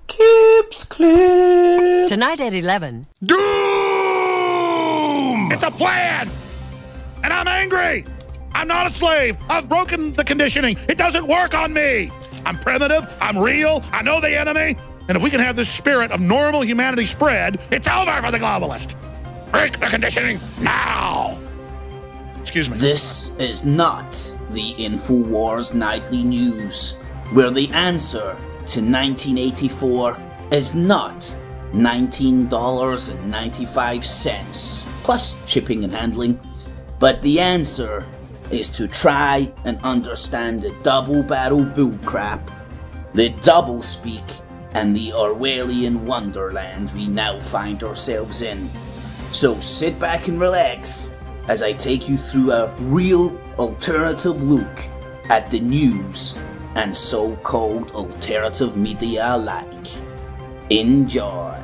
Kip's Clip. Tonight at 11. Doom! It's a plan! And I'm angry! I'm not a slave! I've broken the conditioning! It doesn't work on me! I'm primitive, I'm real, I know the enemy, and if we can have this spirit of normal humanity spread, it's over for the globalist! Break the conditioning now! Excuse me. This is not the InfoWars Nightly News, where the answer to 1984 is not $19.95 plus shipping and handling, but the answer is to try and understand the double-barrel bullcrap, the double-speak, and the Orwellian wonderland we now find ourselves in. So sit back and relax as I take you through a real alternative look at the news and so-called alternative media alike. Enjoy.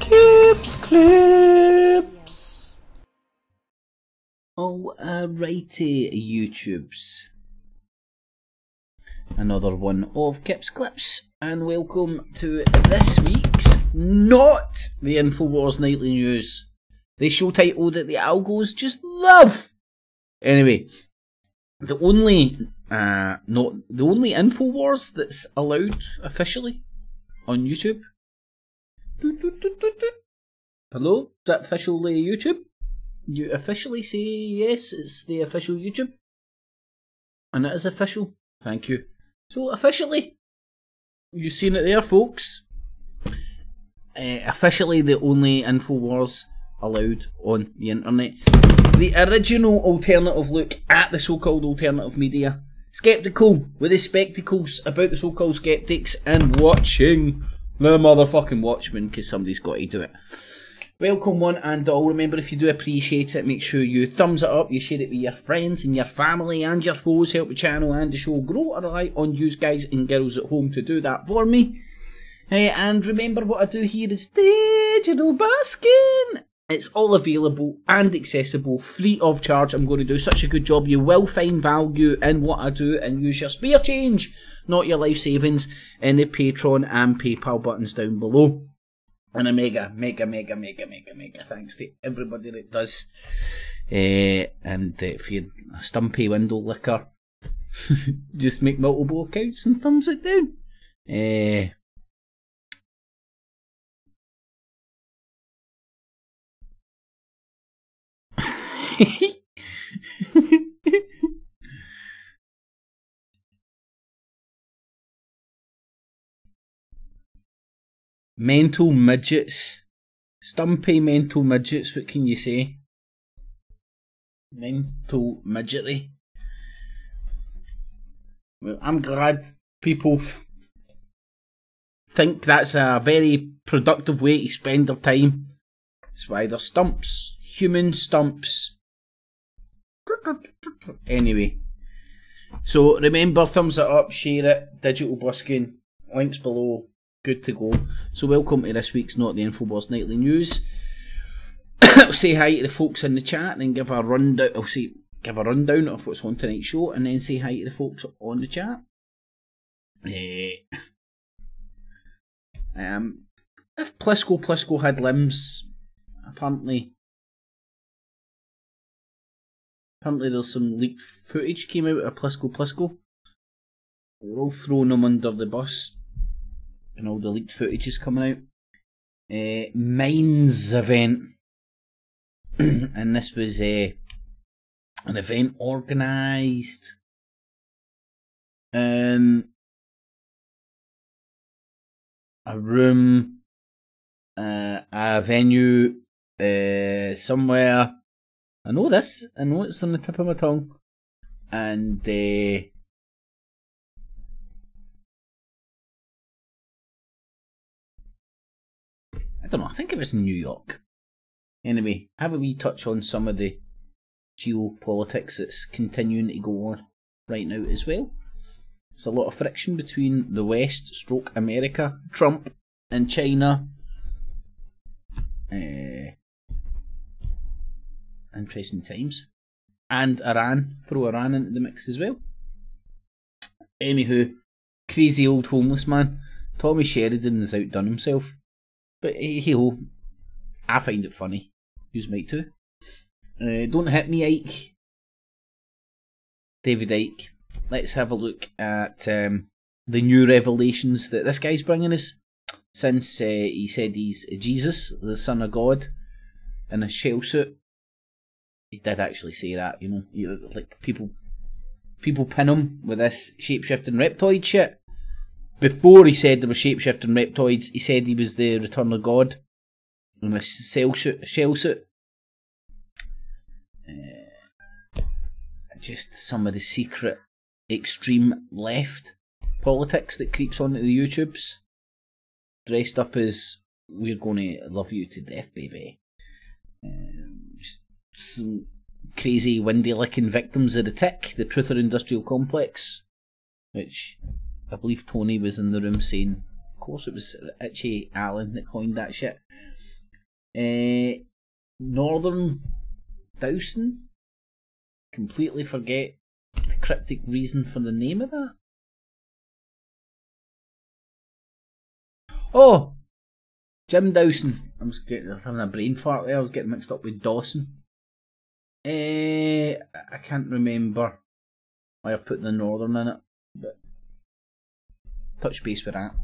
Kip's Clips. Alrighty, YouTubes. Another one of Kip's Clips, and welcome to this week's not the InfoWars Nightly News. The show title that the algos just love. Anyway, the only InfoWars that's allowed officially on YouTube. Hello, is that officially YouTube? You officially say yes, it's the official YouTube, and it is official. Thank you. So officially, you've seen it there, folks. Officially, the only InfoWars allowed on the internet. The original alternative look at the so-called alternative media. Skeptical with the spectacles about the so-called skeptics and watching the motherfucking Watchmen, because somebody's got to do it. Welcome one and all. Remember, if you do appreciate it, make sure you thumbs it up, you share it with your friends and your family and your foes. Help the channel and the show grow. I rely on you guys and girls at home to do that for me. And remember, what I do here is digital basking. It's all available and accessible, free of charge. I'm going to do such a good job. You will find value in what I do and use your spare change, not your life savings, in the Patreon and PayPal buttons down below. And a mega thanks to everybody that does. And for your stumpy window liquor, just make multiple accounts and thumbs it down. Mental midgets. Stumpy mental midgets, what can you say? Mental midgetry. Well, I'm glad people think that's a very productive way to spend their time. That's why they're stumps. Human stumps. Anyway. So remember, thumbs it up, share it, digital busking, links below. Good to go. So welcome to this week's Not the InfoWars Nightly News. I'll say hi to the folks in the chat and then give a rundown. Give a rundown of what's on tonight's show, and then say hi to the folks on the chat. If Plisco had limbs, apparently there's some leaked footage came out of Plisco. They're all throwing them under the bus. And all the leaked footage is coming out. Minds event. And this was an event organised in a room, a venue, somewhere. I know this. I know it's on the tip of my tongue. And I don't know, I think it was in New York. Anyway, have a wee touch on some of the geopolitics that's continuing to go on right now as well. There's a lot of friction between the West, stroke America, Trump and China. Interesting times. And Iran, throw Iran into the mix as well. Anywho, crazy old homeless man Tommy Sheridan has outdone himself. But hey-ho, I find it funny. You might too. Don't hit me, Ike. David Icke. Let's have a look at the new revelations that this guy's bringing us. Since he said he's Jesus, the Son of God, in a shell suit. He did actually say that, you know. Like, people pin him with this shape-shifting reptoid shit. Before he said there were shape-shifting reptoids, he said he was the Return of God in a shell suit. Just some of the secret extreme left politics that creeps onto the YouTubes. Dressed up as, we're going to love you to death, baby. Just some crazy windy licking victims of the tick, the Truther Industrial Complex, which I believe Tony was in the room saying, of course it was Itchy Allen that coined that shit. Northern Dowson? Completely forget the cryptic reason for the name of that. Oh! Jim Dawson. I was having a brain fart there. I was getting mixed up with Dawson. I can't remember why I've put the Northern in it, but touch base with that.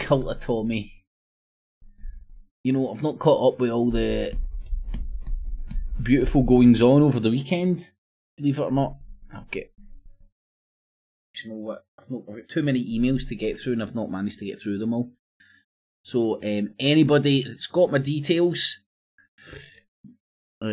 Cult of Tommy. You know, I've not caught up with all the beautiful goings on over the weekend, believe it or not. You know what? I've got too many emails to get through, and I've not managed to get through them all. So, anybody that's got my details, but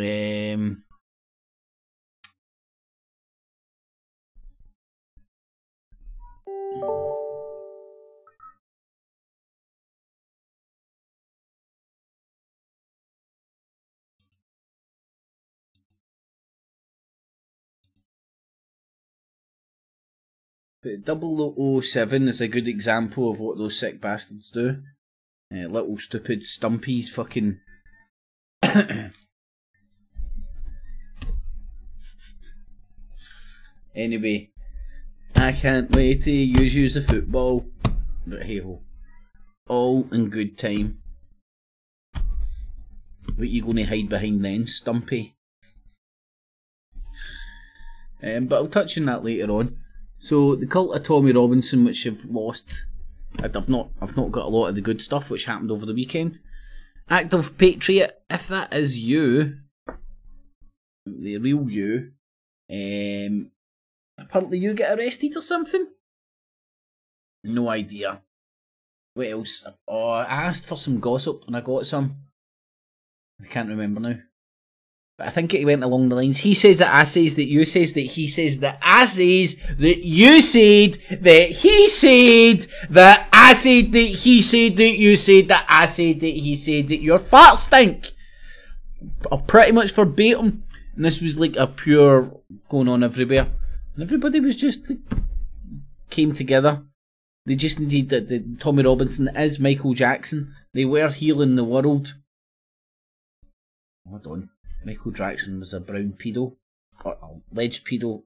007 is a good example of what those sick bastards do. Little stupid Stumpy's fucking anyway, I can't wait to use you as a football. But hey ho, all in good time. What you gonna hide behind then, Stumpy? But I'll touch on that later on. So the Cult of Tommy Robinson, which have lost, I've not got a lot of the good stuff which happened over the weekend. Active Patriot, if that is you, the real you, apparently you get arrested or something. No idea. What else? Oh, I asked for some gossip and I got some. I can't remember now. But I think it went along the lines. He says that I says that you says that he says that I says that you said that he said that I said that he said that you said that I said that he said that your farts stink. Pretty much verbatim. And this was like a pure going on everywhere. And everybody was just like, came together. They just needed the Tommy Robinson is Michael Jackson. They were healing the world. Hold on. Michael Jackson was a brown pedo, or alleged pedo.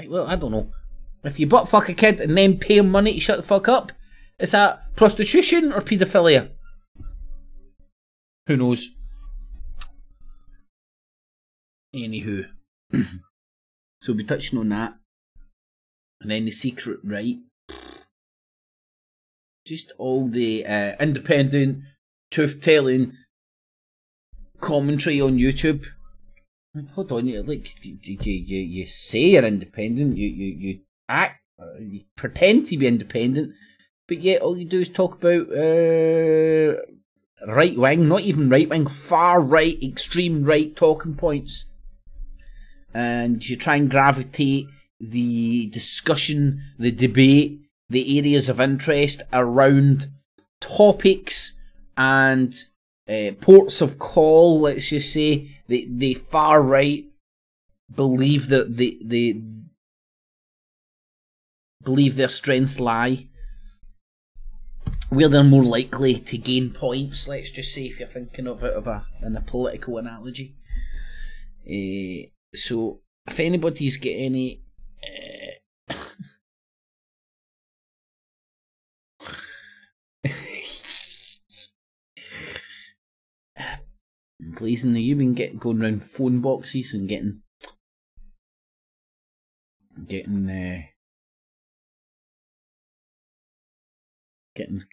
Well, I don't know. If you butt fuck a kid and then pay him money to shut the fuck up, is that prostitution or paedophilia? Who knows? Anywho, so we'll be touching on that, and then the secret right. Just all the independent, truth-telling commentary on YouTube. Hold on, you say you're independent, you act, you pretend to be independent, but yet all you do is talk about right wing, not even right wing, far right, extreme right talking points, and you try and gravitate the discussion, the debate, the areas of interest around topics and ports of call. Let's just say the far right believe that they believe their strengths lie, where they're more likely to gain points. Let's just say, if you're thinking of it in a political analogy. So if anybody's got any blazing. You've been going around phone boxes and getting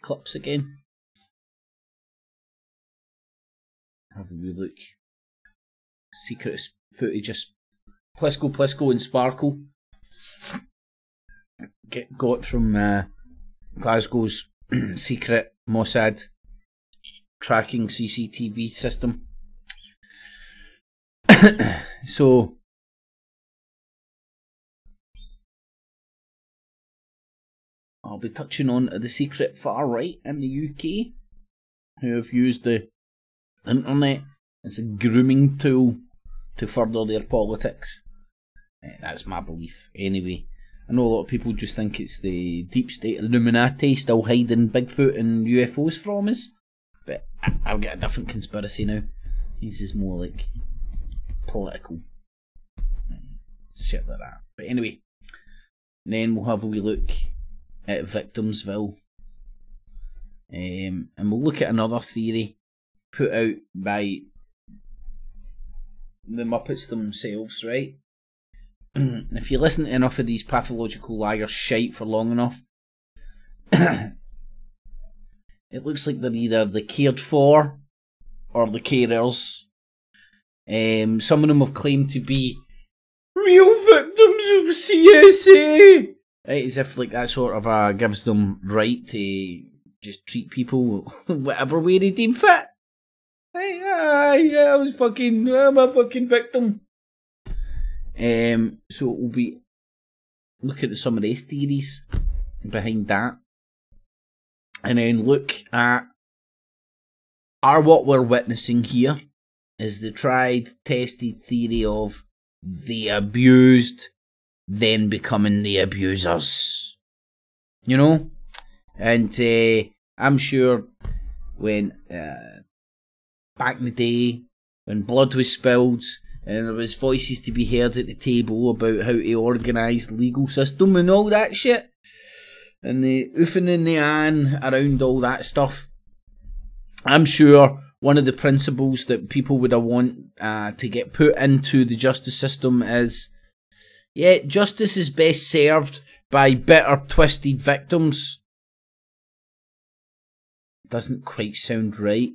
clips again. Have a wee look. Secret footage of Plisco and Sparkle. Got from Glasgow's secret Mossad tracking CCTV system. So I'll be touching on the secret far right in the UK who have used the internet as a grooming tool to further their politics. That's my belief anyway. I know a lot of people just think it's the deep state Illuminati still hiding Bigfoot and UFOs from us, but I've got a different conspiracy now. This is more like political shit like that. But anyway, then we'll have a wee look at Victimsville, and we'll look at another theory put out by the Muppets themselves, right? If you listen to enough of these pathological liars shite for long enough, it looks like they're either the cared for or the carers. Some of them have claimed to be real victims of CSA, right? As if like that sort of gives them right to just treat people whatever way they deem fit. I'm a fucking victim. So we'll be looking at some of these theories behind that, and then look at what we're witnessing here is the tried, tested theory of the abused then becoming the abusers. You know? And I'm sure when back in the day, when blood was spilled and there was voices to be heard at the table about how to organise the legal system and all that shit, and the oofing and the ahhing around all that stuff, I'm sure one of the principles that people would want to get put into the justice system is, yeah, justice is best served by bitter, twisted victims. Doesn't quite sound right.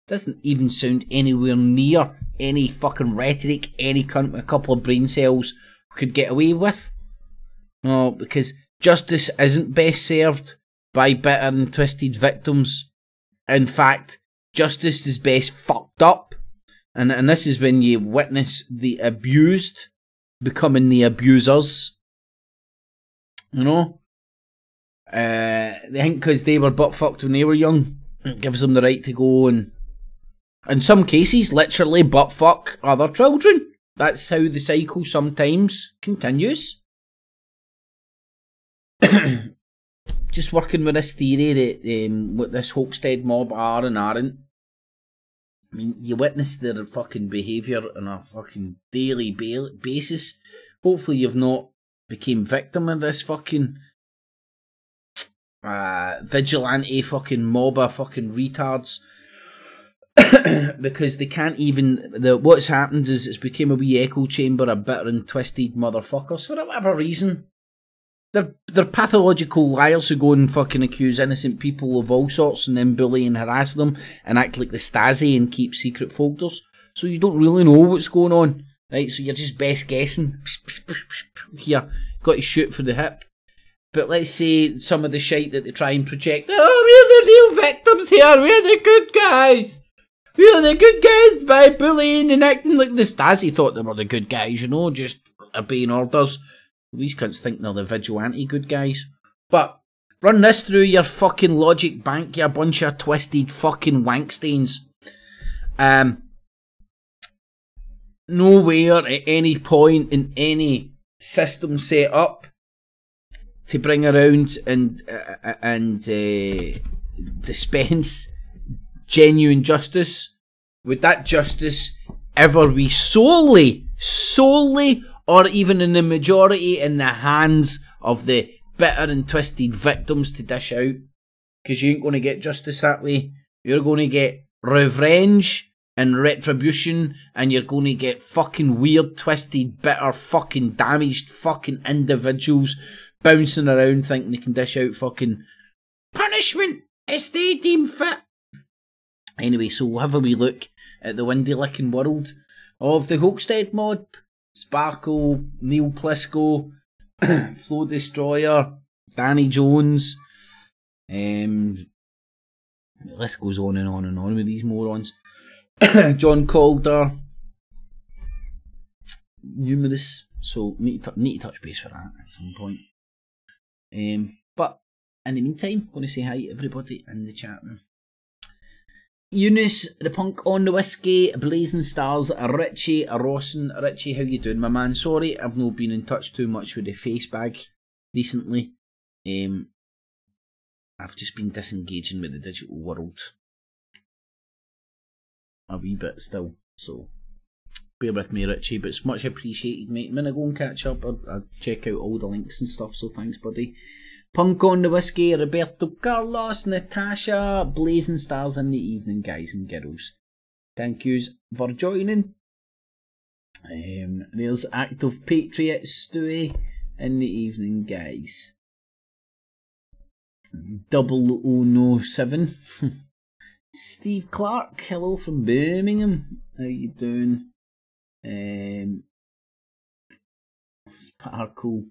Doesn't even sound anywhere near any fucking rhetoric any cunt with a couple of brain cells could get away with. No, because justice isn't best served by bitter and twisted victims. In fact, justice is best fucked up. And this is when you witness the abused becoming the abusers. You know? They think because they were butt fucked when they were young, it gives them the right to go and, in some cases, literally butt fuck other children. That's how the cycle sometimes continues. Just working with this theory that what this Hoxted mob are and aren't. I mean, you witness their fucking behaviour on a fucking daily basis. Hopefully you've not became victim of this fucking vigilante fucking mob of fucking retards. Because they can't even... what's happened is it's become a wee echo chamber of bitter and twisted motherfuckers for whatever reason. They're pathological liars who go and fucking accuse innocent people of all sorts and then bully and harass them and act like the Stasi and keep secret folders. So you don't really know what's going on. Right, so you're just best guessing. Here, got to shoot for the hip. But let's say some of the shite that they try and project. Oh, we're the real victims here. We're the good guys. We're the good guys by bullying and acting like the Stasi thought they were the good guys, you know, just obeying orders. These cunts think they're the vigilante good guys. But run this through your fucking logic bank, you bunch of twisted fucking wankstains. Nowhere at any point in any system set up to bring around and dispense genuine justice would that justice ever be solely, or even in the majority in the hands of the bitter and twisted victims to dish out. Because you ain't going to get justice that way. You're going to get revenge and retribution, and you're going to get fucking weird, twisted, bitter, fucking damaged fucking individuals bouncing around thinking they can dish out fucking punishment as they deem fit. Anyway, so we'll have a wee look at the windy licking world of the Hochstead mod. Sparkle, Neil Plisco, Flow Destroyer, Danny Jones. The list goes on and on and on with these morons. John Calder. Numerous. So need to touch base for that at some point. But in the meantime, I'm going to say hi to everybody in the chat room. Eunice, the Punk on the Whiskey, Blazing Stars, Richie, Rawson. Richie, how you doing, my man? Sorry, I've not been in touch too much with the face bag recently. I've just been disengaging with the digital world a wee bit still, so bear with me, Richie, but it's much appreciated, mate. When I go and catch up, I'll check out all the links and stuff, so thanks, buddy. Punk on the Whiskey, Roberto Carlos, Natasha, Blazing Stars in the evening, guys and girls. Thank yous for joining. There's Active Patriot Stewie in the evening, guys. 007. Steve Clark, hello from Birmingham. How you doing? Sparkle.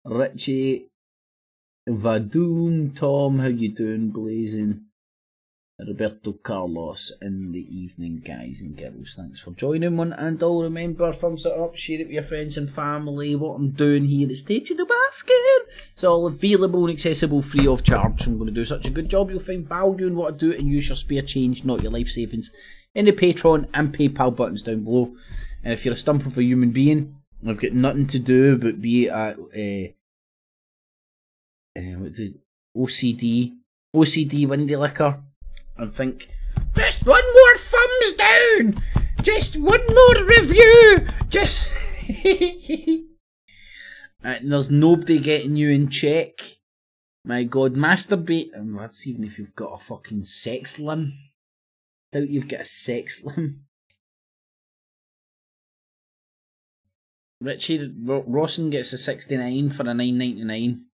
Richie, Vadoom, Tom, how you doing, Blazing? Roberto Carlos in the evening, guys and girls. Thanks for joining, one and all. Remember, thumbs it up, share it with your friends and family. What I'm doing here is Stage the Basket. It's all available and accessible free of charge. I'm going to do such a good job, you'll find value in what I do and use your spare change, not your life savings, in the Patreon and PayPal buttons down below. And if you're a stump of a human being, I've got nothing to do but be at what's it? OCD Windy Liquor and think, just one more thumbs down, just one more review, just and there's nobody getting you in check. My god, masturbate, and that's even if you've got a fucking sex limb. Doubt you've got a sex limb. Richie Rawson gets a 69 for a 9.99.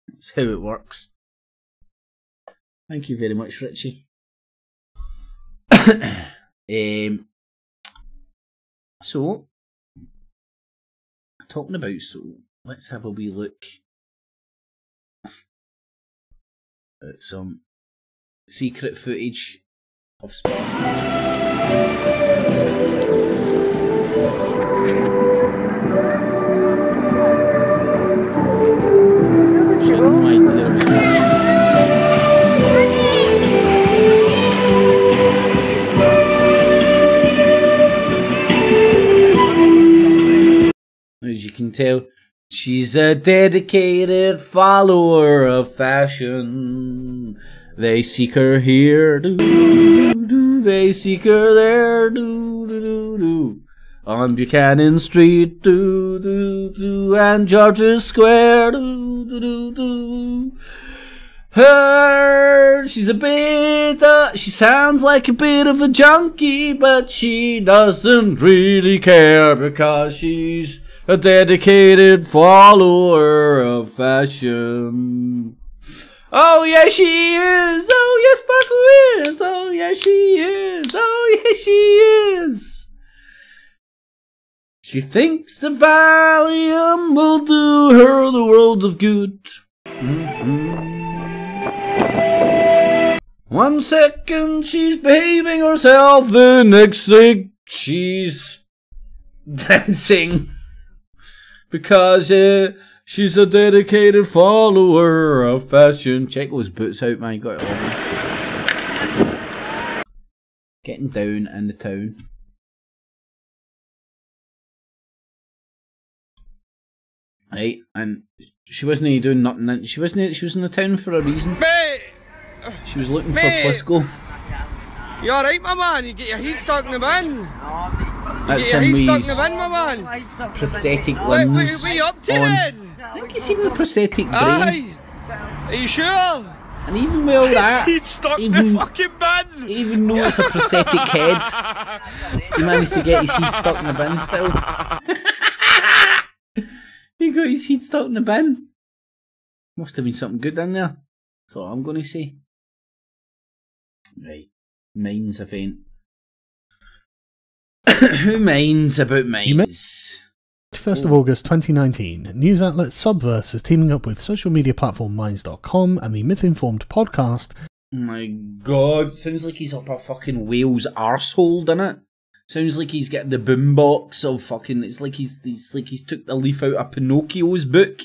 That's how it works. Thank you very much, Richie. So, talking about, so let's have a wee look at some secret footage of As you can tell, she's a dedicated follower of fashion. They seek her here, they seek her there, on Buchanan Street, and George's Square, Her, she's a bit, she sounds like a bit of a junkie, but she doesn't really care because she's a dedicated follower of fashion. Oh yeah, she is. Oh yes, Sparkle is. Oh yeah, she is. Oh yeah, she is. She thinks a Valium will do her the world of good. 1 second she's behaving herself, the next second she's dancing. Because she's a dedicated follower of fashion. Check those boots out, man. Got it on. Getting down in the town. Right, and she wasn't doing nothing. She was in the town for a reason. Mate! She was looking for Plisco. You alright, my man? You get your heat stuck in the bin? That's him with his my man. prosthetic limbs what are you up to on. then? I think it's even a prosthetic brain. Aye. Are you sure? And even with all that, He's stuck in even- the fucking bin! even though it's a prosthetic head, he managed to get his head stuck in the bin still. He got his head stuck in the bin. Must have been something good in there. That's all I'm going to say. Right. Mines event. Who minds about mines? 1st of August 2019, news outlet Subverse is teaming up with social media platform Minds.com and the Myth-Informed podcast. Oh my god, sounds like he's up a fucking whale's arsehole, doesn't it? Sounds like he's getting the boombox of fucking. It's like he's took the leaf out of Pinocchio's book.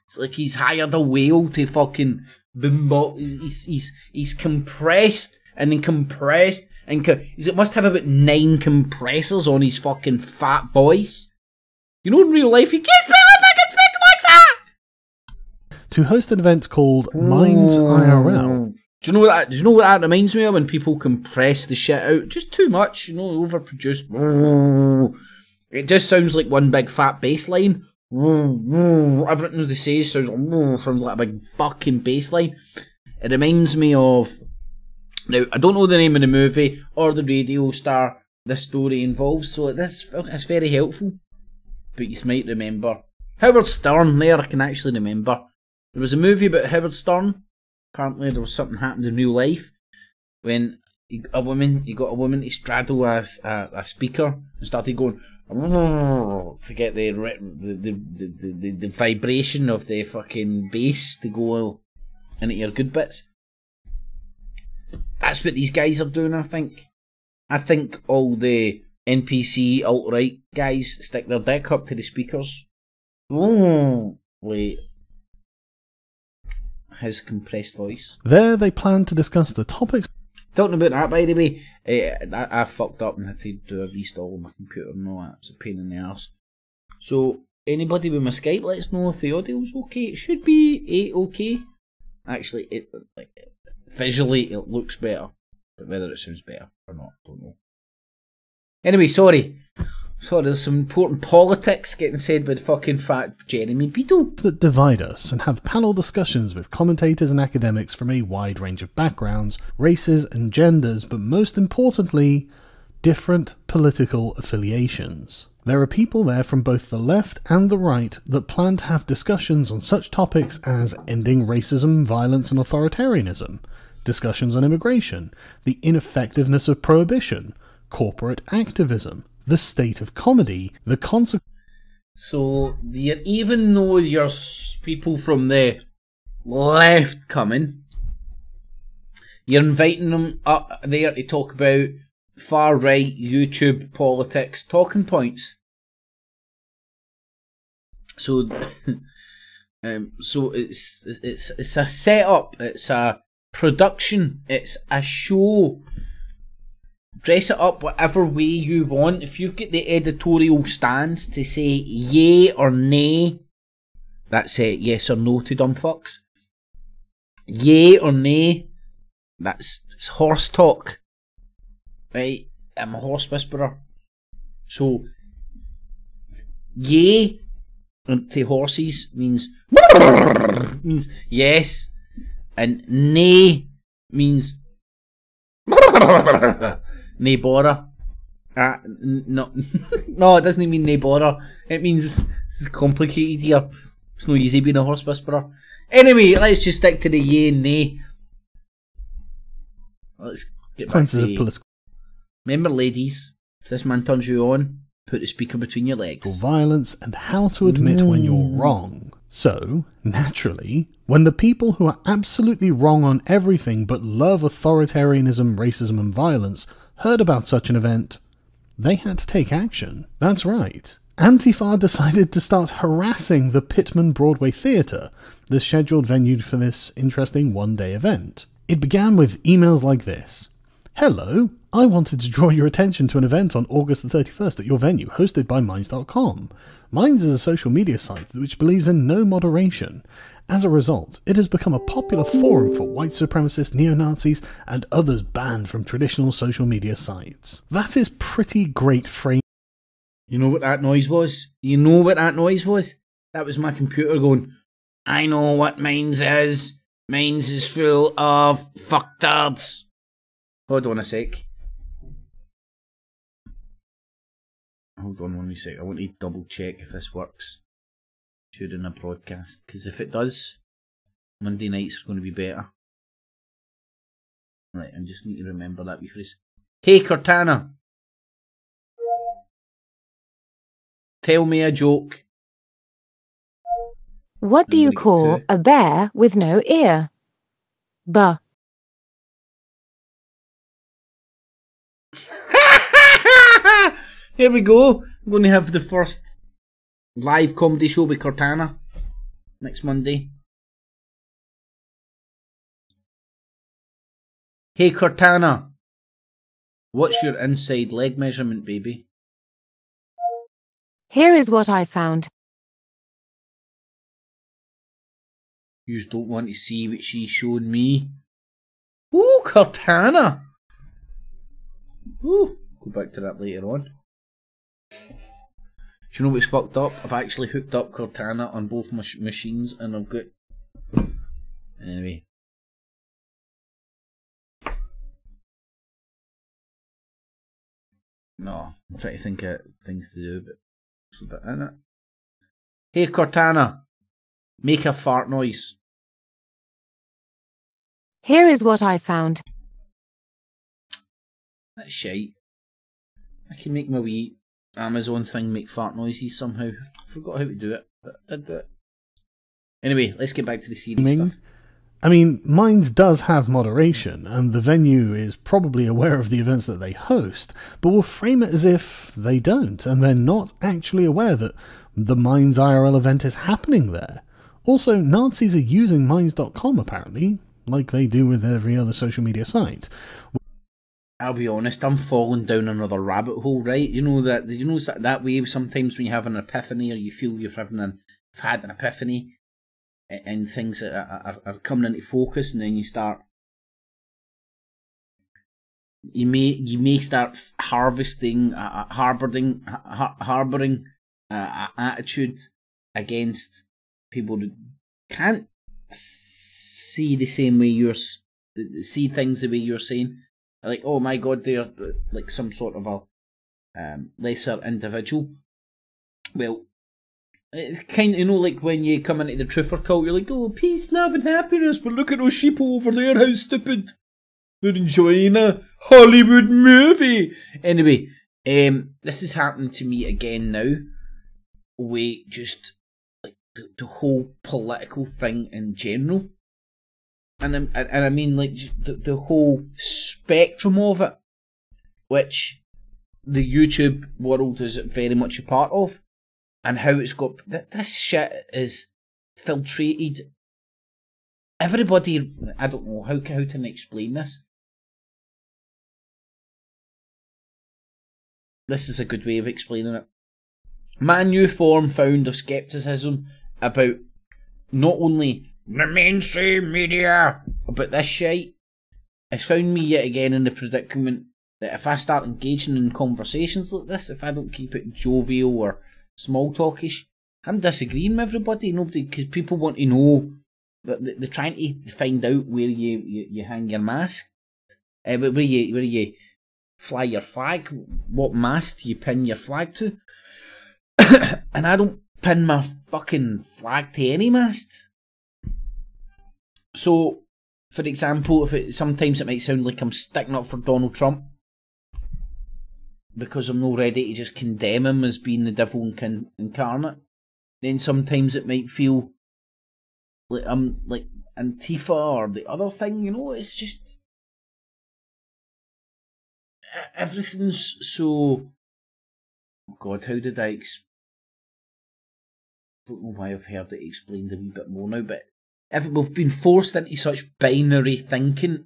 It's like he's hired a whale to fucking boombox. He's compressed and then compressed and he must have about 9 compressors on his fucking fat voice. You know, in real life, he can't fucking speak like that. To host an event called Minds IRL. Do you know what that reminds me of? When people compress the shit out just too much, you know, overproduced. It just sounds like one big fat bass line. Everything they say sounds like a big fucking bass line. It reminds me of. Now, I don't know the name of the movie or the radio star this story involves, so it's very helpful. But you might remember Howard Stern. There, I can actually remember. There was a movie about Howard Stern. Apparently, there was something happened in real life when you got a woman to straddle a speaker and started going to get the vibration of the fucking bass to go into your good bits. That's what these guys are doing, I think. I think all the NPC alt-right guys stick their dick up to the speakers. Wait. His compressed voice. There they plan to discuss the topics. Talking about that, by the way, I fucked up and had to do a restall on my computer and all that. It's a pain in the arse. So, anybody with my Skype, let us know if the audio's okay. It should be okay. Actually, visually it looks better. But whether it sounds better or not, I don't know. Anyway, sorry, there's some important politics getting said by the fucking fat Jeremy Beadle. That divide us and have panel discussions with commentators and academics from a wide range of backgrounds, races and genders, but most importantly, different political affiliations. There are people there from both the left and the right that plan to have discussions on such topics as ending racism, violence and authoritarianism, discussions on immigration, the ineffectiveness of prohibition, corporate activism, the state of comedy, the consequences. So, even though there's people from the left coming, you're inviting them up there to talk about far right YouTube politics talking points. So, so it's a setup, it's a production, it's a show. Dress it up whatever way you want. If you've got the editorial stance to say yay or nay, that's it, yes or no to dumb fucks. Yay or nay, it's horse talk. Right? I'm a horse whisperer. So, yay to horses means yes, and nay means nay bother. No, no, it doesn't mean nay bother. It means this is complicated here. It's no easy being a horse whisperer. Anyway, let's just stick to the yay and nay. Let's get back to of political remember, ladies, if this man turns you on, put the speaker between your legs. violence and how to admit when you're wrong. So, naturally, when the people who are absolutely wrong on everything but love authoritarianism, racism and violence heard about such an event, they had to take action. That's right. Antifa decided to start harassing the Pittman Broadway Theatre, the scheduled venue for this interesting one-day event. It began with emails like this. Hello, I wanted to draw your attention to an event on August the 31st at your venue, hosted by Minds.com. Minds is a social media site which believes in no moderation. As a result, it has become a popular forum for white supremacists, neo-Nazis, and others banned from traditional social media sites. That is pretty great frame. You know what that noise was? You know what that noise was? That was my computer going, I know what Minds is. Mine's is full of fucktards. Hold on a sec. Hold on 1 sec. I want to double check if this works during a broadcast. Because if it does, Monday nights are going to be better. Right, I just need to remember that wee phrase. Hey Cortana! Tell me a joke. What do you call a bear with no ear? Buh. Here we go. I'm going to have the first live comedy show with Cortana next Monday. Hey Cortana, what's your inside leg measurement, baby? Here is what I found. You don't want to see what she showed me. Ooh, Cortana! Ooh, go back to that later on. Do you know what's fucked up? I've actually hooked up Cortana on both machines and I've got... Anyway. No, I'm trying to think of things to do, but it's a bit in it. Hey Cortana, make a fart noise. Here is what I found. That's shite. I can make my wee Amazon thing make fart noises somehow. I forgot how to do it, but I did do it. Anyway, let's get back to the series stuff. I mean, Minds does have moderation, and the venue is probably aware of the events that they host, but will frame it as if they don't, and they're not actually aware that the Minds IRL event is happening there. Also, Nazis are using Minds.com apparently, like they do with every other social media site. I'll be honest, I'm falling down another rabbit hole, right? You know that way sometimes when you have an epiphany or you feel you've had an epiphany, and things are coming into focus, and then you may start harboring attitude against people that can't see the same way see things the way you're saying. Like, oh my god, they're like some sort of a lesser individual. Well, it's kind of, like when you come into the truther cult, you're like, oh, peace, love and happiness, but look at those sheep over there, how stupid. They're enjoying a Hollywood movie. Anyway, this is happening to me again now, with just like the whole political thing in general. And I mean like the whole spectrum of it, which the YouTube world is very much a part of. And how it's got... This shit is filtrated. Everybody... I don't know how to explain this. This is a good way of explaining it. My new form found of skepticism about not only the mainstream media, but this shit, has found me yet again in the predicament that if I start engaging in conversations like this, if I don't keep it jovial or small talkish, I'm disagreeing with everybody. Because people want to know, they're trying to find out where you hang your mask, where you fly your flag, what mast you pin your flag to. And I don't pin my fucking flag to any mast. So, for example, sometimes it might sound like I'm sticking up for Donald Trump, because I'm not ready to just condemn him as being the devil incarnate. Then sometimes it might feel like I'm like Antifa or the other thing, it's just... Everything's so... Oh God, how did I don't know why I've heard it explained a wee bit more now, but we've been forced into such binary thinking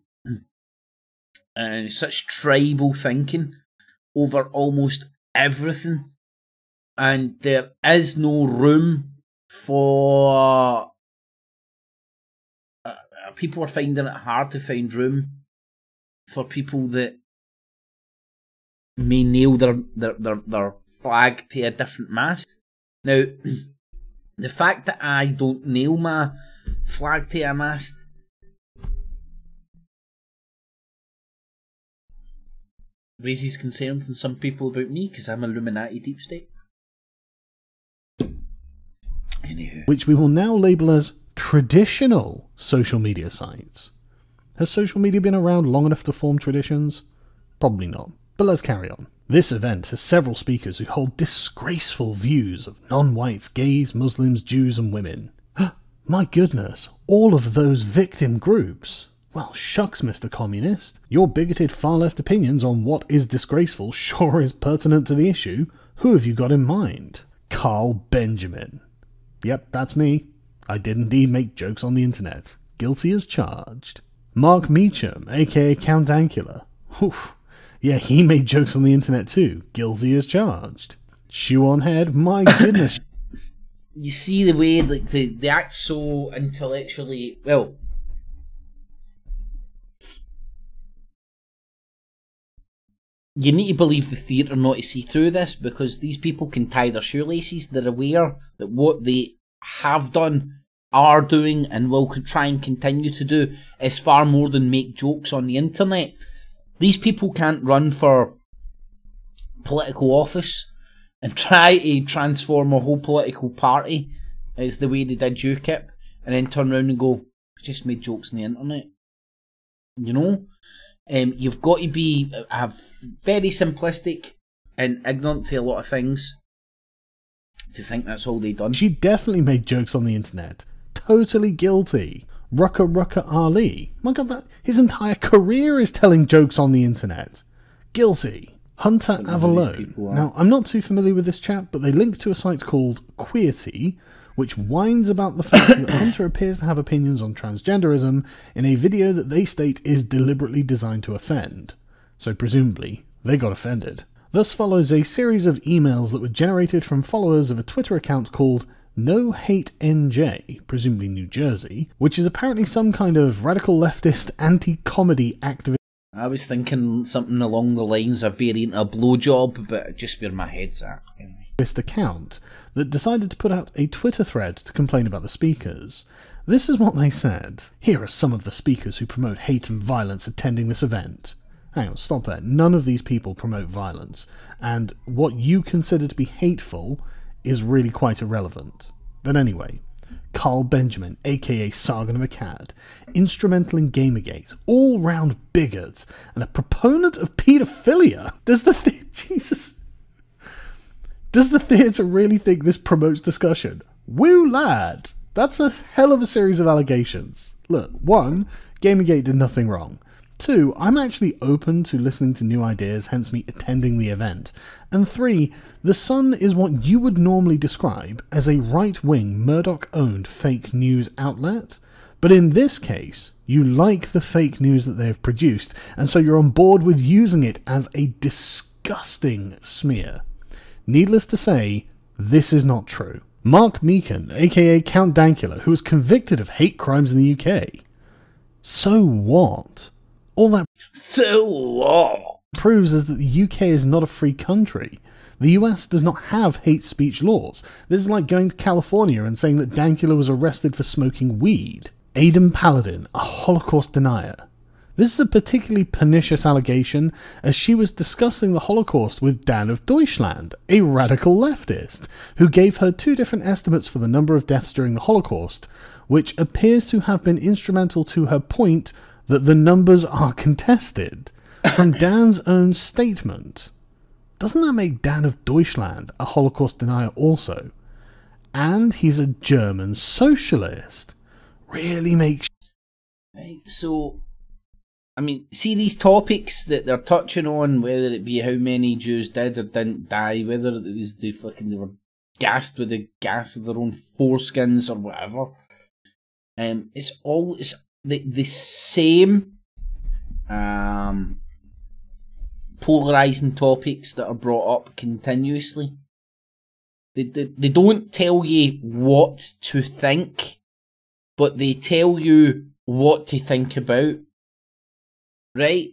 and such tribal thinking over almost everything, and there is no room for people are finding it hard to find room for people that may nail their flag to a different mast. Now, the fact that I don't nail my flag to a mast raises concerns in some people about me because I'm Illuminati deep state. Anywho. Which we will now label as traditional social media sites. Has social media been around long enough to form traditions? Probably not, but let's carry on. This event has several speakers who hold disgraceful views of non-whites, gays, Muslims, Jews and women. My goodness, all of those victim groups. Well, shucks, Mr. Communist. Your bigoted far-left opinions on what is disgraceful sure is pertinent to the issue. Who have you got in mind? Carl Benjamin. Yep, that's me. I did indeed make jokes on the internet. Guilty as charged. Mark Meacham, aka Count Dankula. Oof. Yeah, he made jokes on the internet too. Guilty as charged. Shoe on head, my goodness. You see the way like they act so intellectually well. You need to believe the theatre not to see through this, because these people can tie their shoelaces. They're aware that what they have done, are doing, and will try and continue to do is far more than make jokes on the internet. These people can't run for political office and try to transform a whole political party as the way they did UKIP, and then turn around and go, "We just made jokes on the internet." You know? You've got to be very simplistic and ignorant to a lot of things to think that's all they done. She definitely made jokes on the internet. Totally guilty. Rucka Ali. My god, his entire career is telling jokes on the internet. Guilty. Hunter Avalone. Now, I'm not too familiar with this chap, but they link to a site called Queerty, which whines about the fact that Hunter appears to have opinions on transgenderism in a video that they state is deliberately designed to offend. So presumably, they got offended. Thus follows a series of emails that were generated from followers of a Twitter account called No Hate NJ, presumably New Jersey, which is apparently some kind of radical leftist anti-comedy activist. I was thinking something along the lines of variant a blowjob, but just where my head's at. Anyway. Account that decided to put out a Twitter thread to complain about the speakers. This is what they said. Here are some of the speakers who promote hate and violence attending this event. Hang on, stop there. None of these people promote violence, and what you consider to be hateful is really quite irrelevant. But anyway, Carl Benjamin, aka Sargon of Akkad, instrumental in Gamergate, all-round bigot, and a proponent of paedophilia. Does the theatre really think this promotes discussion? Woo lad! That's a hell of a series of allegations. Look, 1, Gamergate did nothing wrong. 2, I'm actually open to listening to new ideas, hence me attending the event. And 3, The Sun is what you would normally describe as a right-wing, Murdoch-owned fake news outlet. But in this case, you like the fake news that they have produced, and so you're on board with using it as a disgusting smear. Needless to say, this is not true. Mark Meekan, aka Count Dankula, who was convicted of hate crimes in the UK. So what? All that proves is that the UK is not a free country. The US does not have hate speech laws. This is like going to California and saying that Dankula was arrested for smoking weed. Aidan Paladin, a Holocaust denier. This is a particularly pernicious allegation, as she was discussing the Holocaust with Dan of Deutschland, a radical leftist, who gave her 2 different estimates for the number of deaths during the Holocaust, which appears to have been instrumental to her point that the numbers are contested. From Dan's own statement. Doesn't that make Dan of Deutschland a Holocaust denier also? And he's a German socialist. Really makes... Right, so, I mean, see these topics that they're touching on, whether it be how many Jews did or didn't die, whether it was they were gassed with the gas of their own foreskins or whatever. It's all... The same polarising topics that are brought up continuously. They don't tell you what to think, but they tell you what to think about. Right?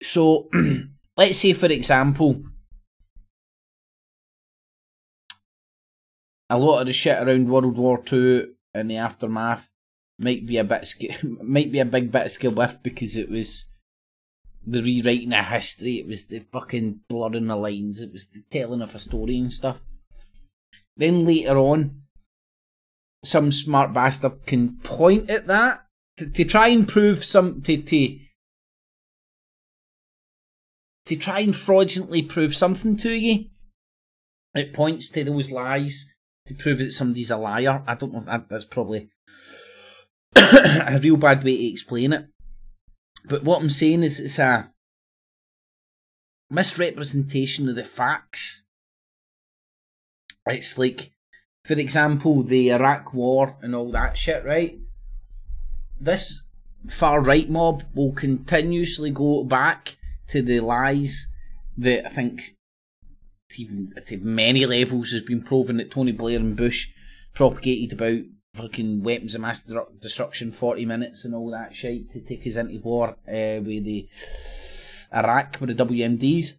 So, let's say for example, a lot of the shit around World War II and the aftermath might be a big bit of skill lift because it was the rewriting of history, it was the fucking blurring the lines, it was the telling of a story and stuff. Then later on, some smart bastard can point at that to try and prove to try and fraudulently prove something to you. It points to those lies to prove that somebody's a liar. I don't know if that's probably a real bad way to explain it. But what I'm saying is it's a misrepresentation of the facts. It's like, for example, the Iraq War and all that shit, right? This far-right mob will continuously go back to the lies that I think even at many levels has been proven that Tony Blair and Bush propagated about fucking weapons of mass destruction, 40 minutes and all that shit to take us into war with the Iraq with the WMDs.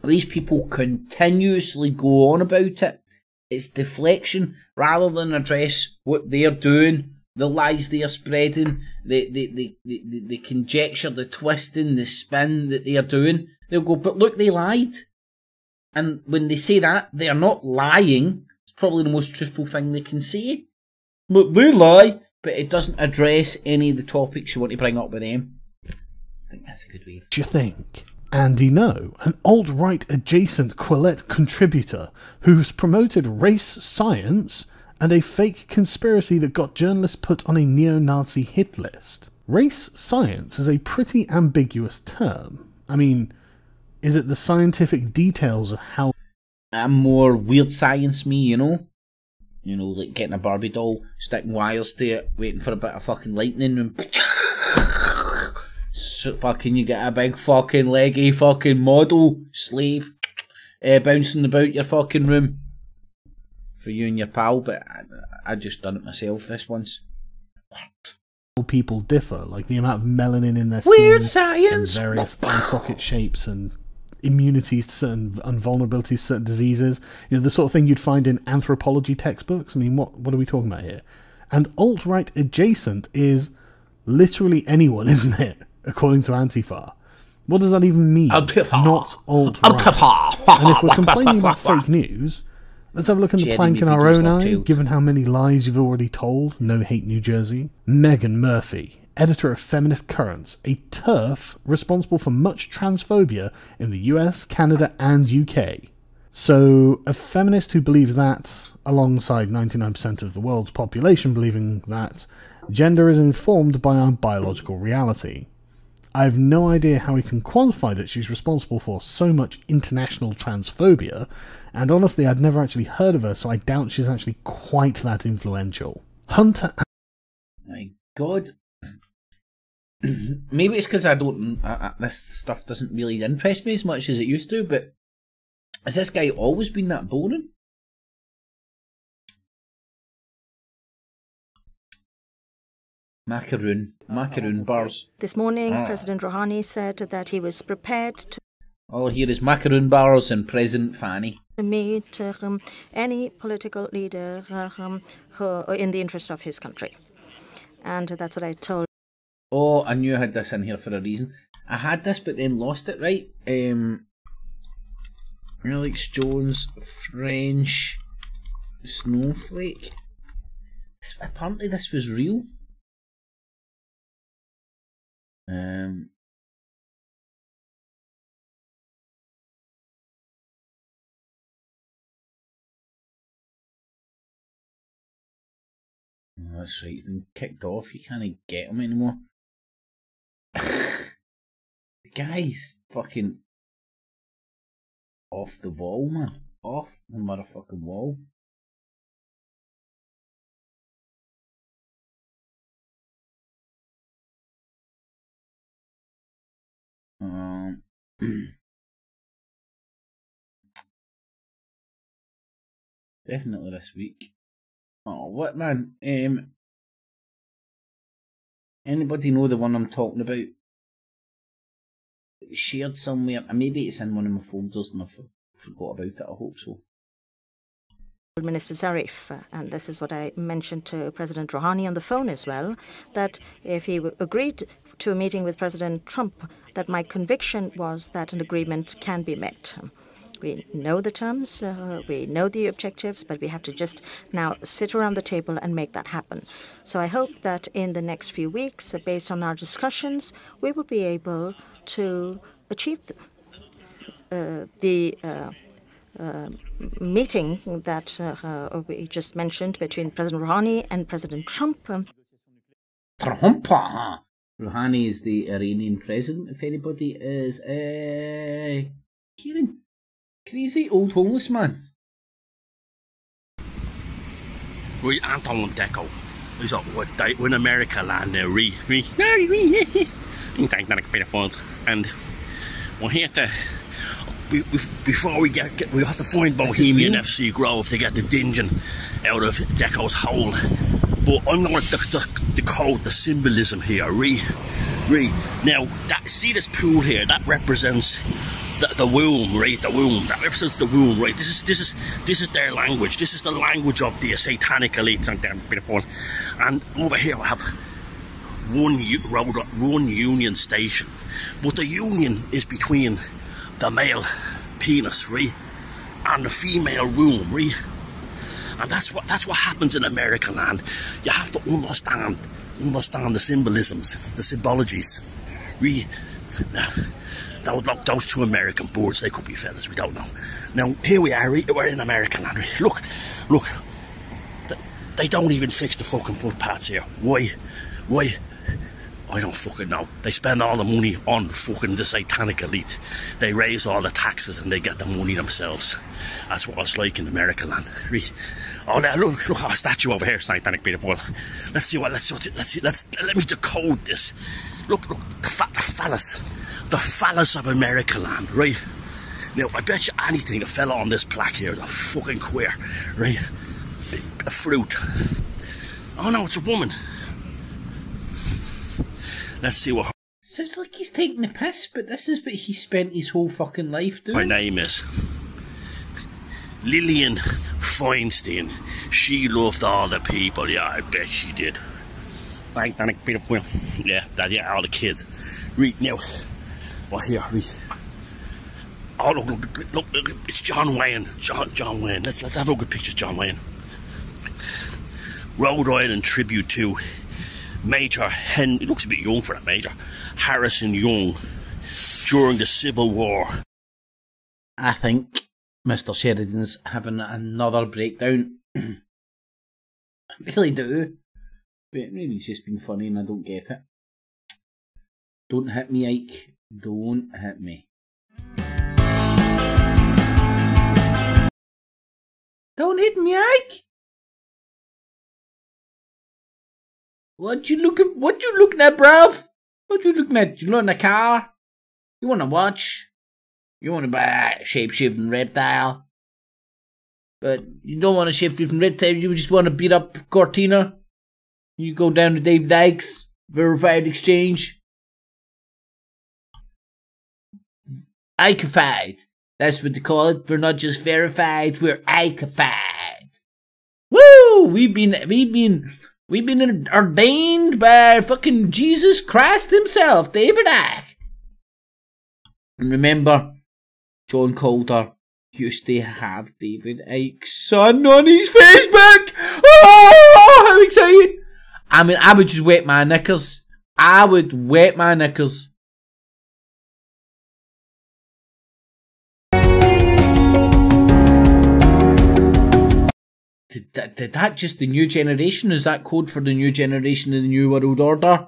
These people continuously go on about it. It's deflection rather than address what they're doing, the lies they are spreading, the conjecture, the twisting, the spin that they are doing. They'll go, but look, they lied. And when they say that, they are not lying. It's probably the most truthful thing they can say. But they lie, but it doesn't address any of the topics you want to bring up with them. I think that's a good way. Do you think? Andy No, an alt-right adjacent Quillette contributor who's promoted race science and a fake conspiracy that got journalists put on a neo-Nazi hit list. Race science is a pretty ambiguous term. I mean, is it the scientific details of how... I'm more weird science me, you know? You know, like getting a Barbie doll, sticking wires to it, waiting for a bit of fucking lightning, and so fucking you get a big fucking leggy fucking model slave bouncing about your fucking room for you and your pal. But I just done it myself this once. People differ, like the amount of melanin in their weird skin, science, and various eye socket shapes, and immunities to certain and vulnerabilities to certain diseases. You know, the sort of thing you'd find in anthropology textbooks. I mean, what are we talking about here? And alt-right adjacent is literally anyone, isn't it? According to Antifa. What does that even mean? Not alt-right. And if we're complaining about fake news, let's have a look in the plank in our own eye, given how many lies you've already told. No hate New Jersey. Megan Murphy, editor of Feminist Currents, a TERF responsible for much transphobia in the US, Canada and UK. So, a feminist who believes that, alongside 99% of the world's population believing that, gender is informed by our biological reality. I have no idea how we can quantify that she's responsible for so much international transphobia, and honestly I'd never actually heard of her, so I doubt she's actually quite that influential. Hunter... My God. Maybe it's because I don't... this stuff doesn't really interest me as much as it used to, but has this guy always been that boring? Macaroon bars. This morning, President Rouhani said that he was prepared to... All here is macaroon bars and President Fanny. ...meet any political leader who, in the interest of his country. And that's what I told... Oh, I knew I had this in here for a reason. I had this but then lost it, right? Alex Jones, French snowflake. Apparently this was real. Oh, that's right, you've been kicked off, you can't get him anymore. The guy's fucking off the wall, man. Off the motherfucking wall. Definitely this week. Oh, what, man? Anybody know the one I'm talking about? It's shared somewhere. Maybe it's in one of my folders and I forgot about it. I hope so. Minister Zarif, and this is what I mentioned to President Rouhani on the phone as well, that if he agreed to a meeting with President Trump that my conviction was that an agreement can be met. We know the terms, we know the objectives, but we have to just now sit around the table and make that happen. So I hope that in the next few weeks, based on our discussions, we will be able to achieve the meeting that we just mentioned between President Rouhani and President Trump. Trump, huh? Rouhani is the Iranian president, if anybody is Kieran. Crazy old homeless man. We Anton Deco. He's up we're in America land now, and we're here to before we have to find Bohemian FC Grove to get the Dingen out of Deco's hole. But I'm going to decode the symbolism here, Now, see this pool here? That represents the womb, right? The womb. That represents the womb, right? This is their language. This is the language of the satanic elites and them beautiful. And over here we have one union station, but the union is between the male penis, right, and the female womb, right? And that's what happens in American land. You have to understand the symbolisms, the symbologies. Those two American boards, they could be fellas, we don't know. Now here we are, we're in American land. Look, they don't even fix the fucking footpaths here. Why? I don't fucking know. They spend all the money on fucking the satanic elite. They raise all the taxes and they get the money themselves. That's what it's like in American land. Oh, now look our statue over here, satanic beautiful. Let's see. Let me decode this. Look, the phallus of American land, right? Now, I bet you anything a fella on this plaque here is a fucking queer, right? A fruit. Oh no, it's a woman. Let's see what... Sounds like he's taking the piss, but this is what he spent his whole fucking life doing. Her name is Lillian Feinstein. She loved all the people, yeah, I bet she did. Thank beautiful. Yeah, all the kids. Read now. What here? Read. Oh look, it's John Wayne. John Wayne. Let's have a look at pictures of John Wayne. Rhode Island tribute to Major Henry, he looks a bit young for that, Major Harrison Young, during the Civil War. I think Mr. Sheridan's having another breakdown. I really do. But maybe he's just being funny and I don't get it. Don't hit me, Ike. Don't hit me. Don't hit me, Ike! What you looking at, bruv? What you looking at? You in a car? You wanna watch? You wanna buy a shape-shifting reptile? But you don't want a shape-shifting reptile, you just wanna beat up Cortina? You go down to Dave Dykes, verified exchange. Iconified. That's what they call it. We're not just verified, we're iconified. Woo! We've been ordained by fucking Jesus Christ himself, David Icke. And remember, John Calder used to have David Icke's son on his Facebook. Oh, how exciting! I mean, I would just wet my knickers. I would wet my knickers. Did that just the new generation? Is that code for the new generation of the New World Order?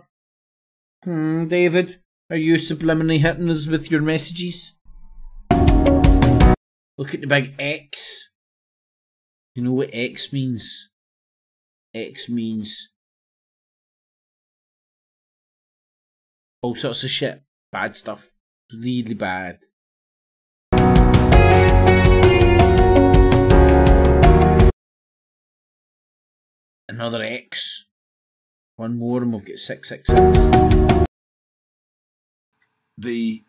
David, are you subliminally hitting us with your messages? Look at the big X. You know what X means? X means all sorts of shit. Bad stuff. Really bad. Another X. One more and we've got 666. The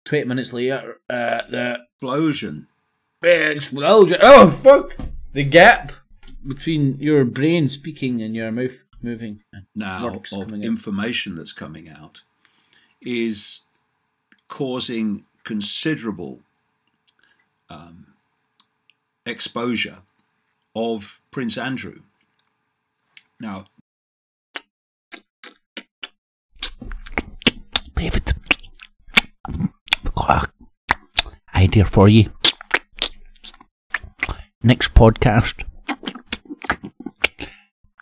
20 minutes later, the explosion. Big explosion. Oh fuck! The gap between your brain speaking and your mouth moving. Now, of information that's coming out is causing considerable exposure of Prince Andrew. Now, David, I've got an idea for you. Next podcast,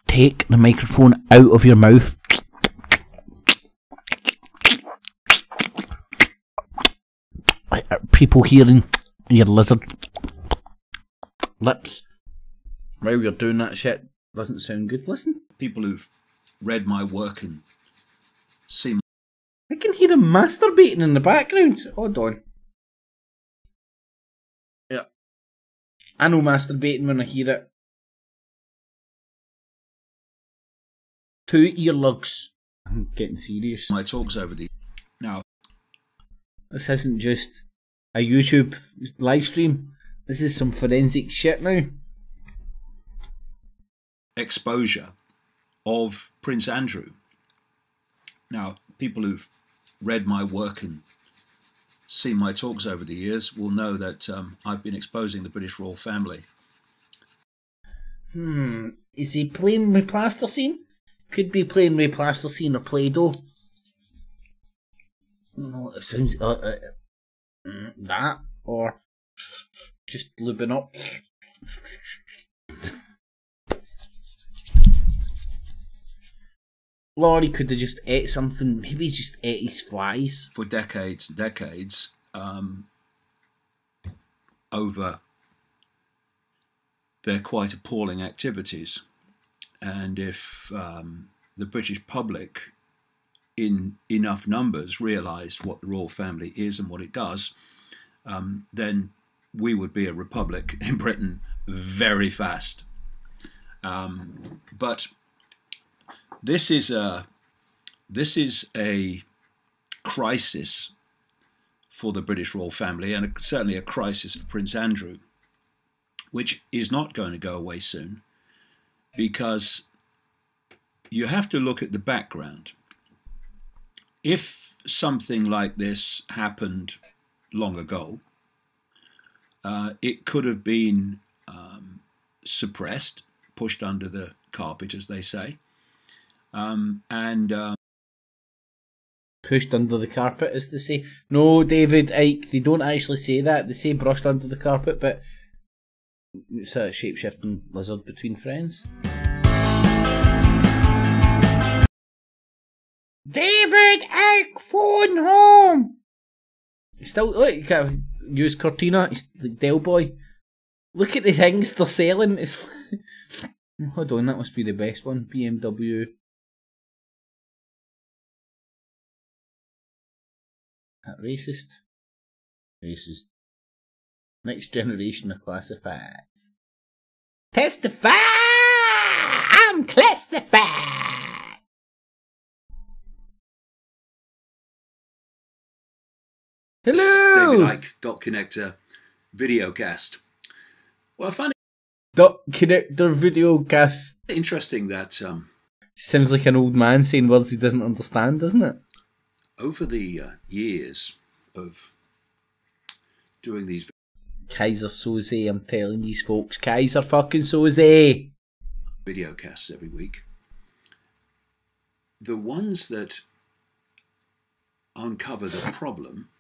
take the microphone out of your mouth. Are people hearing your lizard lips? While you're doing that shit, doesn't sound good. Listen. People who've read my work and seen... I can hear him masturbating in the background. Hold on. Yeah. I know masturbating when I hear it. 2 earlugs. I'm getting serious. My talks over the... Now, this isn't just a YouTube live stream. This is some forensic shit now. Exposure of Prince Andrew. Now, people who've read my work and seen my talks over the years will know that I've been exposing the British royal family. Is he playing with plasticine? Could be playing with plasticine or Play-Doh. No, it sounds that, or just lubing up. Laurie could have just ate something. Maybe he just ate his flies. For decades and decades, over their quite appalling activities. And if the British public in enough numbers realised what the royal family is and what it does, then we would be a republic in Britain very fast. But this is a crisis for the British royal family, and certainly a crisis for Prince Andrew, which is not going to go away soon, because you have to look at the background. If something like this happened long ago, it could have been suppressed, pushed under the carpet, as they say, and pushed under the carpet, as they say. No, David, Ike, they don't actually say that. They say brushed under the carpet, but it's a shape-shifting lizard between friends. David, Ike, phone home! Still, look, you can't use Cortina, it's like Del Boy. Look at the things they're selling. It's hold on, that must be the best one. BMW. That racist? Racist. Next generation of classifieds. Testify! I'm classified! Hello! David Icke, Dot Connector, Videocast. Well, I find it Dot Connector Videocast. interesting that Sounds like an old man saying words he doesn't understand, doesn't it? over the years of doing these Kaiser Soze, I'm telling these folks. Kaiser fucking Soze! videocasts every week, the ones that uncover the problem,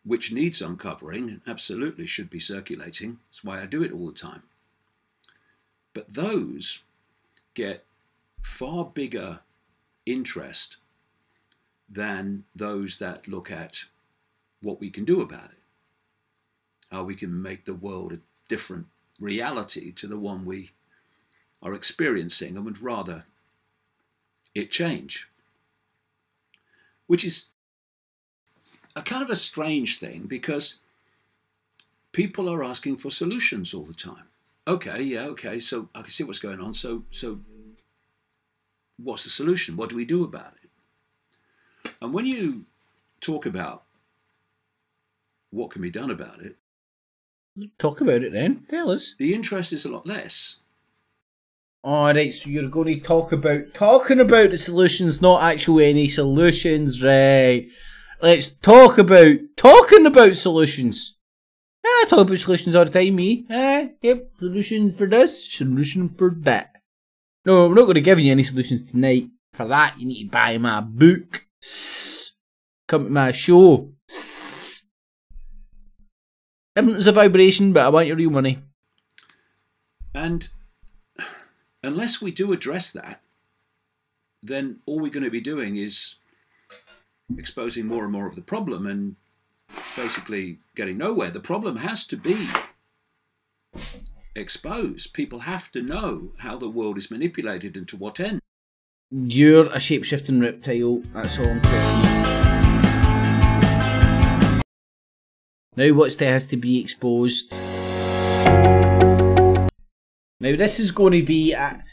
which needs uncovering and absolutely should be circulating, that's why I do it all the time, but those get far bigger interest than those that look at what we can do about it, how we can make the world a different reality to the one we are experiencing and would rather it change, which is a kind of a strange thing, because people are asking for solutions all the time. Okay, so I can see what's going on, so what's the solution? What do we do about it? And when you talk about what can be done about it, Talk about it then. Tell us. the interest is a lot less. Alright, so you're going to talking about the solutions, not actually any solutions, right? Let's talk about talking about solutions. I talk about solutions all the time, me. Yep, solutions for this, solution for that. No, we're not going to give you any solutions tonight. For that, you need to buy my book. Come to my show. Everything's a vibration, but I want your real money. And unless we do address that, then all we're going to be doing is exposing more and more of the problem and basically getting nowhere. The problem has to be exposed. People have to know how the world is manipulated and to what end. You're a shape-shifting reptile, that's all I'm telling you. Now what still has to be exposed? Now this is going to be... I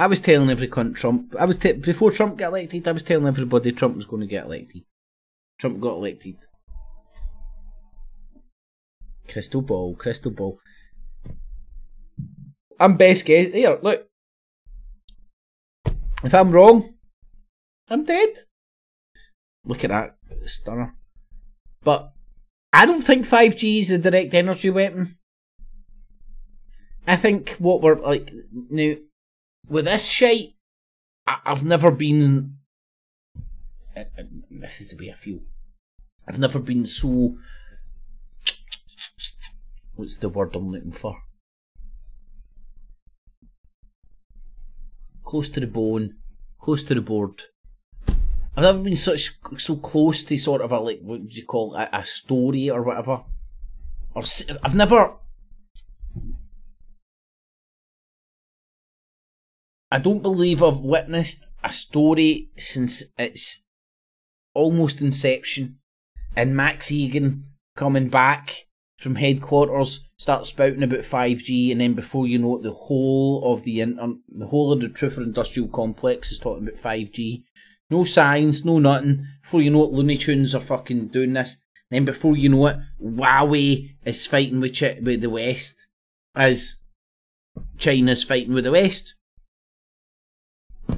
was telling every cunt Trump... before Trump got elected, I was telling everybody Trump was going to get elected. Trump got elected. Crystal ball, crystal ball. I'm best guess. Here, look. If I'm wrong, I'm dead. Look at that stunner. But I don't think 5G is a direct energy weapon. I think what we're like now with this shite, I've never been. This is the way I feel. I've never been so. What's the word I'm looking for? Close to the bone, close to the board. I've never been so close to sort of a, like, what would you call it, a story or whatever. Or I've never. I don't believe I've witnessed a story since its almost inception, and Max Egan coming back from headquarters, start spouting about 5G, and then before you know it, the whole of the Truther Industrial Complex is talking about 5G. No signs, no nothing. Before you know it, Looney Tunes are fucking doing this. And then before you know it, Huawei is fighting with the West, as China's fighting with the West.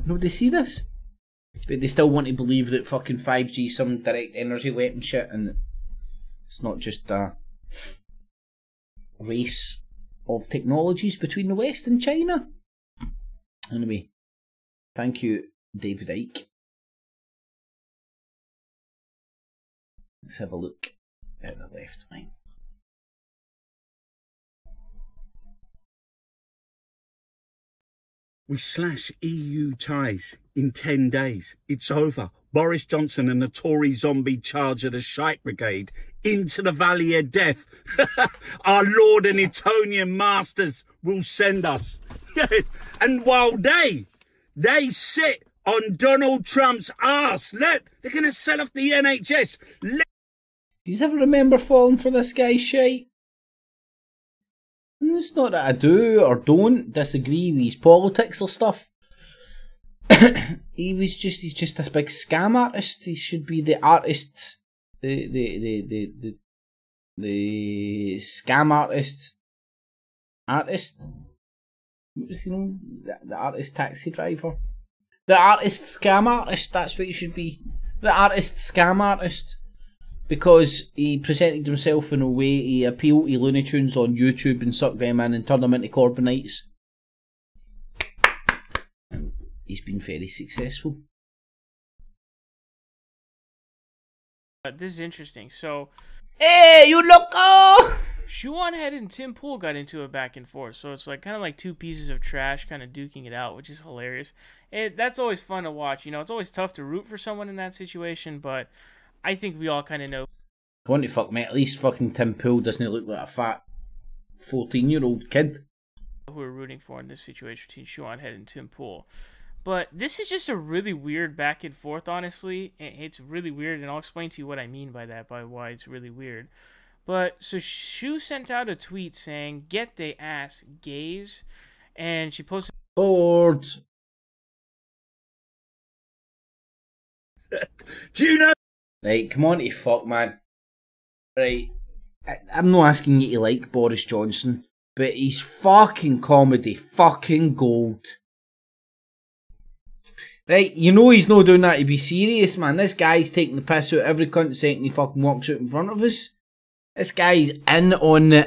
Nobody see this? But they still want to believe that fucking 5G is some direct energy weapon shit, and it's not just a race of technologies between the West and China. Anyway, thank you, David Icke. Let's have a look at the left line. We slash EU ties in 10 days. It's over. Boris Johnson and the Tory zombie charge of the Shite Brigade into the Valley of Death. Our Lord and Etonian masters will send us. And while they sit on Donald Trump's arse, they're going to sell off the NHS. Do you ever remember falling for this guy's shite? And it's not that I do or don't disagree with his politics or stuff. He's just a big scam artist. He should be the artist, the scam artist. What's his name? The artist taxi driver. The artist scam artist. That's what he should be. The artist scam artist. Because he presented himself in a way, he appealed to Looney Tunes on YouTube and sucked them in and turned them into Corbynites. He's been very successful. This is interesting. So, hey, you loco! Shuan Head and Tim Pool got into a back and forth. So it's like kind of like two pieces of trash kind of duking it out, which is hilarious. That's always fun to watch. You know, it's always tough to root for someone in that situation, but I think we all kind of know. I want to fuck me. At least fucking Tim Pool doesn't look like a fat 14-year-old kid. Who we're rooting for in this situation between Shuan Head and Tim Pool. But this is just a really weird back and forth, honestly. It's really weird, and I'll explain to you what I mean by that, by why it's really weird. But, so Shu sent out a tweet saying, "Get they ass, gays." And she posted... Bored. Do you know... Right, come on to fuck, man. Right, I'm not asking you to like Boris Johnson. but he's fucking comedy, fucking gold. Right, you know he's not doing that to be serious, man. This guy's taking the piss out every cunt the second he fucking walks out in front of us. This guy's in on the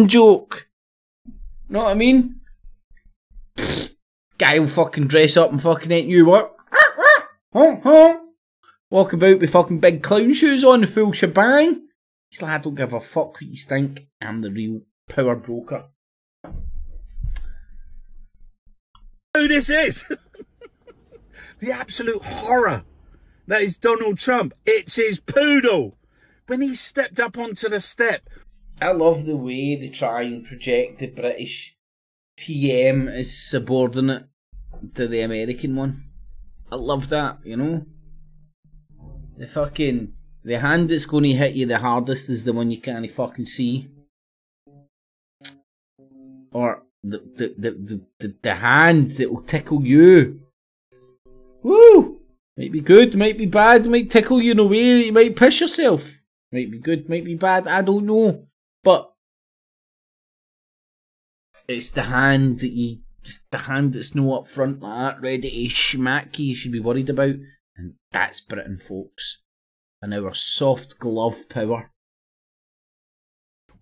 joke. Know what I mean? Guy will fucking dress up and fucking ain't you what? Walk about with fucking big clown shoes on, the full shebang. He's like, I don't give a fuck what you think. I'm the real power broker. Who this is? The absolute horror that is Donald Trump. It's his poodle. When he stepped up onto the step. I love the way they try and project the British PM as subordinate to the American one. I love that, you know? The hand that's going to hit you the hardest is the one you can't fucking see. Or the hand that will tickle you. Woo! Might be good, might be bad, might tickle you in a way that you might piss yourself. Might be good, might be bad, I don't know. But it's the hand that the hand that's no up front like that, ready to smack you should be worried about. And that's Britain, folks. And our soft glove power.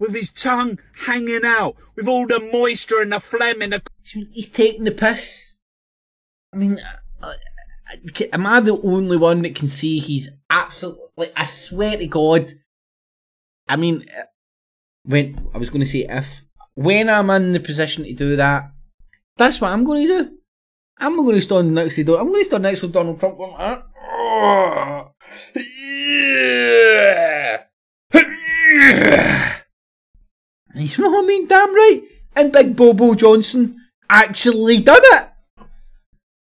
With his tongue hanging out, with all the moisture and the phlegm in the... He's taking the piss. I mean, am I the only one that can see he's absolutely... I swear to God. I mean, when I'm in the position to do that, that's what I'm going to do. I'm going to stand next to I'm going to stand next to Donald Trump going like that. You know what I mean? Damn right. And Big Bobo Johnson actually done it.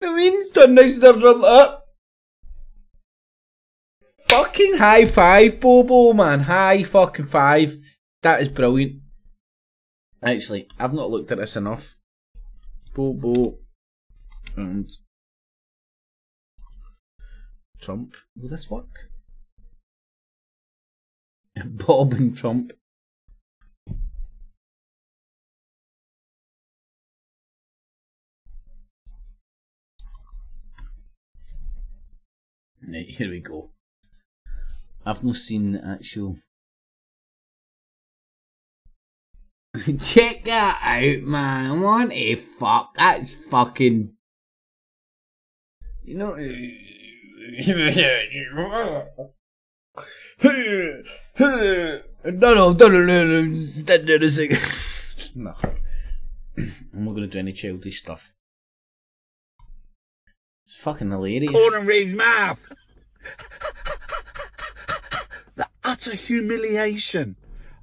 I mean, stood next to Donald Trump like that. Fucking high five, Bobo, man. High fucking five. That is brilliant. Actually, I've not looked at this enough. Bobo and Trump. Will this work? Bob and Trump. Right, here we go. I've not seen the actual... Check that out, man. What the fuck? That's fucking... You know... Donald, stand there a second. No. I'm not going to do any childish stuff. It's fucking hilarious. Gordon Reeves' mouth. The utter humiliation.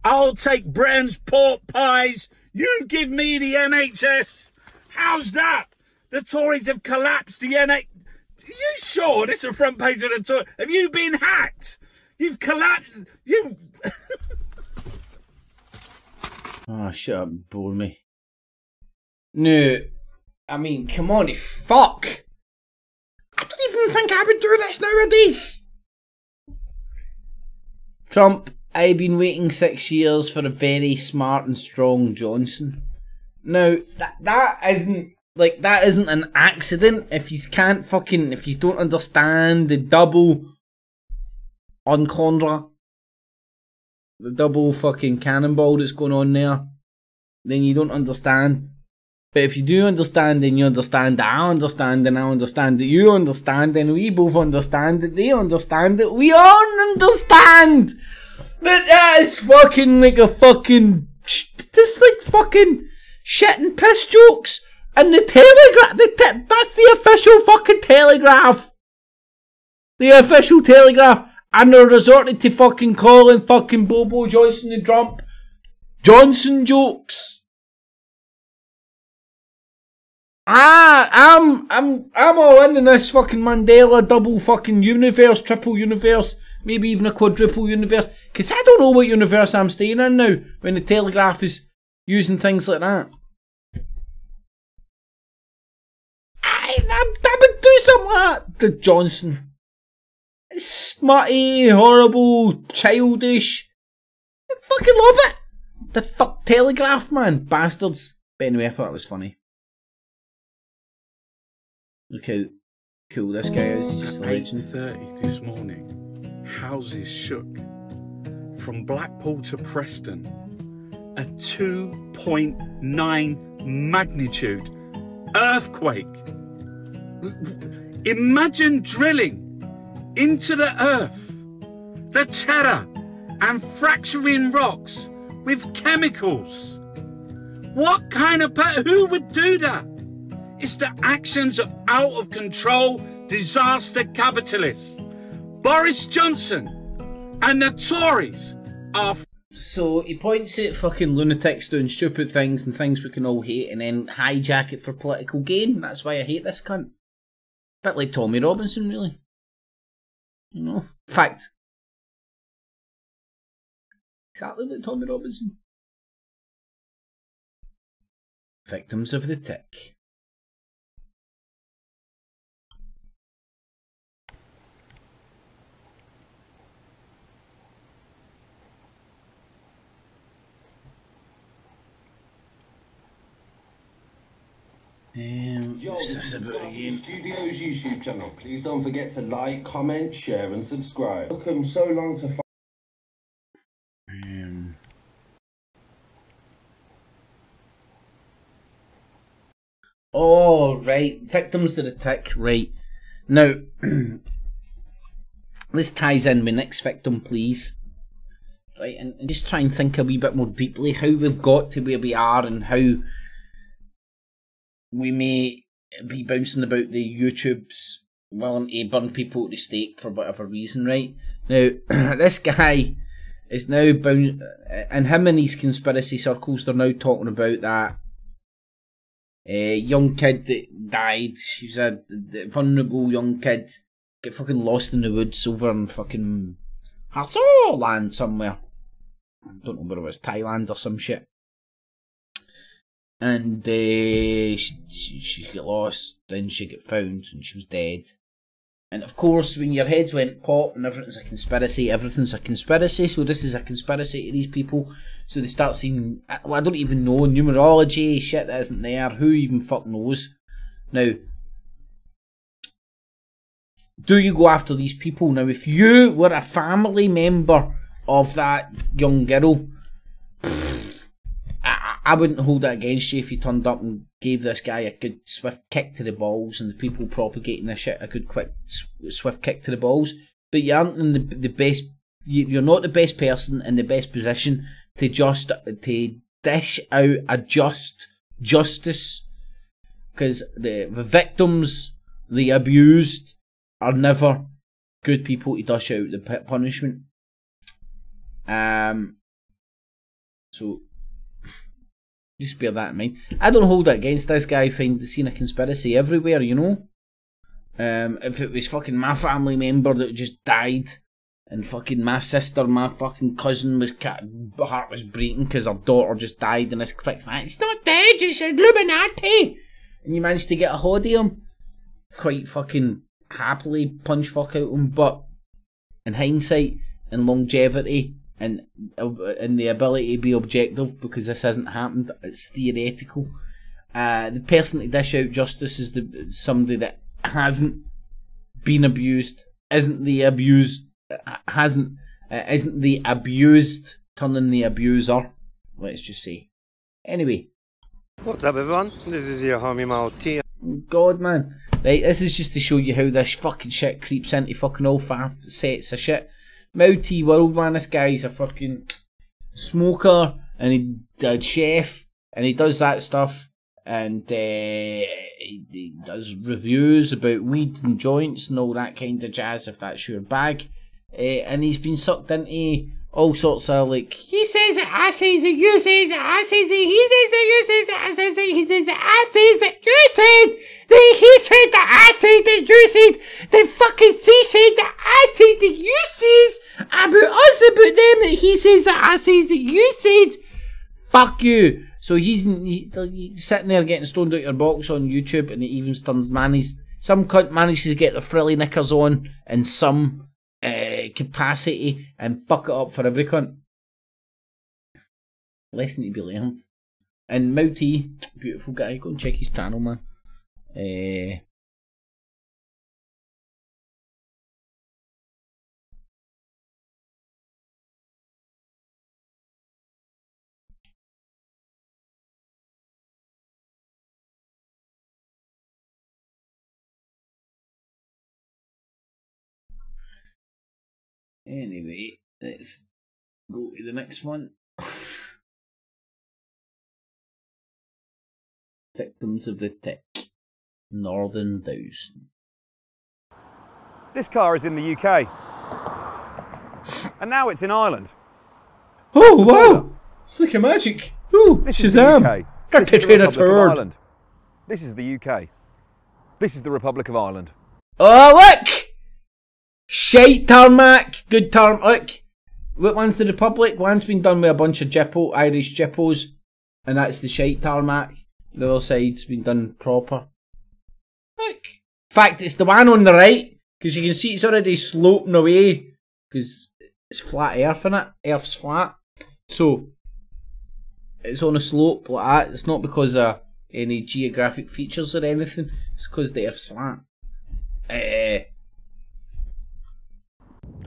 I'll take Britain's pork pies. You give me the NHS. How's that? The Tories have collapsed the NHS. Are you sure this is the front page of the Tories? Have you been hacked? You've collapsed. You. Oh, shut up, bore me. No, I mean, come on, fuck. I don't even think I would do this nowadays. Trump, I've been waiting 6 years for a very smart and strong Johnson. Now, that isn't an accident. If you don't understand the double entendre, the double fucking cannonball that's going on there, then you don't understand. But if you do understand, then you understand that I understand, and I understand that you understand, and we both understand that they understand that we all understand that is fucking like a fucking just like fucking shit and piss jokes. And the Telegraph, that's the official fucking Telegraph. The official Telegraph. And they're resorted to fucking calling fucking Bobo Johnson and Trump Johnson jokes. I'm all in this fucking Mandela double fucking universe, triple universe, maybe even a quadruple universe. Because I don't know what universe I'm staying in now when the Telegraph is using things like that. I would do something like that to Johnson. It's smutty, horrible, childish. I fucking love it. The fuck Telegraph, man, bastards. But anyway, I thought it was funny. Look how cool this guy is. He's just a legend. 8:30 this morning, houses shook. From Blackpool to Preston, a 2.9 magnitude earthquake. Imagine drilling into the earth, the terror, and fracturing rocks with chemicals. What kind of who would do that? It's the actions of out of control disaster capitalists. Boris Johnson and the Tories are. So he points at fucking lunatics doing stupid things and things we can all hate, and then hijack it for political gain. That's why I hate this cunt. Bit like Tommy Robinson, really. You know, in fact, exactly like Tommy Robinson. Victims of the tick. What's this about again? Studios YouTube channel. Please don't forget to like, comment, share, and subscribe. Took them so long to find. Oh, right. Victims of the tick. Right. Now, this ties in with next victim, please. Right, and just try and think a wee bit more deeply how we've got to where we are and how we may be bouncing about the YouTubes willing to burn people at the stake for whatever reason, right? Now, this guy is now bound, and him and these conspiracy circles, they're now talking about that young kid that died. She's a vulnerable young kid, get fucking lost in the woods over in fucking Hatho land somewhere. I don't know where it was, Thailand or some shit. And she got lost, then she got found, and she was dead. And of course, when your heads went pop and everything's a conspiracy, so this is a conspiracy to these people. So they start seeing, well, I don't even know, numerology, shit that isn't there, who even fuck knows. Now, do you go after these people? Now, if you were a family member of that young girl, I wouldn't hold it against you if you turned up and gave this guy a good swift kick to the balls, and the people propagating this shit a good quick swift kick to the balls. But you aren't in the best. You're not the best person in the best position to dish out a just justice, because the victims, the abused, are never good people to dish out the punishment. So just bear that in mind. I don't hold it against this guy seeing a conspiracy everywhere, you know. If it was fucking my family member that just died, and fucking my sister, my fucking cousin heart was breaking because her daughter just died, and this prick's like, it's not dead, it's Illuminati, and you managed to get a hold of him, quite fucking happily punch fuck out him. But in hindsight and longevity, and the ability to be objective, because this hasn't happened, it's theoretical. The person to dish out justice is somebody that hasn't been abused, isn't the abused turning the abuser, let's just say. Anyway, what's up everyone, this is your homie Mauti. God, man, right, this is just to show you how this fucking shit creeps into fucking all facets of shit. Mouty World, man, this guy's a fucking smoker, and he's a chef, and he does that stuff, and he does reviews about weed and joints and all that kind of jazz, if that's your bag. And he's been sucked into all sorts of, like, he says it, I says it, you says it, I says it, he says it, you says it, I says it, he says it, I says that, you said, he said that, I said that, you said, then fucking she said that, I said that, you says, about us, about them, that he says that, I says that, you said, fuck you. So he's sitting there getting stoned out your box on YouTube, and it even stuns, man, some cunt manages to get the frilly knickers on in some capacity and fuck it up for every cunt. Lesson to be learned. And Mouty, beautiful guy, go and check his channel, man. Anyway, let's go to the next one. Victims of the tick. Northern Dowson. This car is in the UK. And now it's in Ireland. Oh, wow! It's like a magic. Ooh, this Shazam! Is the UK. This is the Republic of Ireland. This is the UK. This is the Republic of Ireland. Oh, look! Shite tarmac! Good tarmac. Look! What one's the Republic? One's been done with a bunch of Irish jippos. And that's the shite tarmac. The other side's been done proper. Look! In fact, it's the one on the right. Because you can see it's already sloping away. Because it's flat earth in it. Earth's flat. So, it's on a slope like that. It's not because of any geographic features or anything. It's because the earth's flat.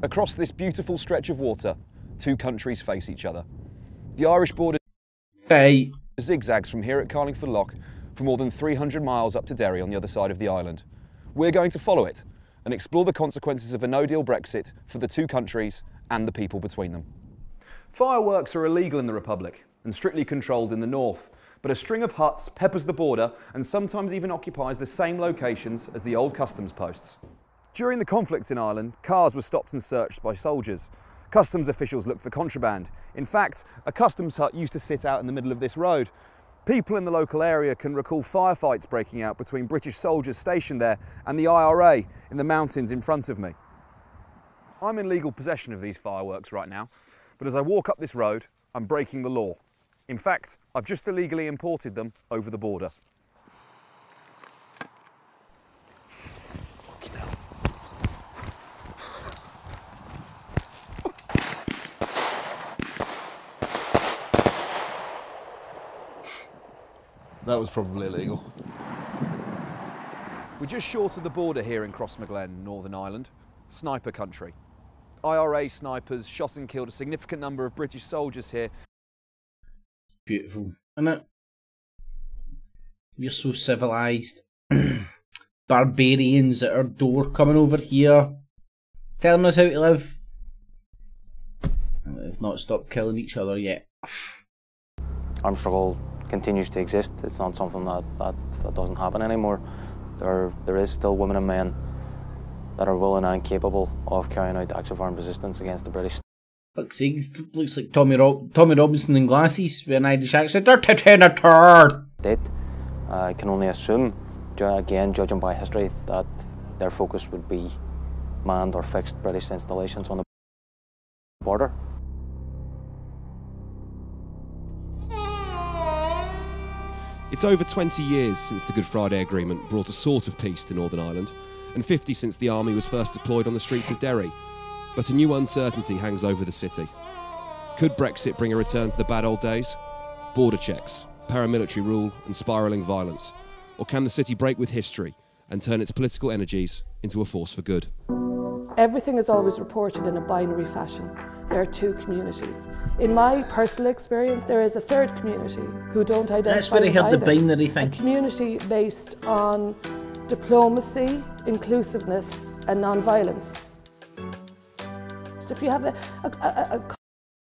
Across this beautiful stretch of water, two countries face each other. The Irish border zigzags from here at Carlingford Lough for more than 300 miles up to Derry on the other side of the island. We're going to follow it and explore the consequences of a no-deal Brexit for the two countries and the people between them. Fireworks are illegal in the Republic and strictly controlled in the north, but a string of huts peppers the border and sometimes even occupies the same locations as the old customs posts. During the conflict in Ireland, cars were stopped and searched by soldiers. Customs officials looked for contraband. In fact, a customs hut used to sit out in the middle of this road. People in the local area can recall firefights breaking out between British soldiers stationed there and the IRA in the mountains in front of me. I'm in legal possession of these fireworks right now, but as I walk up this road, I'm breaking the law. In fact, I've just illegally imported them over the border. That was probably illegal. We're just short of the border here in Crossmaglen, Northern Ireland, sniper country. IRA snipers shot and killed a significant number of British soldiers here. Beautiful, isn't it? We're so civilised. Barbarians at our door coming over here, telling us how to live. They've not stopped killing each other yet. Armed struggle continues to exist. It's not something that doesn't happen anymore. There is still women and men that are willing and capable of carrying out acts of armed resistance against the British. Fuck's sake, looks like Tommy Robinson in glasses with an Irish accent. They're taking a turd. I can only assume, again, judging by history, that their focus would be manned or fixed British installations on the border. It's over 20 years since the Good Friday Agreement brought a sort of peace to Northern Ireland, and 50 since the army was first deployed on the streets of Derry. But a new uncertainty hangs over the city. Could Brexit bring a return to the bad old days? Border checks, paramilitary rule and spiralling violence? Or can the city break with history and turn its political energies into a force for good? Everything is always reported in a binary fashion. There are two communities. In my personal experience, there is a third community who don't identify. That's where I heard the binary thing. A community based on diplomacy, inclusiveness, and non-violence. So if you have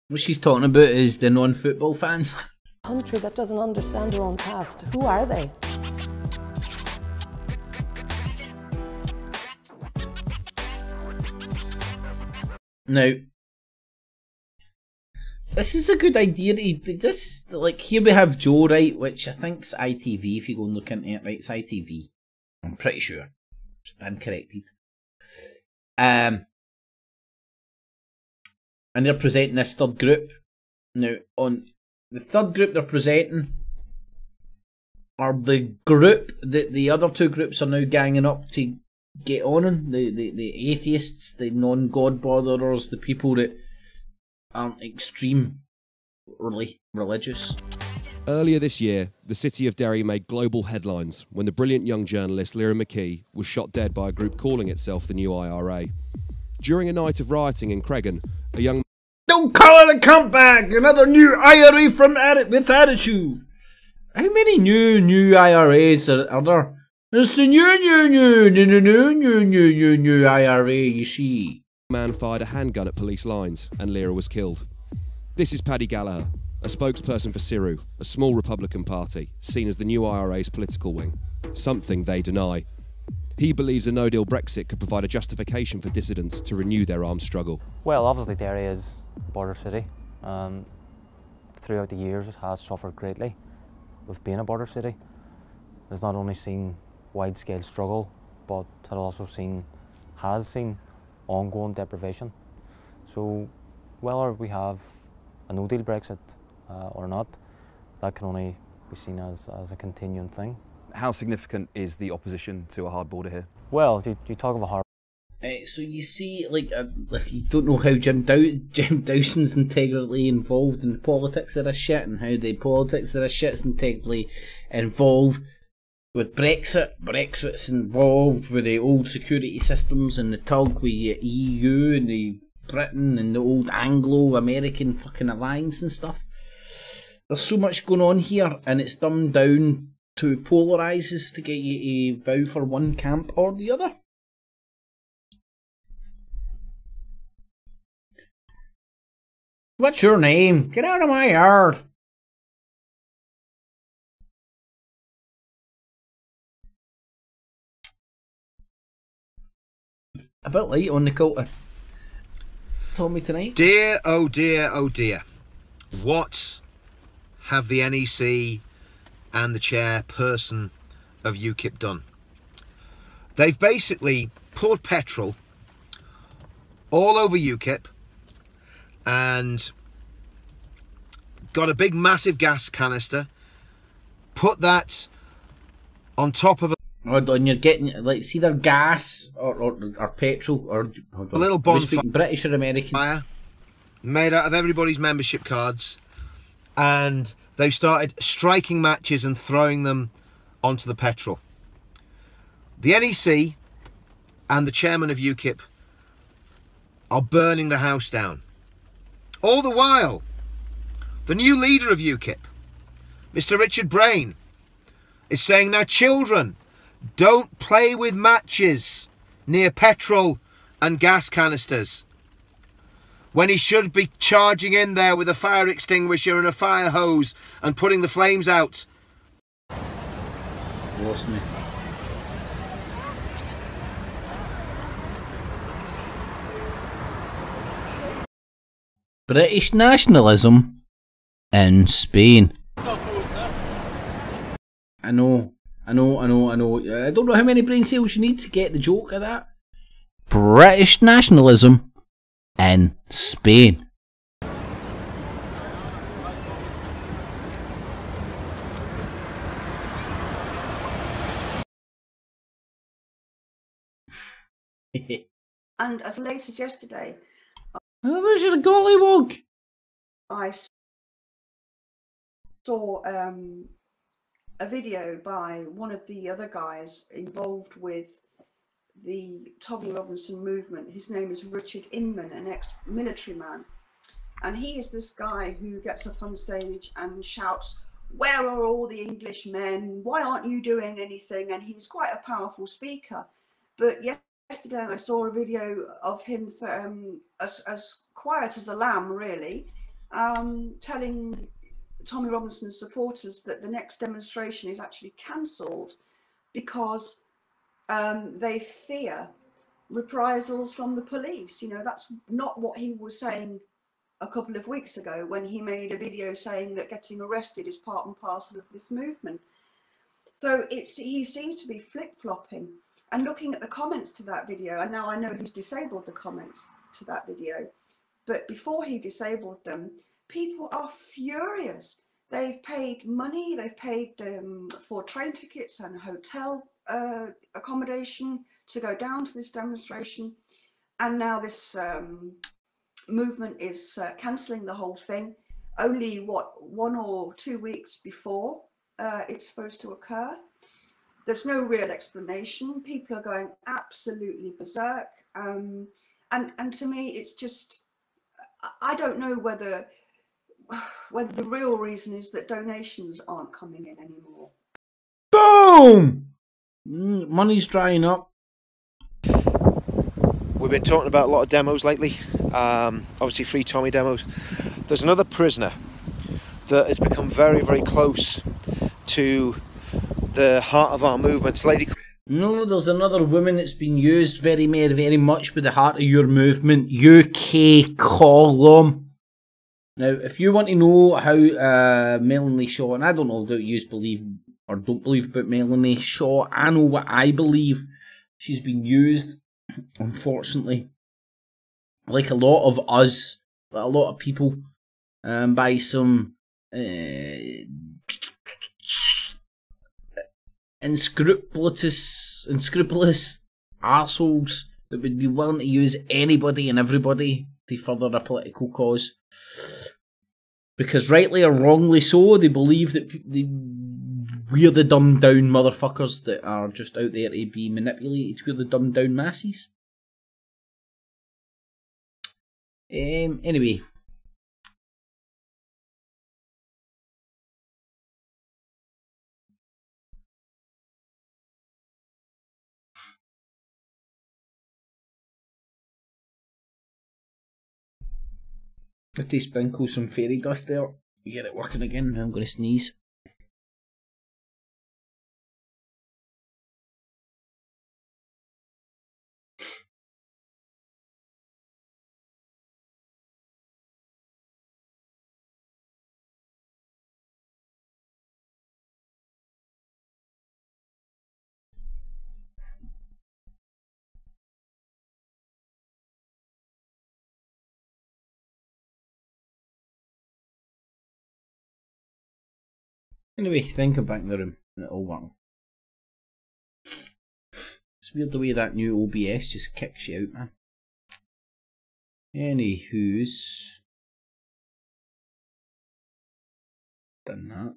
what she's talking about is the non-football fans. Country that doesn't understand their own past, who are they? Now, this is a good idea. This, like, here we have Joe, right, which I think's ITV. If you go and look into it, right, it's ITV. I'm pretty sure. Stand corrected. And they're presenting this third group. Now, on the third group they're presenting are the group that the other two groups are now ganging up to get on. The atheists, the non-God botherers, the people that aren't extreme really religious. Earlier this year, the city of Derry made global headlines when the brilliant young journalist Lyra McKee was shot dead by a group calling itself the New IRA. During a night of rioting in Cregan, a young... Don't call it a comeback! Another new IRA with attitude! How many new IRAs are there? It's the new IRA, you see. Man fired a handgun at police lines and Lyra was killed. This is Paddy Gallagher, a spokesperson for Ciru, a small Republican party, seen as the new IRA's political wing, something they deny. He believes a no-deal Brexit could provide a justification for dissidents to renew their armed struggle. Well, obviously Derry is a border city. Throughout the years it has suffered greatly with being a border city. It's not only seen wide-scale struggle, but it also has seen ongoing deprivation. So whether we have a no-deal Brexit or not, that can only be seen as a continuing thing. How significant is the opposition to a hard border here? Well, you talk of a hard... So you see, like you don't know how Jim Dawson's integrally involved in the politics of this shit, and how the politics of this shit's integrally involved with Brexit. Brexit's involved with the old security systems and the tug with the EU and the Britain and the old Anglo-American fucking alliance and stuff. There's so much going on here, and it's dumbed down to polarises to get you to vow for one camp or the other. What's your name? Get out of my yard! A bit light on the cult of Tommy tonight. Dear, oh dear, oh dear. What have the NEC and the chairperson of UKIP done? They've basically poured petrol all over UKIP and got a big massive gas canister, put that on top of a... Hold on, you're getting, like, see their gas or petrol or... A little bonfire. British or American? Fire, made out of everybody's membership cards, and they've started striking matches and throwing them onto the petrol. The NEC and the chairman of UKIP are burning the house down. All the while, the new leader of UKIP, Mr. Richard Brain, is saying, now children, don't play with matches near petrol and gas canisters, when he should be charging in there with a fire extinguisher and a fire hose and putting the flames out. Lost me. British nationalism in Spain. I know. I don't know how many brain cells you need to get the joke of that. British nationalism in Spain. And as late as yesterday, there's your gollywog. I saw a video by one of the other guys involved with the Tommy Robinson movement. His name is Richard Inman, an ex-military man. And he is this guy who gets up on stage and shouts, "Where are all the English men? Why aren't you doing anything?" And he's quite a powerful speaker. But yesterday I saw a video of him as quiet as a lamb, really, telling Tommy Robinson's supporters that the next demonstration is actually cancelled because they fear reprisals from the police. You know, that's not what he was saying a couple of weeks ago when he made a video saying that getting arrested is part and parcel of this movement. So he seems to be flip-flopping. And looking at the comments to that video, and now I know he's disabled the comments to that video, but before he disabled them, people are furious. They've paid money, they've paid for train tickets and hotel accommodation to go down to this demonstration, and now this movement is cancelling the whole thing. only, what, 1 or 2 weeks before it's supposed to occur. There's no real explanation. People are going absolutely berserk. And to me, it's just, I don't know whether the real reason is that donations aren't coming in anymore. Boom! Money's drying up. We've been talking about a lot of demos lately, obviously Free Tommy demos. There's another prisoner that has become very, very close to the heart of our movement. Lady. No, there's another woman that's been used very, very, very much with the heart of your movement, UK Column. Now, if you want to know how Melanie Shaw, and I don't know that you believe or don't believe about Melanie Shaw, I know what I believe. She's been used, unfortunately, like a lot of us, a lot of people, by some unscrupulous arseholes that would be willing to use anybody and everybody to further a political cause. Because rightly or wrongly so, they believe that we're the dumbed down motherfuckers that are just out there to be manipulated. We're the dumbed down masses. Anyway. If they sprinkle some fairy dust there, you get it working again. I'm going to sneeze. Anyway, then come back in the room and it'll work. It's weird the way that new OBS just kicks you out, man. Anywho's done that.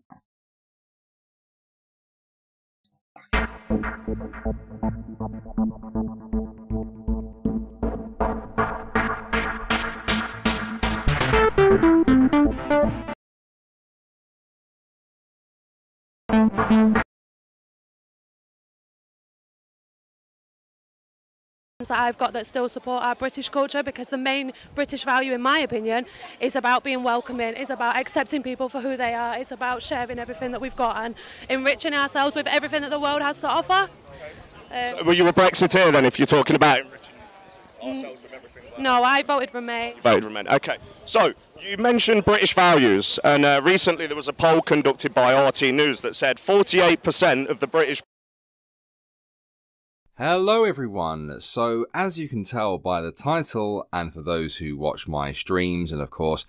That I've got that still support our British culture, because the main British value, in my opinion, is about being welcoming, is about accepting people for who they are, it's about sharing everything that we've got and enriching ourselves with everything that the world has to offer. So were you a Brexiteer then, if you're talking about enriching ourselves with everything? No, I voted Remain. You voted Remain, okay. So, you mentioned British values, and recently there was a poll conducted by RT News that said 48% of the British... Hello everyone, so as you can tell by the title, and for those who watch my streams, and of course...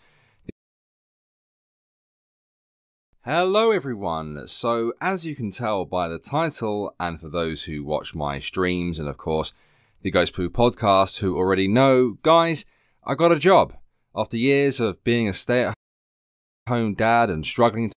Hello everyone, so as you can tell by the title, and for those who watch my streams, and of course the Ghost Poo podcast who already know, guys, I got a job. After years of being a stay-at-home dad and struggling to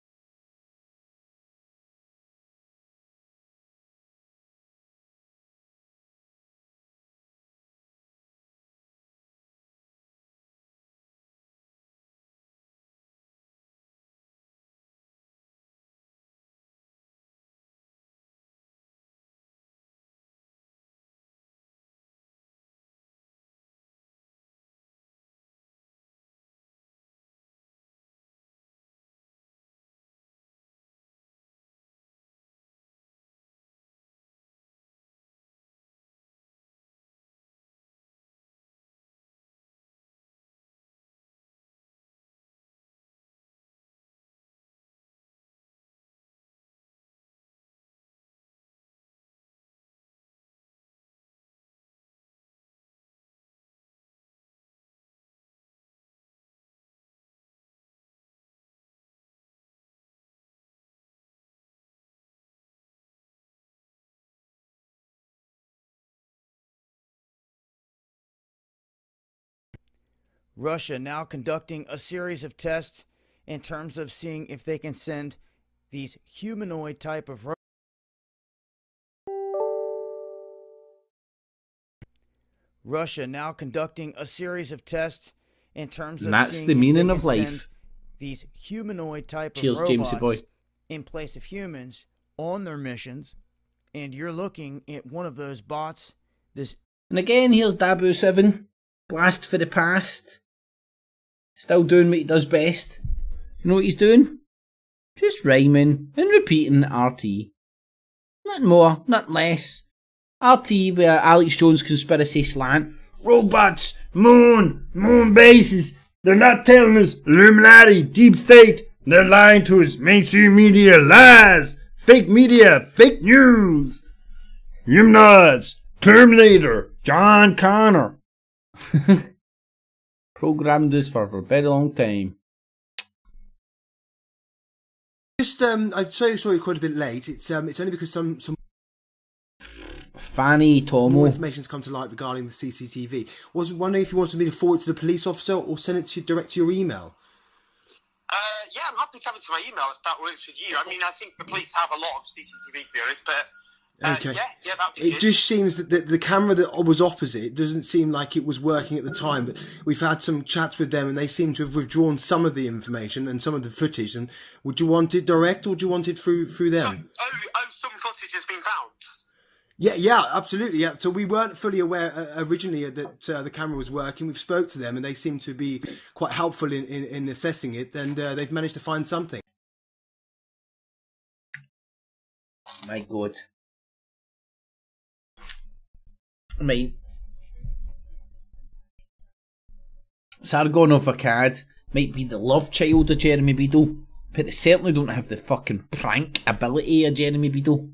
Russia now conducting a series of tests in terms of seeing if they can send these humanoid type of Russia now conducting a series of tests in terms of And that's seeing the if meaning they of can send life. these humanoid type Cheers, of robots Jamesy boy. in place of humans on their missions, and you're looking at one of those bots. This And again, here's Dabu7, blast for the past, still doing what he does best. You know what he's doing? Just rhyming and repeating RT. Nothing more, nothing less. RT with Alex Jones conspiracy slant. Robots, moon bases. They're not telling us Illuminati, deep state. They're lying to us. Mainstream media lies. Fake media, fake news. Humanoids, Terminator, John Connor. Programmed us for a very long time. Just I'm so sorry, quite a bit late. It's only because some Fanny more Tomo. information's come to light regarding the CCTV. Was wondering if you wanted me to forward it to the police officer or send it to direct to your email. Yeah, I'm happy to have it to my email if that works with you. I mean, I think the police have a lot of CCTV, to be honest, but Okay. yeah, that'd be It good. just seems that the camera that was opposite doesn't seem like it was working at the time, but we've had some chats with them and they seem to have withdrawn some of the information and some of the footage. And would you want it direct or do you want it through them? Some footage has been found. Yeah, absolutely. Yeah. So we weren't fully aware originally that the camera was working. We've spoke to them and they seem to be quite helpful in assessing it, and they've managed to find something. My God. Right. Sargon of Akkad might be the love child of Jeremy Beadle, but they certainly don't have the fucking prank ability of Jeremy Beadle.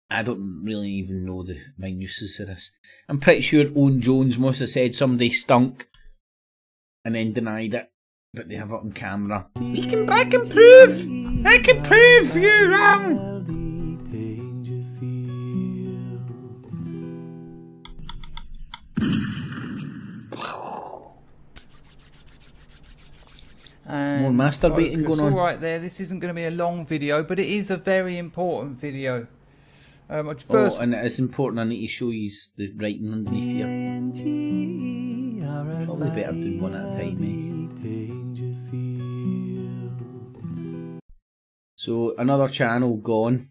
I don't really even know the minuses of this. I'm pretty sure Owen Jones must have said somebody stunk and then denied it, but they have it on camera. I can prove you wrong. And More masturbating focus. going on. All right, there. This isn't going to be a long video, but it is a very important video. First, and it's important. I need to show you the writing underneath here. Probably better do one at a time, eh? So another channel gone.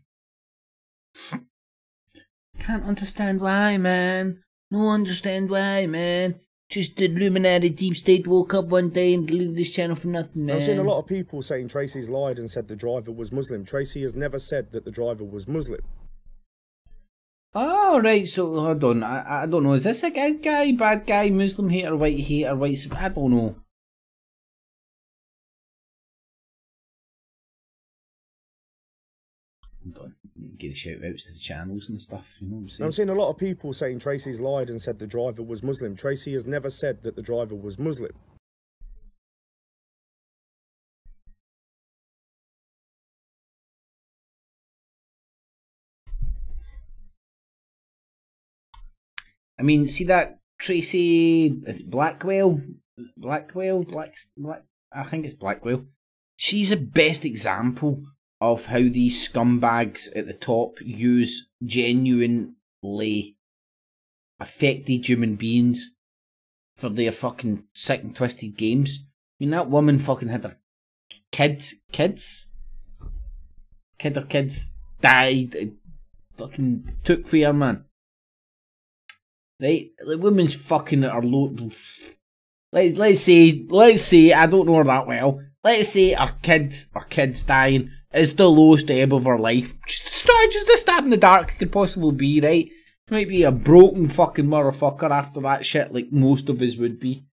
Can't understand why, man. No understand why, man. Just the Illuminati deep state woke up one day and deleted this channel for nothing, man. I've seen a lot of people saying Tracy's lied and said the driver was Muslim. Tracy has never said that the driver was Muslim. Oh, right, so hold on. I don't know. Is this a good guy, bad guy, Muslim hater, white hater, white... I don't know. Hold on. Give shout outs to the channels and stuff, you know what I'm saying? I've seen a lot of people saying Tracy's lied and said the driver was Muslim. Tracy has never said that the driver was Muslim. I mean, see that Tracy, is it Blackwell? I think it's Blackwell. She's the best example of how these scumbags at the top use genuinely affected human beings for their fucking sick and twisted games. I mean, that woman fucking had her kids died, fucking took for her, man. Right, the woman's fucking at her low. Let's say I don't know her that well. Let's say our kid's dying is the lowest ebb of her life. Just a stab in the dark it could possibly be, right? She might be a broken fucking motherfucker after that shit, like most of us would be.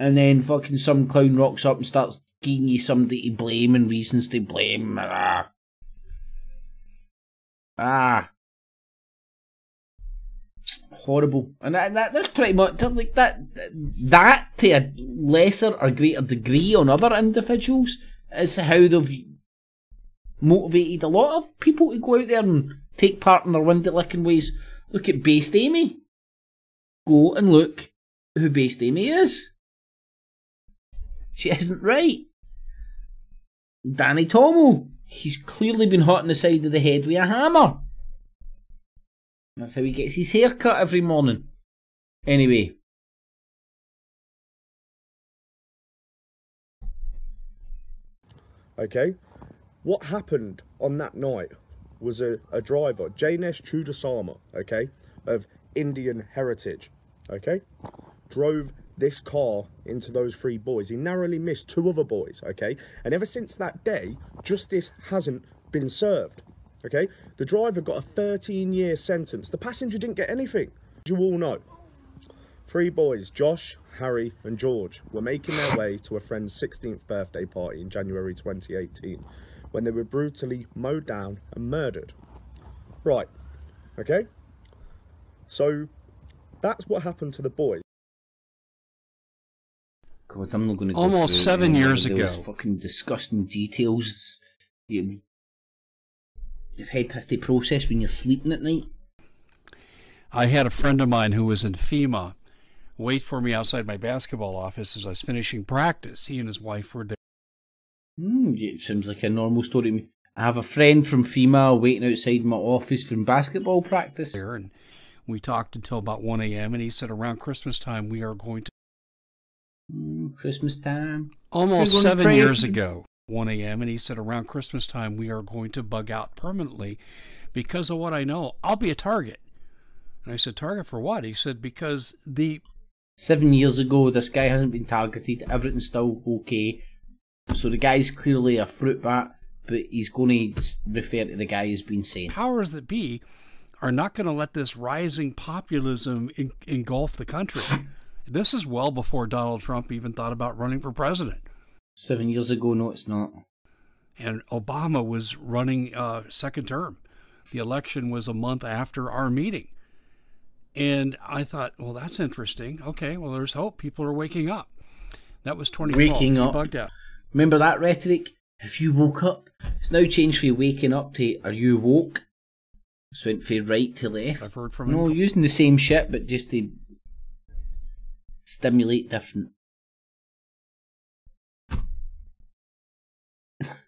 And then fucking some clown rocks up and starts giving you somebody to blame and reasons to blame. Horrible. And that's pretty much like that to a lesser or greater degree on other individuals is how they've motivated a lot of people to go out there and take part in their windy licking ways. Look at Based Amy. Go and look who Based Amy is. She isn't right. Danny Tomo, he's clearly been hit on the side of the head with a hammer. That's how he gets his hair cut every morning. Anyway. Okay, what happened on that night was a driver, Jainesh Chudasama, okay, of Indian heritage, okay, drove this car into those 3 boys. He narrowly missed 2 other boys, okay, and ever since that day, justice hasn't been served, okay. The driver got a 13-year sentence. The passenger didn't get anything. You all know. 3 boys, Josh, Harry and George, were making their way to a friend's 16th birthday party in January 2018 when they were brutally mowed down and murdered. Right, okay? So, that's what happened to the boys. God, I'm not going to go Almost through 7 years those ago. fucking disgusting details your head has to process when you're sleeping at night. I had a friend of mine who was in FEMA wait for me outside my basketball office as I was finishing practice. He and his wife were there. It seems like a normal story to me. I have a friend from FEMA waiting outside my office from basketball practice. And we talked until about 1 a.m. and he said around Christmas time we are going to... Christmas time. Almost 7 years ago, 1 a.m. and he said around Christmas time we are going to bug out permanently because of what I know. I'll be a target. And I said, target for what? He said, because the... 7 years ago, this guy hasn't been targeted. Everything's still okay. So the guy's clearly a fruit bat, but he's going to refer to the guy as being sane. Powers that be are not going to let this rising populism engulf the country. This is well before Donald Trump even thought about running for president. 7 years ago, no, it's not. And Obama was running second term. The election was a month after our meeting. And I thought, well, that's interesting. Okay, well, there's hope. People are waking up. That was 2012. Waking up. Bugged out. Remember that rhetoric? If you woke up, it's now changed from waking up to are you woke? It's went from right to left. I've heard from No, him. using the same shit, but just to stimulate different.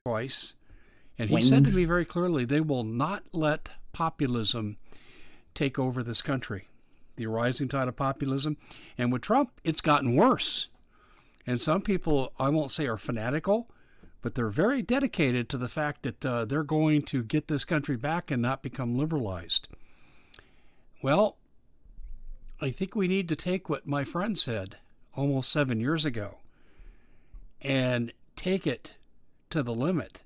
Twice. And he said to me very clearly, they will not let populism take over this country. The rising tide of populism. And with Trump, it's gotten worse. And some people, I won't say are fanatical, but they're very dedicated to the fact that they're going to get this country back and not become liberalized. Well, I think we need to take what my friend said almost 7 years ago and take it to the limit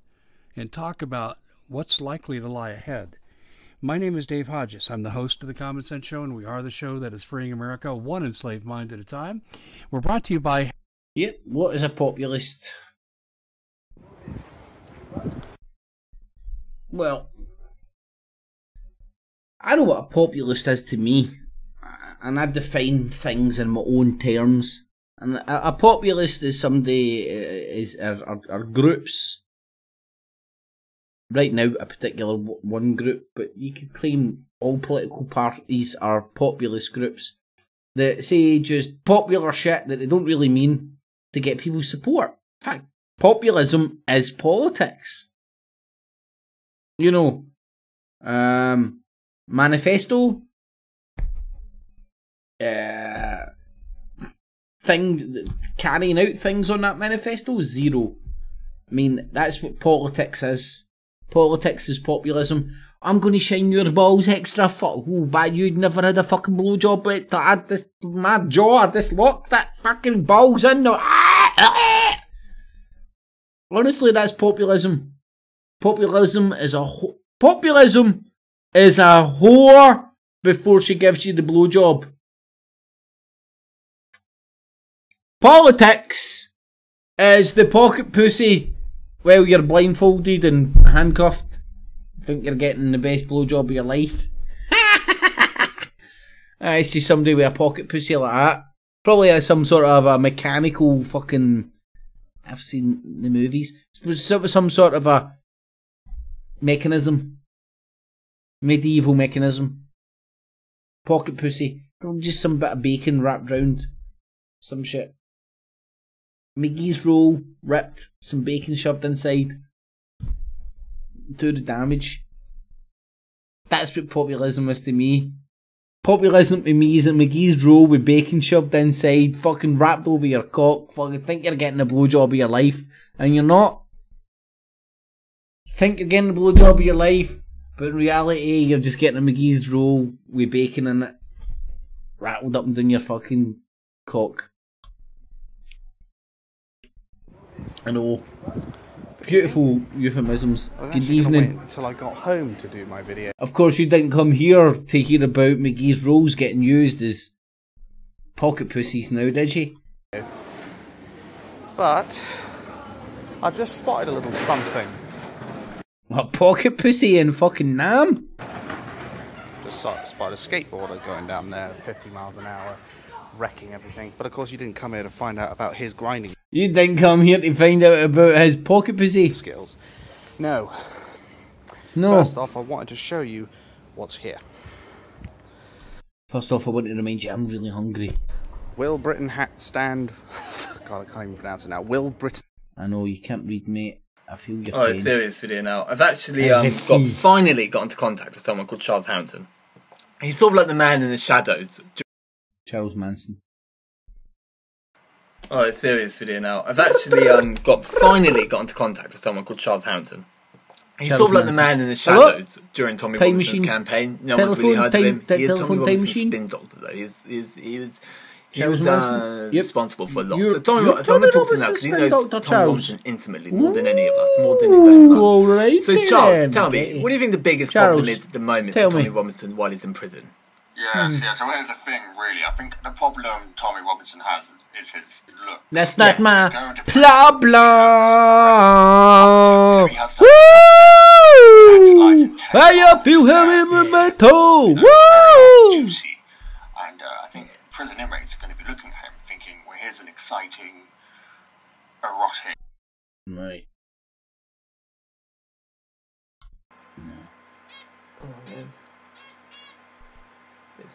and talk about what's likely to lie ahead. My name is Dave Hodges. I'm the host of the Common Sense Show, and we are the show that is freeing America one enslaved mind at a time. We're brought to you by... Yep, what is a populist? Well, I know what a populist is to me, and I define things in my own terms. And a populist is somebody, are groups. Right now, a particular one group, but you could claim all political parties are populist groups that say just popular shit that they don't really mean to get people's support. In fact, populism is politics. You know, manifesto, carrying out things on that manifesto, zero. I mean, that's what politics is. Politics is populism. I'm going to shine your balls extra but you'd never had a fucking blowjob, but I had this, my jaw, I dislocked that fucking balls in there. Honestly, that's populism. Populism is a whore before she gives you the blowjob. Politics is the pocket pussy while you're blindfolded and handcuffed. Think you're getting the best blowjob of your life. I see somebody with a pocket pussy like that. Probably some sort of a mechanical fucking... I've seen the movies. Some sort of a mechanism. Medieval mechanism. Pocket pussy. Just some bit of bacon wrapped round some shit. McGee's roll, ripped, some bacon shoved inside. Do the damage. That's what populism is to me. Populism to me is a McGee's roll with bacon shoved inside, fucking wrapped over your cock, fucking think you're getting a blowjob of your life, and you're not. You think you're getting a blowjob of your life, but in reality you're just getting a McGee's roll with bacon in it, rattled up and down your fucking cock. I know. Beautiful euphemisms. Good evening. Until I got home to do my video. Of course, you didn't come here to hear about McGee's rolls getting used as pocket pussies now, did you? But I just spotted a little something. A pocket pussy in fucking Nam? Just spotted a skateboarder going down there at 50 miles an hour, wrecking everything. But of course, you didn't come here to find out about his grinding. You didn't come here to find out about his pocket pussy skills. No. No. First off, I wanted to show you what's here. First off, I want to remind you I'm really hungry. Will Britain hat stand? God, I can't even pronounce it now. Will Britain? I know you can't read, mate. I feel your pain. pain. Serious video now. I've actually finally got into contact with someone called Charles Harrington. He's sort of like the man in the shadows. Charles Manson. Oh, serious video now. I've actually finally got into contact with someone called Charles Harrington. He's sort of like the man in the shadows during Tommy Robinson's campaign. No one's really heard of him. He is Tommy Robinson's spin doctor, though. He was responsible for a lot. So I'm going to talk to him now because he knows Tommy Robinson intimately, more than any of us, more than anyone. So Charles, tell me, what do you think the biggest problem is at the moment for Tommy Robinson while he's in prison? Yeah, so here's the thing, really. I think the problem Tommy Robinson has is his look. That's not my problem. Woo! I feel him in my toe. Woo! And I think prison inmates are going to be looking at him thinking, well, here's an exciting, erotic. Right.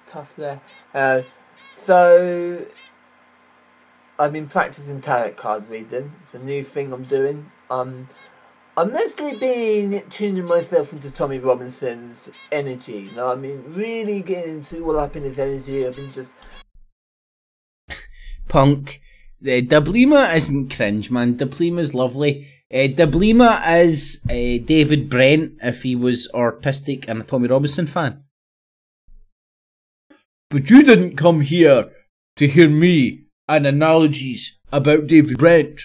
Tough there. So I've been practicing tarot card reading. It's a new thing I'm doing. I'm mostly been tuning myself into Tommy Robinson's energy. You know, I mean, really getting into all up in his energy. I've been just Punk. Dablima isn't cringe, man. Dablima's lovely. Dablima is David Brent if he was artistic and a Tommy Robinson fan. But you didn't come here to hear me and analogies about David Brent.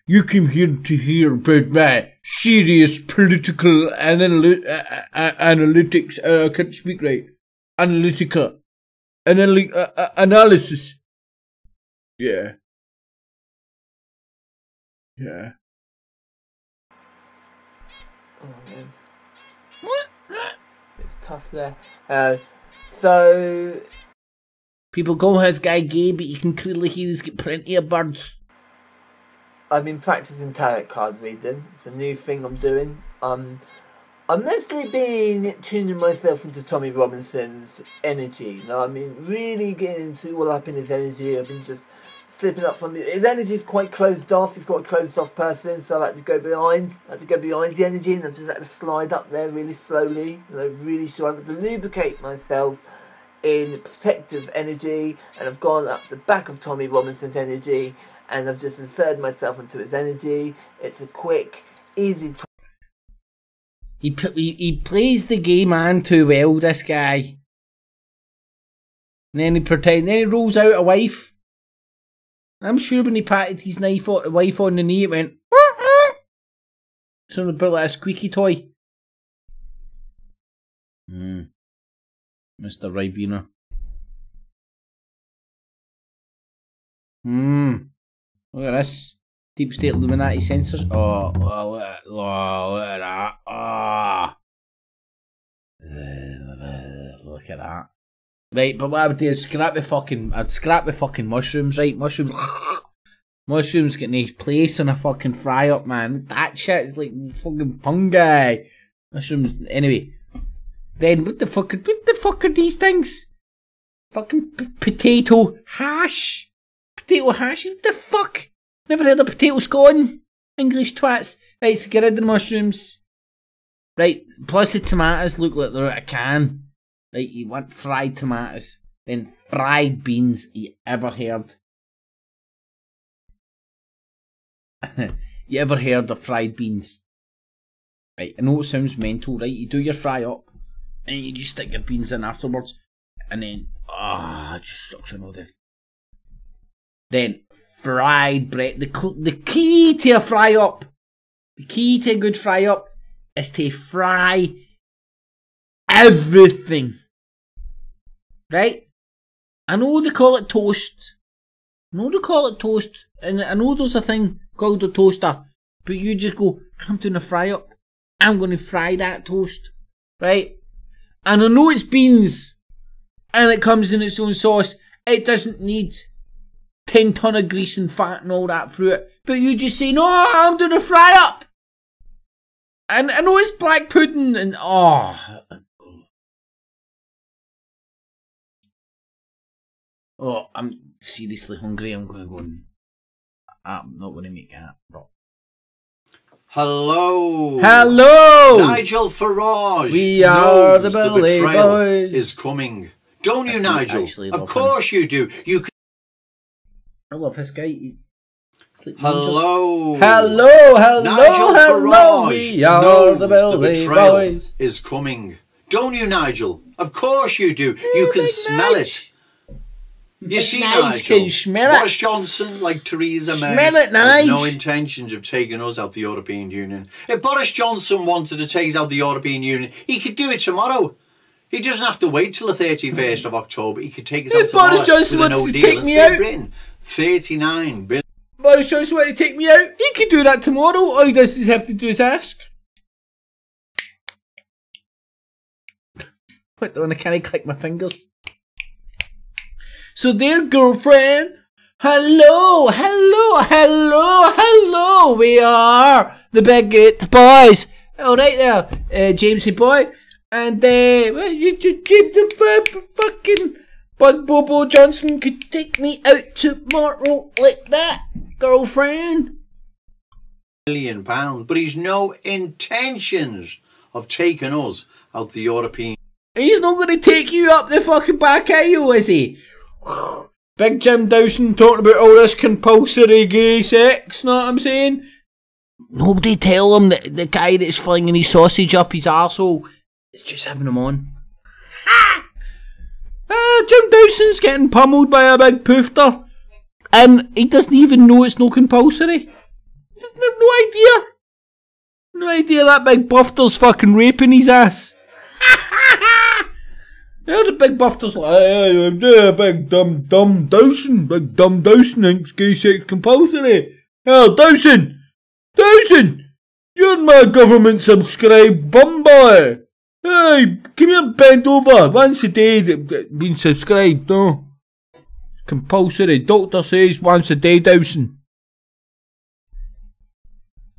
You came here to hear about my serious political analytics. I can't speak right. Analytica. Analysis. Yeah. Yeah. It's tough there. So people call his guy gay, but you can clearly hear he's got plenty of birds. I've been practicing tarot card reading. It's a new thing I'm doing. I'm mostly been tuning myself into Tommy Robinson's energy. You know, I mean, really getting into all up in his energy. I've been just slipping up from his energy is quite closed off. He's quite a closed off person, so I had to go behind. The energy, and I've just had to slide up there really slowly. And I'm really sure I have to lubricate myself in protective energy, and I've gone up the back of Tommy Robinson's energy, and I've just inserted myself into his energy. It's a quick, easy. He plays the gay man too well, this guy. And then then he rolls out a wife. I'm sure when he patted his wife on the knee, it went. Something about like a squeaky toy. Mr. Ribena. Look at this. Deep State Illuminati censors. Oh, look at that. Oh. Look at that. Right, but what I would do is I'd scrap the fucking mushrooms, right? Mushrooms get no place in a fucking fry up, man. That shit is like fucking fungi. Mushrooms, anyway. Then what the fuck are these things? Fucking potato hash. Potato hash, what the fuck? Never heard of potato scone? English twats. Right, so get rid of the mushrooms. Right, plus the tomatoes look like they're out of a can. Right, you want fried tomatoes. Then fried beans. You ever heard? You ever heard of fried beans? Right, I know it sounds mental, right? You do your fry up, and you just stick your beans in afterwards, and then, it just sucks in all the... Then, fried bread. The key to a fry up, the key to a good fry up, is to fry everything. Right? I know they call it toast. And I know there's a thing called a toaster, but you just go, I'm doing a fry up. I'm going to fry that toast, right? And I know it's beans, and it comes in its own sauce. It doesn't need 10 ton of grease and fat and all that through it. But you just say, no, I'm doing a fry up. And I know it's black pudding and I'm seriously hungry. I'm going to go and... I'm not going to make that. No. Hello. Nigel Farage. We are the Belly Boys. Is coming. Don't you, Nigel? Of course you do. You can... I love this guy. Hello. Nigel Farage we are the Belly the betrayal Boys. Is coming. Don't you, Nigel? Of course you do. You can smell it. You see, Nigel, Boris Johnson, like Theresa May, has no intentions of taking us out of the European Union. If Boris Johnson wanted to take us out of the European Union, he could do it tomorrow. He doesn't have to wait till the 31st of October. He could take us out tomorrow Boris Johnson with a no wanted to deal take and me save out. Britain 39 billion. Boris Johnson wanted to take me out. He could do that tomorrow. All he does is have to do is ask. What the? Can I click my fingers? So dear girlfriend, hello, we are the Big 8 Boys. Alright there, Jamesy boy. And you keep the fucking Bud Bobo Johnson could take me out tomorrow like that, girlfriend. £1 million, but he's no intentions of taking us out of the European. He's not going to take you up the fucking back aisle, is he? Big Jim Dawson talking about all this compulsory gay sex, know what I'm saying? Nobody tell him that the guy that's flinging his sausage up his arsehole is just having him on. Jim Dawson's getting pummeled by a big poofter, and he doesn't even know it's no compulsory. He doesn't have no idea. No idea that big bufter's fucking raping his ass. Yeah, the big bufter's like, big dumb Dawson. Big dumb Dawson thinks gay sex compulsory. Oh, Dawson, you're my government subscribed bum boy. Hey, come here and bend over. Once a day that been subscribed, no. Compulsory. Doctor says once a day, Dawson.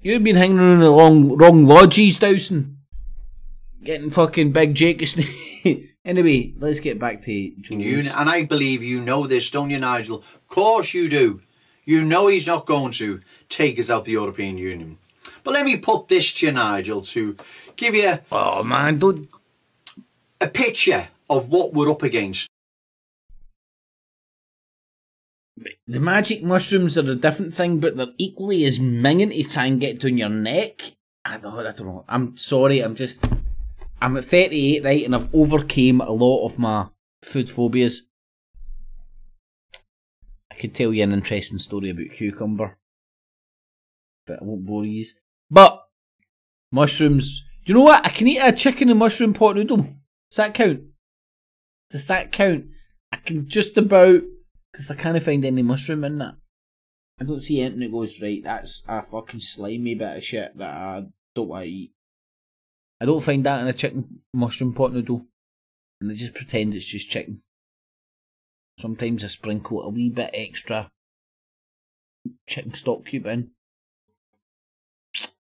You've been hanging around the wrong lodges, Dawson. Getting fucking Big Jake. Anyway, let's get back to Julius. And I believe you know this, don't you, Nigel? Of course you do. You know he's not going to take us out of the European Union. But let me put this to you, Nigel, to give you a picture of what we're up against. The magic mushrooms are a different thing, but they're equally as minging to try and get down your neck. I don't know. I'm sorry, I'm at 38, right, and I've overcame a lot of my food phobias. I could tell you an interesting story about cucumber, but I won't bore you. But mushrooms, do you know what? I can eat a chicken and mushroom pot noodle. Does that count? Does that count? I can just about, because I can't find any mushroom in that. I don't see anything that goes, right, that's a fucking slimy bit of shit that I don't want to eat. I don't find that in a chicken mushroom pot noodle, and I just pretend it's just chicken. Sometimes I sprinkle a wee bit extra chicken stock cube in.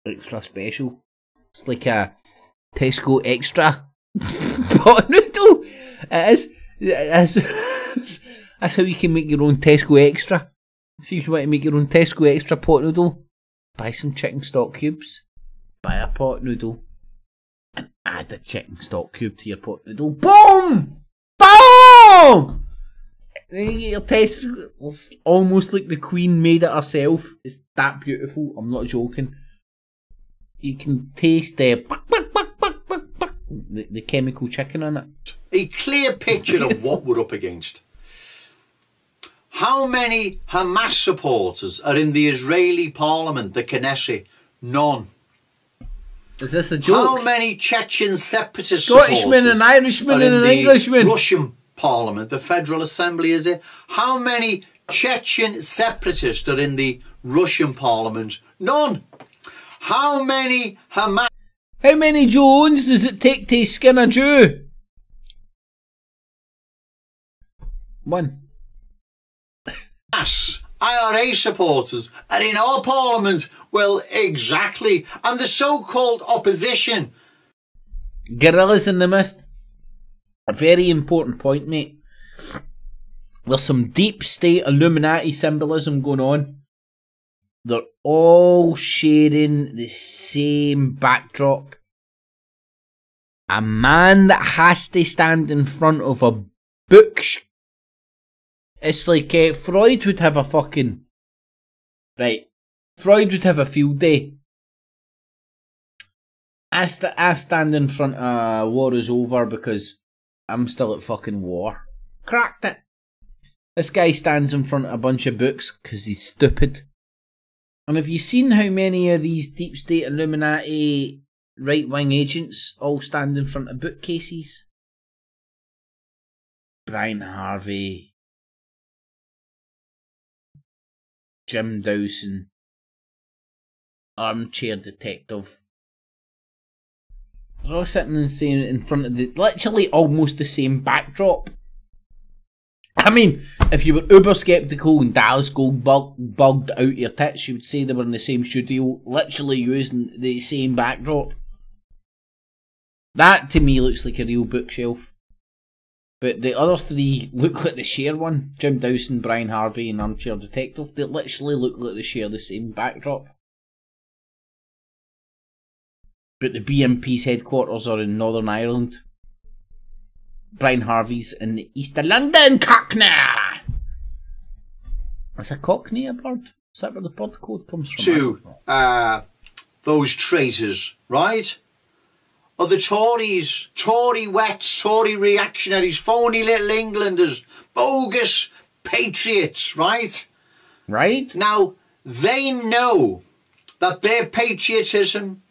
Extra special. It's like a Tesco extra pot noodle. It is. That's how you can make your own Tesco extra. See if you want to make your own Tesco extra pot noodle. Buy some chicken stock cubes. Buy a pot noodle. And add a chicken stock cube to your pot noodle. Boom! Boom! Then you get your Tesco. It's almost like the Queen made it herself. It's that beautiful. I'm not joking. You can taste the chemical chicken on it. A clear picture of what we're up against. How many Hamas supporters are in the Israeli parliament, the Knesset? None. Is this a joke? How many Chechen separatist Scottishmen and Irishmen and an Englishman? Russian parliament, the Federal Assembly, is it? How many Chechen separatists are in the Russian parliament? None. How many Hamas... How many Jones does it take to skin a Jew? One. IRA supporters are in our parliament. Well, exactly. And the so-called opposition. Gorillas in the mist. A very important point, mate. There's some deep state Illuminati symbolism going on. They're all sharing the same backdrop. A man that has to stand in front of a book. It's like Freud would have a fucking... Right. Freud would have a field day. I stand in front of War Is Over because I'm still at fucking war. Cracked it. This guy stands in front of a bunch of books because he's stupid. And have you seen how many of these deep state Illuminati right-wing agents all stand in front of bookcases? Brian Harvey, Jim Dawson, Armchair Detective. They're all sitting and saying in front of the literally almost the same backdrop. I mean, if you were uber skeptical and Dallas Gold bugged out your tits, you would say they were in the same studio, literally using the same backdrop. That to me looks like a real bookshelf. But the other three look like they share one. Jim Dawson, Brian Harvey and Armchair Detective. They literally look like they share the same backdrop. But the BMP's headquarters are in Northern Ireland. Brian Harvey's in the east of London, Cockney! Is a Cockney a bird? Is that where the bird code comes from? To those traitors, right? Are the Tories, Tory wets, Tory reactionaries, phony little Englanders, bogus patriots, right? Right. Now, they know that their patriotism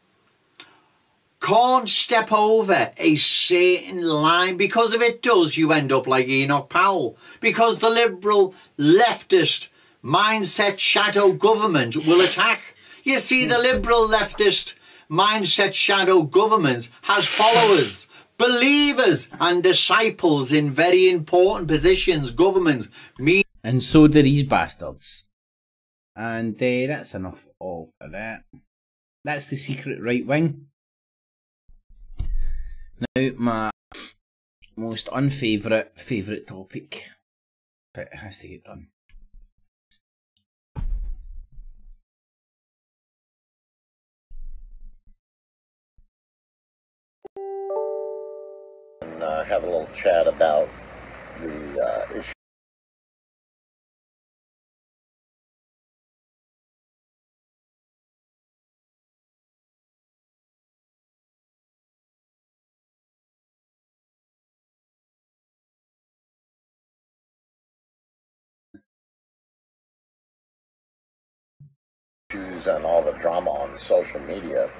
can't step over a certain line, because if it does, you end up like Enoch Powell. Because the liberal leftist mindset shadow government will attack. You see, the liberal leftist mindset shadow government has followers, believers and disciples in very important positions, government, and so do these bastards. And that's enough of that. That's the secret right wing. Now, my most favourite topic, but it has to get done. And have a little chat about the issue. And all the drama on social media,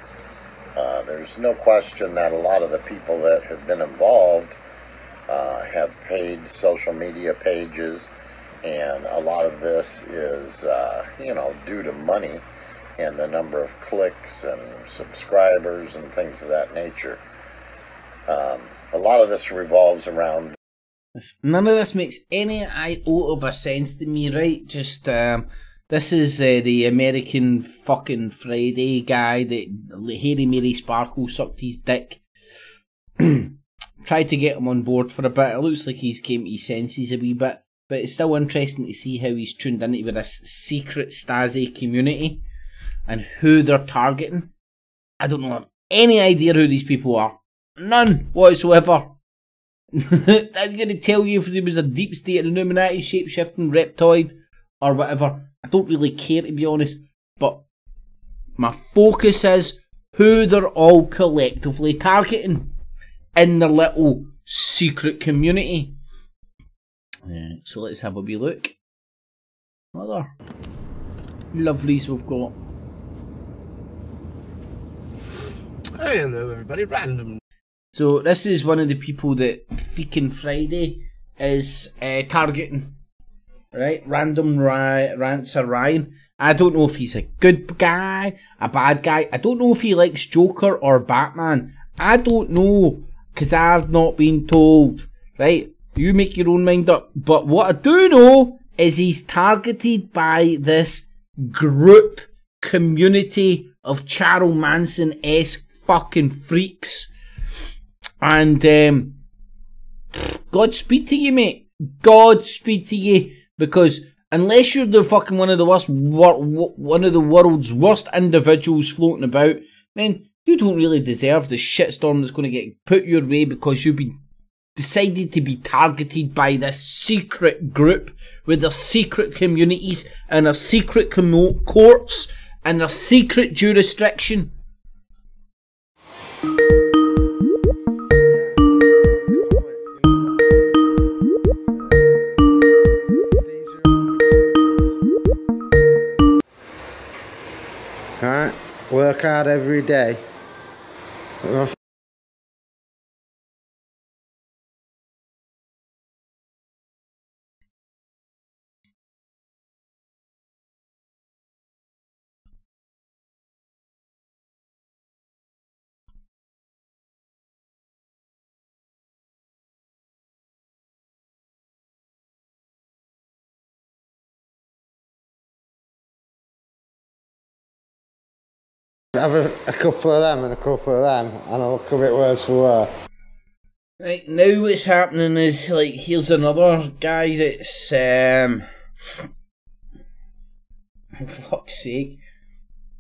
there's no question that a lot of the people that have been involved have paid social media pages, and a lot of this is, due to money and the number of clicks and subscribers and things of that nature. A lot of this revolves around... None of this makes any iota of a sense to me, right? Just, this is the American fucking Friday guy that Harry Mary Sparkle sucked his dick. Tried to get him on board for a bit. It looks like he's came to his senses a wee bit. but it's still interesting to see how he's tuned into this secret Stasi community and who they're targeting. I don't know any idea who these people are. None whatsoever. I'm going to tell you if there was a deep state Illuminati shape-shifting reptoid or whatever. I don't really care, to be honest, but my focus is who they're all collectively targeting in their little secret community. So let's have a wee look. What other lovelies we've got? Hello everybody, random. So this is one of the people that Freaking Friday is targeting. Right? Random Rancer Ryan. I don't know if he's a good guy, a bad guy. I don't know if he likes Joker or Batman. I don't know, because I've not been told. Right? You make your own mind up. But what I do know is he's targeted by this group, community of Charles Manson-esque fucking freaks. And Godspeed to you, mate. Godspeed to you. Because unless you're the fucking one of the world's worst individuals floating about, then you don't really deserve the shitstorm that's going to get put your way because you've been decided to be targeted by this secret group with their secret communities and their secret courts and their secret jurisdiction. Alright, work hard every day. Have a couple of them and a couple of them, and I'll look a bit worse for wear. Right, now what's happening is, like, here's another guy that's, for fuck's sake.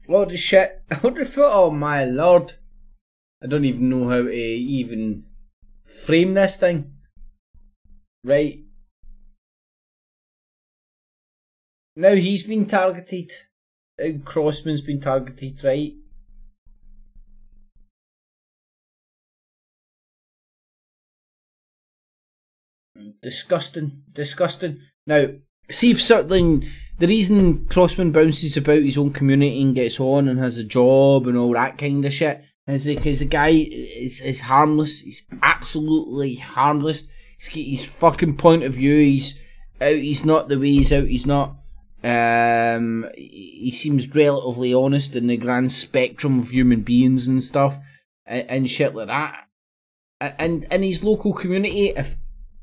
Lord of shit. I would have thought, oh my lord. I don't even know how to even frame this thing. Right. Now he's been targeted. Crossman's been targeted, right? Disgusting, disgusting. Now, see if something, the reason Crossman bounces about his own community and gets on and has a job and all that kind of shit is because the guy is harmless. He's absolutely harmless. He's got his fucking point of view. He's out. He's not the way he's out. He's not. He seems relatively honest in the grand spectrum of human beings and stuff and shit like that. And in his local community, if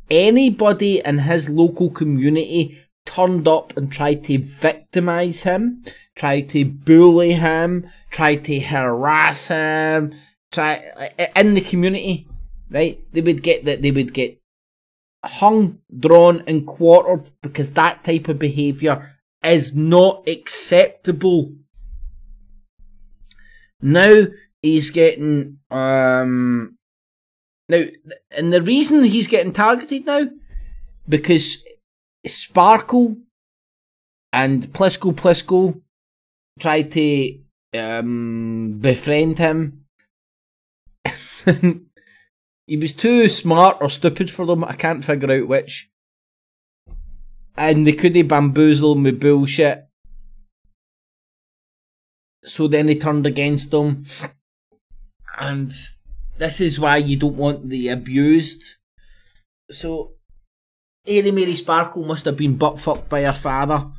anybody in his local community turned up and tried to victimize him, tried to bully him, tried to harass him, in the community, right? They would get hung, drawn, and quartered because that type of behaviour is not acceptable. Now he's getting now, and the reason he's getting targeted now, because Sparkle and Plisco tried to befriend him. He was too smart or stupid for them, I can't figure out which. And they couldn't bamboozle him with bullshit. So then they turned against him. And this is why you don't want the abused. So, Airy Mary Sparkle must have been butt-fucked by her father.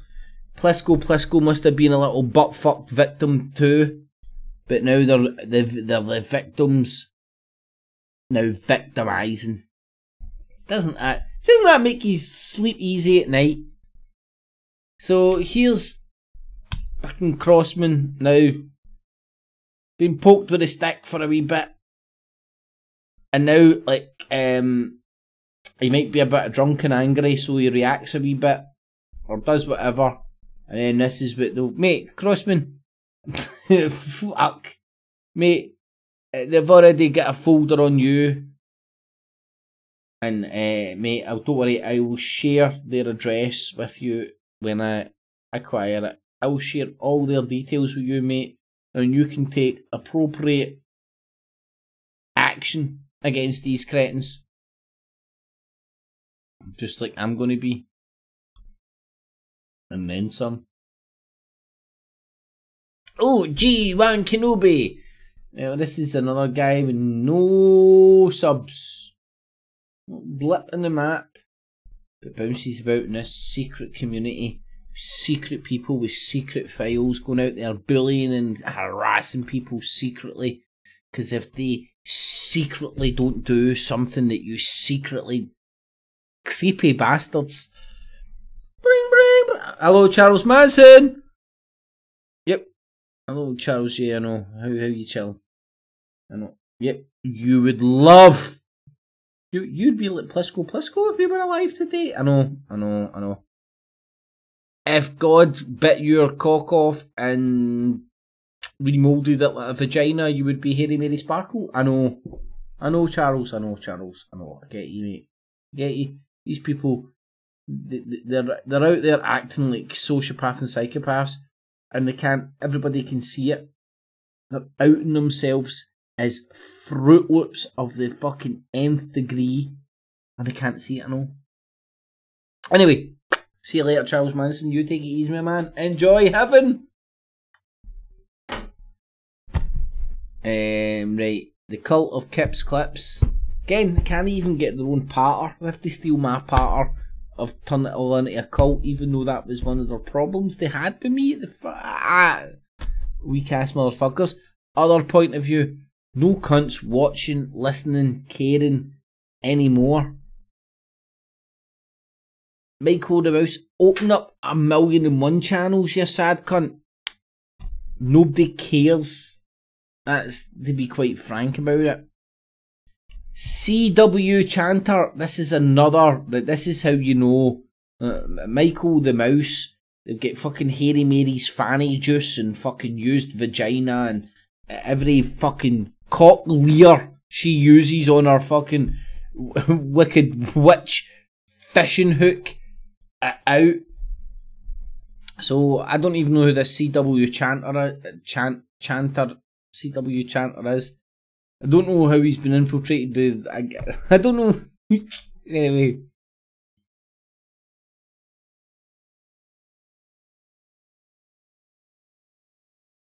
Plisco must have been a little butt-fucked victim too. But now they're the victims. Now victimising. Doesn't that make you sleep easy at night? So here's fucking Crossman now. Been poked with a stick for a wee bit. And now, like, he might be a bit drunk and angry, so he reacts a wee bit, or does whatever, and then this is what they'll... Mate, Crossman, fuck. Mate, they've already got a folder on you, and mate, don't worry, I will share their address with you when I acquire it. I will share all their details with you, mate, and you can take appropriate action against these cretins. Just like I'm going to be. And then some. Oh, G1 Kenobi! Now, this is another guy with no subs. Blip in the map. But bounces about in this secret community. Secret people with secret files going out there bullying and harassing people secretly. Because if they secretly don't do something that you secretly... Creepy bastards. Bring, bring. Hello, Charles Manson. Yep. Hello, Charles. Yeah, I know. How you chill? I know. Yep. You would love. You'd be like Plisco if you were alive today. I know. If God bit your cock off and remoulded it like a vagina, you would be Harry Mary Sparkle. I know, Charles. I know. I get you, mate. I get you. These people, they're out there acting like sociopaths and psychopaths, and they can't. Everybody can see it. They're outing themselves as Fruit Loops of the fucking nth degree, and they can't see it. I know. Anyway, see you later, Charles Manson. You take it easy, my man. Enjoy heaven. Right, the Cult of Kip's Clips. Again, they can't even get their own patter. They have to steal my patter of turn it all into a cult, even though that was one of their problems they had with me. Weak ass motherfuckers. Other point of view, no cunts watching, listening, caring anymore. Michael the Mouse, open up 1,000,001 channels, you sad cunt. Nobody cares. That's to be quite frank about it. CW Chanter, this is another, this is how you know Michael the Mouse, they'll get fucking Hairy Mary's fanny juice and fucking used vagina and every fucking cock leer she uses on her fucking wicked witch fishing hook out. So I don't even know who this CW Chanter is. I don't know how he's been infiltrated, but I don't know. Anyway.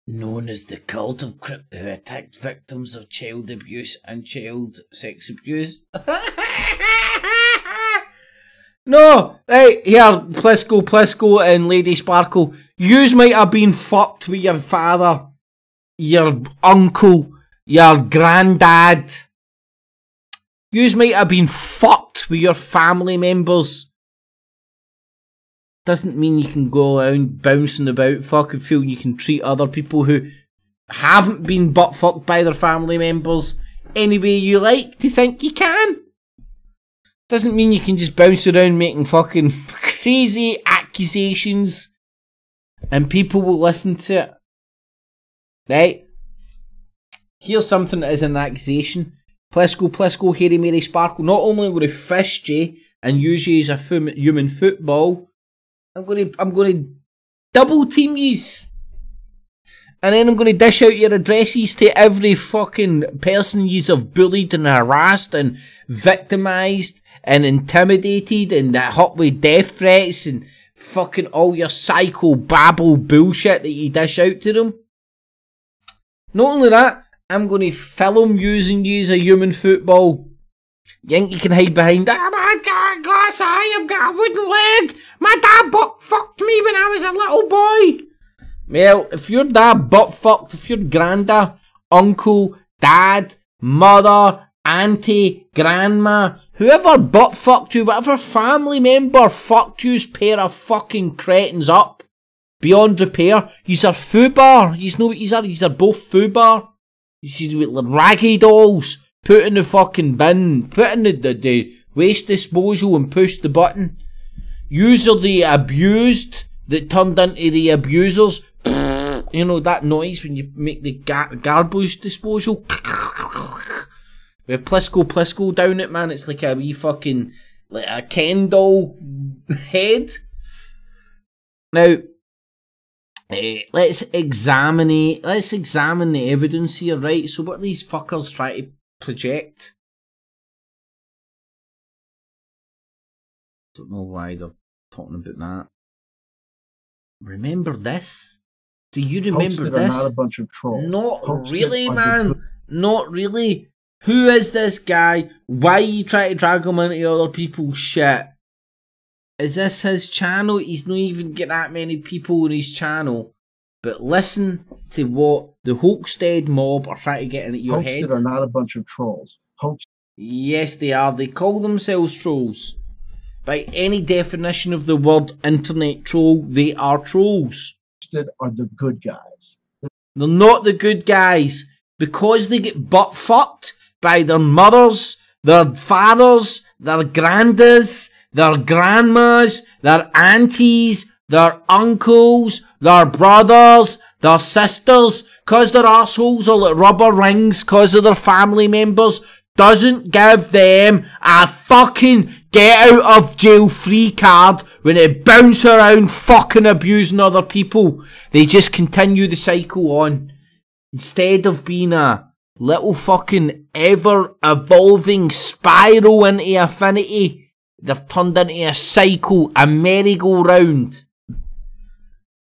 Known as the Cult of Crypt, who attacked victims of child abuse and child sex abuse. No! Right, here, Plisco and Lady Sparkle. Yous might have been fucked with your father, your uncle, your granddad. Yous might have been fucked with your family members. Doesn't mean you can go around bouncing about fucking feeling you can treat other people who haven't been butt fucked by their family members any way you like to think you can. Doesn't mean you can just bounce around making fucking crazy accusations and people will listen to it. Right? Here's something that is an accusation. Plisco, Hairy Mary Sparkle. Not only am I going to fist you and use you as a human football, I'm going to double team yous. And then I'm going to dish out your addresses to every fucking person yous have bullied and harassed and victimised and intimidated and hot with death threats and fucking all your psycho babble bullshit that you dish out to them. Not only that, I'm going to film using you as a human football. You think you can hide behind, I've got a glass eye, I've got a wooden leg, my dad butt fucked me when I was a little boy. Well, if your dad butt fucked, if your granda, uncle, dad, mother, auntie, grandma, whoever butt fucked you, whatever family member fucked you's pair of fucking cretins up beyond repair, yous are foobar. Yous know what yous are? Yous are both foobar. Yous are raggy dolls. Put in the fucking bin. Put in the waste disposal and push the button. User the abused that turned into the abusers. You know that noise when you make the garbage disposal? With Plisco down it, man. It's like a wee fucking, like a Ken doll head. Now, let's examine the evidence here, right? So what are these fuckers trying to project? Don't know why they're talking about that. Remember this? Do you remember this? Not a bunch of trolls. Not really, man. Not really. Who is this guy? Why are you trying to drag him into other people's shit? Is this his channel? He's not even getting that many people on his channel. But listen to what the Hoaxstead mob are trying to get into your head. Hoaxstead are not a bunch of trolls. Yes, they are. They call themselves trolls. By any definition of the word internet troll, they are trolls. Hoaxstead are the good guys. They're not the good guys. Because they get butt fucked by their mothers, their fathers, their grandas, their grandmas, their aunties, their uncles, their brothers, their sisters, cause their arseholes are like rubber rings cause of their family members, doesn't give them a fucking get out of jail free card when they bounce around fucking abusing other people. They just continue the cycle on. Instead of being a little fucking ever-evolving spiral into affinity, they've turned into a cycle, a merry-go-round.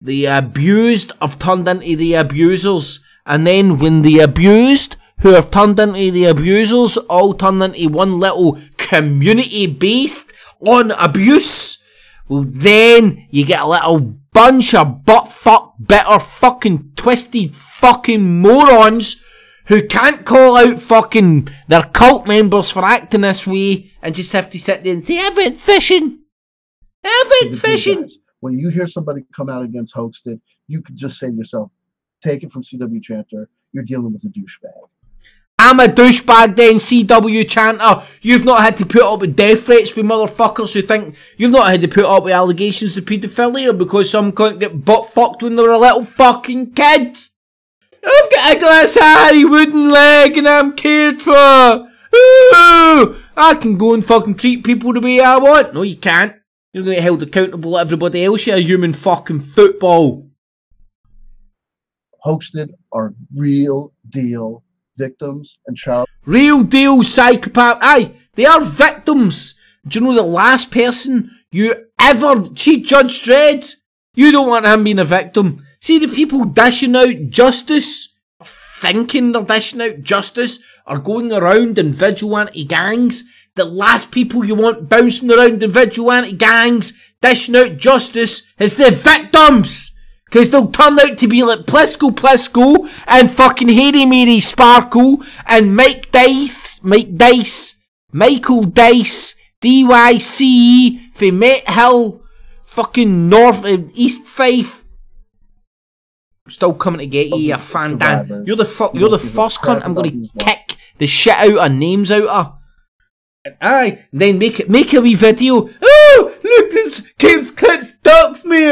The abused have turned into the abusers, and then when the abused, who have turned into the abusers, all turn into one little community based on abuse, well then you get a little bunch of butt-fuck, bitter, fucking twisted fucking morons who can't call out fucking their cult members for acting this way and just have to sit there and say, I went fishing. I went fishing. When you hear somebody come out against Hoaxstead, you can just say to yourself, take it from CW Chanter, you're dealing with a douchebag. I'm a douchebag then, CW Chanter. You've not had to put up with death threats with motherfuckers who think you've not had to put up with allegations of paedophilia because some cunt get butt fucked when they were a little fucking kid. I've got a glass eye, wooden leg, and I'm cared for. Ooh, I can go and fucking treat people the way I want. No, you can't. You're going to get held accountable to everybody else, you're a human fucking football. Hoaxstead are real deal victims and child. Real deal psychopath. Aye, they are victims. Do you know the last person you ever... See Judge Dredd? You don't want him being a victim. See the people dishing out justice, thinking they're dishing out justice, are going around in vigilante gangs. The last people you want bouncing around in vigilante gangs, dishing out justice, is the victims! Because they'll turn out to be like Plisco and fucking Hairy Mary Sparkle and Michael Dice, DYC, from Met Hill, fucking East Fife. Still coming to get you, you fandan. You're the first cunt I'm going to kick the shit out of names out of. Aye, and then make a wee video. Oh, look, this Kim's cunt stalks me.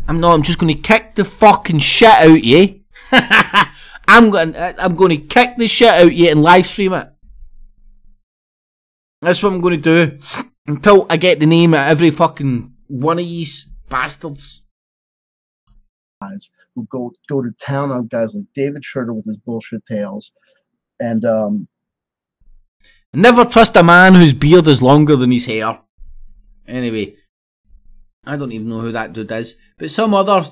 I'm just going to kick the fucking shit out you. I'm going to kick the shit out you and live stream it. That's what I'm going to do until I get the name of every fucking one of these bastards. Who go to town on guys like David Schroeder with his bullshit tales, and never trust a man whose beard is longer than his hair. Anyway, I don't even know who that dude is, but some other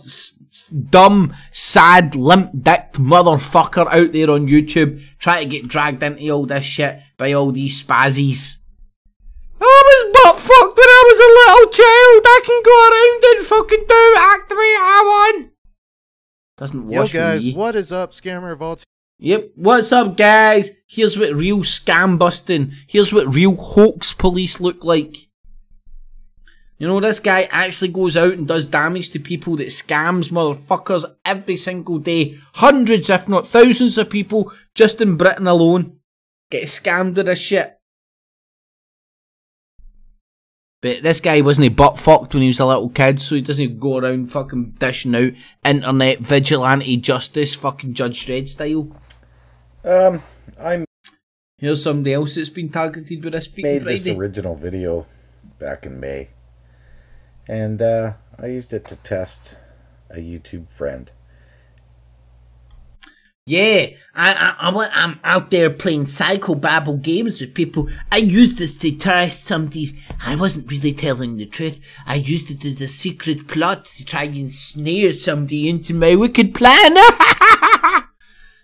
dumb, sad, limp-dicked motherfucker out there on YouTube trying to get dragged into all this shit by all these spazzies. I was butt fucked when I was a little child. I can go around and fucking do act the way I want. Doesn't wash Yo guys, me. What is up, Scammer Vault? Yep, what's up guys? Here's what real scam busting, here's what real hoax police look like. You know, this guy actually goes out and does damage to people that scams motherfuckers every single day. Hundreds if not thousands of people just in Britain alone get scammed with this shit. But this guy wasn't butt fucked when he was a little kid, so he doesn't go around fucking dishing out internet vigilante justice, fucking Judge Dredd style. Here's somebody else that's been targeted with this Freaky made Friday. This original video back in May, and I used it to test a YouTube friend. Yeah, I'm out there playing psychobabble games with people. I used this to test somebody's. I wasn't really telling the truth. I used it as a secret plot to try and snare somebody into my wicked plan.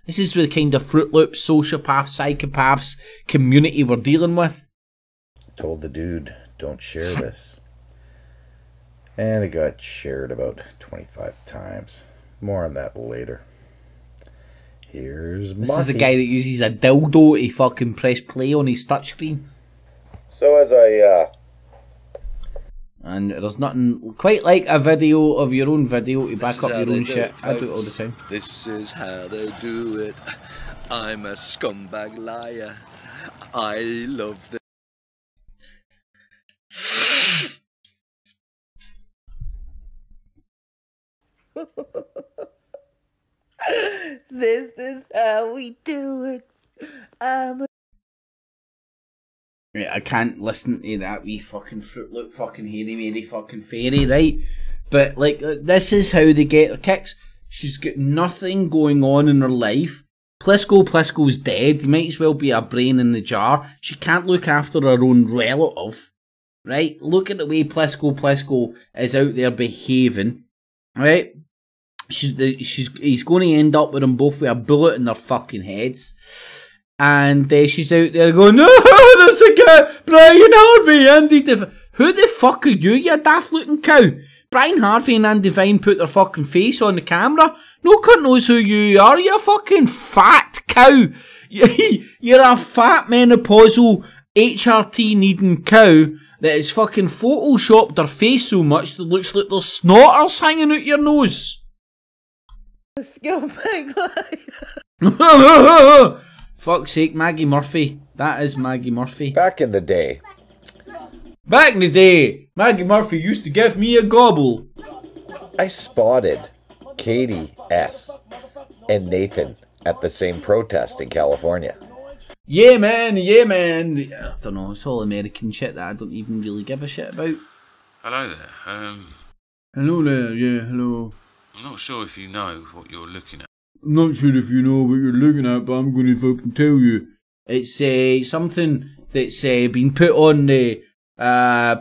This is the kind of Fruit Loops, sociopaths, psychopaths community we're dealing with. Told the dude, don't share this. And it got shared about 25 times. More on that later. Here's This is a guy that uses a dildo to fucking press play on his touchscreen. So as and there's nothing quite like a video of your own video to back up your own shit. I do it all the time. This is how they do it. I'm a scumbag liar. I love this. This is how we do it. Right, I can't listen to that wee fucking Fruit Loop fucking hairy mary fucking fairy, right? But like, this is how they get her kicks. She's got nothing going on in her life. Plisco's dead. He might as well be a brain in the jar. She can't look after her own relative, right? Look at the way Plisco is out there behaving, right? He's going to end up with them both with a bullet in their fucking heads. And she's out there going, no, there's a guy, Brian Harvey, Andy Devine. Who the fuck are you daft looking cow? Brian Harvey and Andy Devine put their fucking face on the camera. No cunt knows who you are, you fucking fat cow. You're a fat menopausal HRT needing cow that has fucking photoshopped her face so much that it looks like there's snotters hanging out your nose. Fuck's sake, Maggie Murphy. That is Maggie Murphy. Back in the day, Maggie Murphy used to give me a gobble. I spotted Katie S. and Nathan at the same protest in California. Yeah, man. I don't know, it's all American shit that I don't even really give a shit about. Hello there. Hello there, yeah, hello. I'm not sure if you know what you're looking at. I'm not sure if you know what you're looking at, but I'm going to fucking tell you. It's something that's been put on the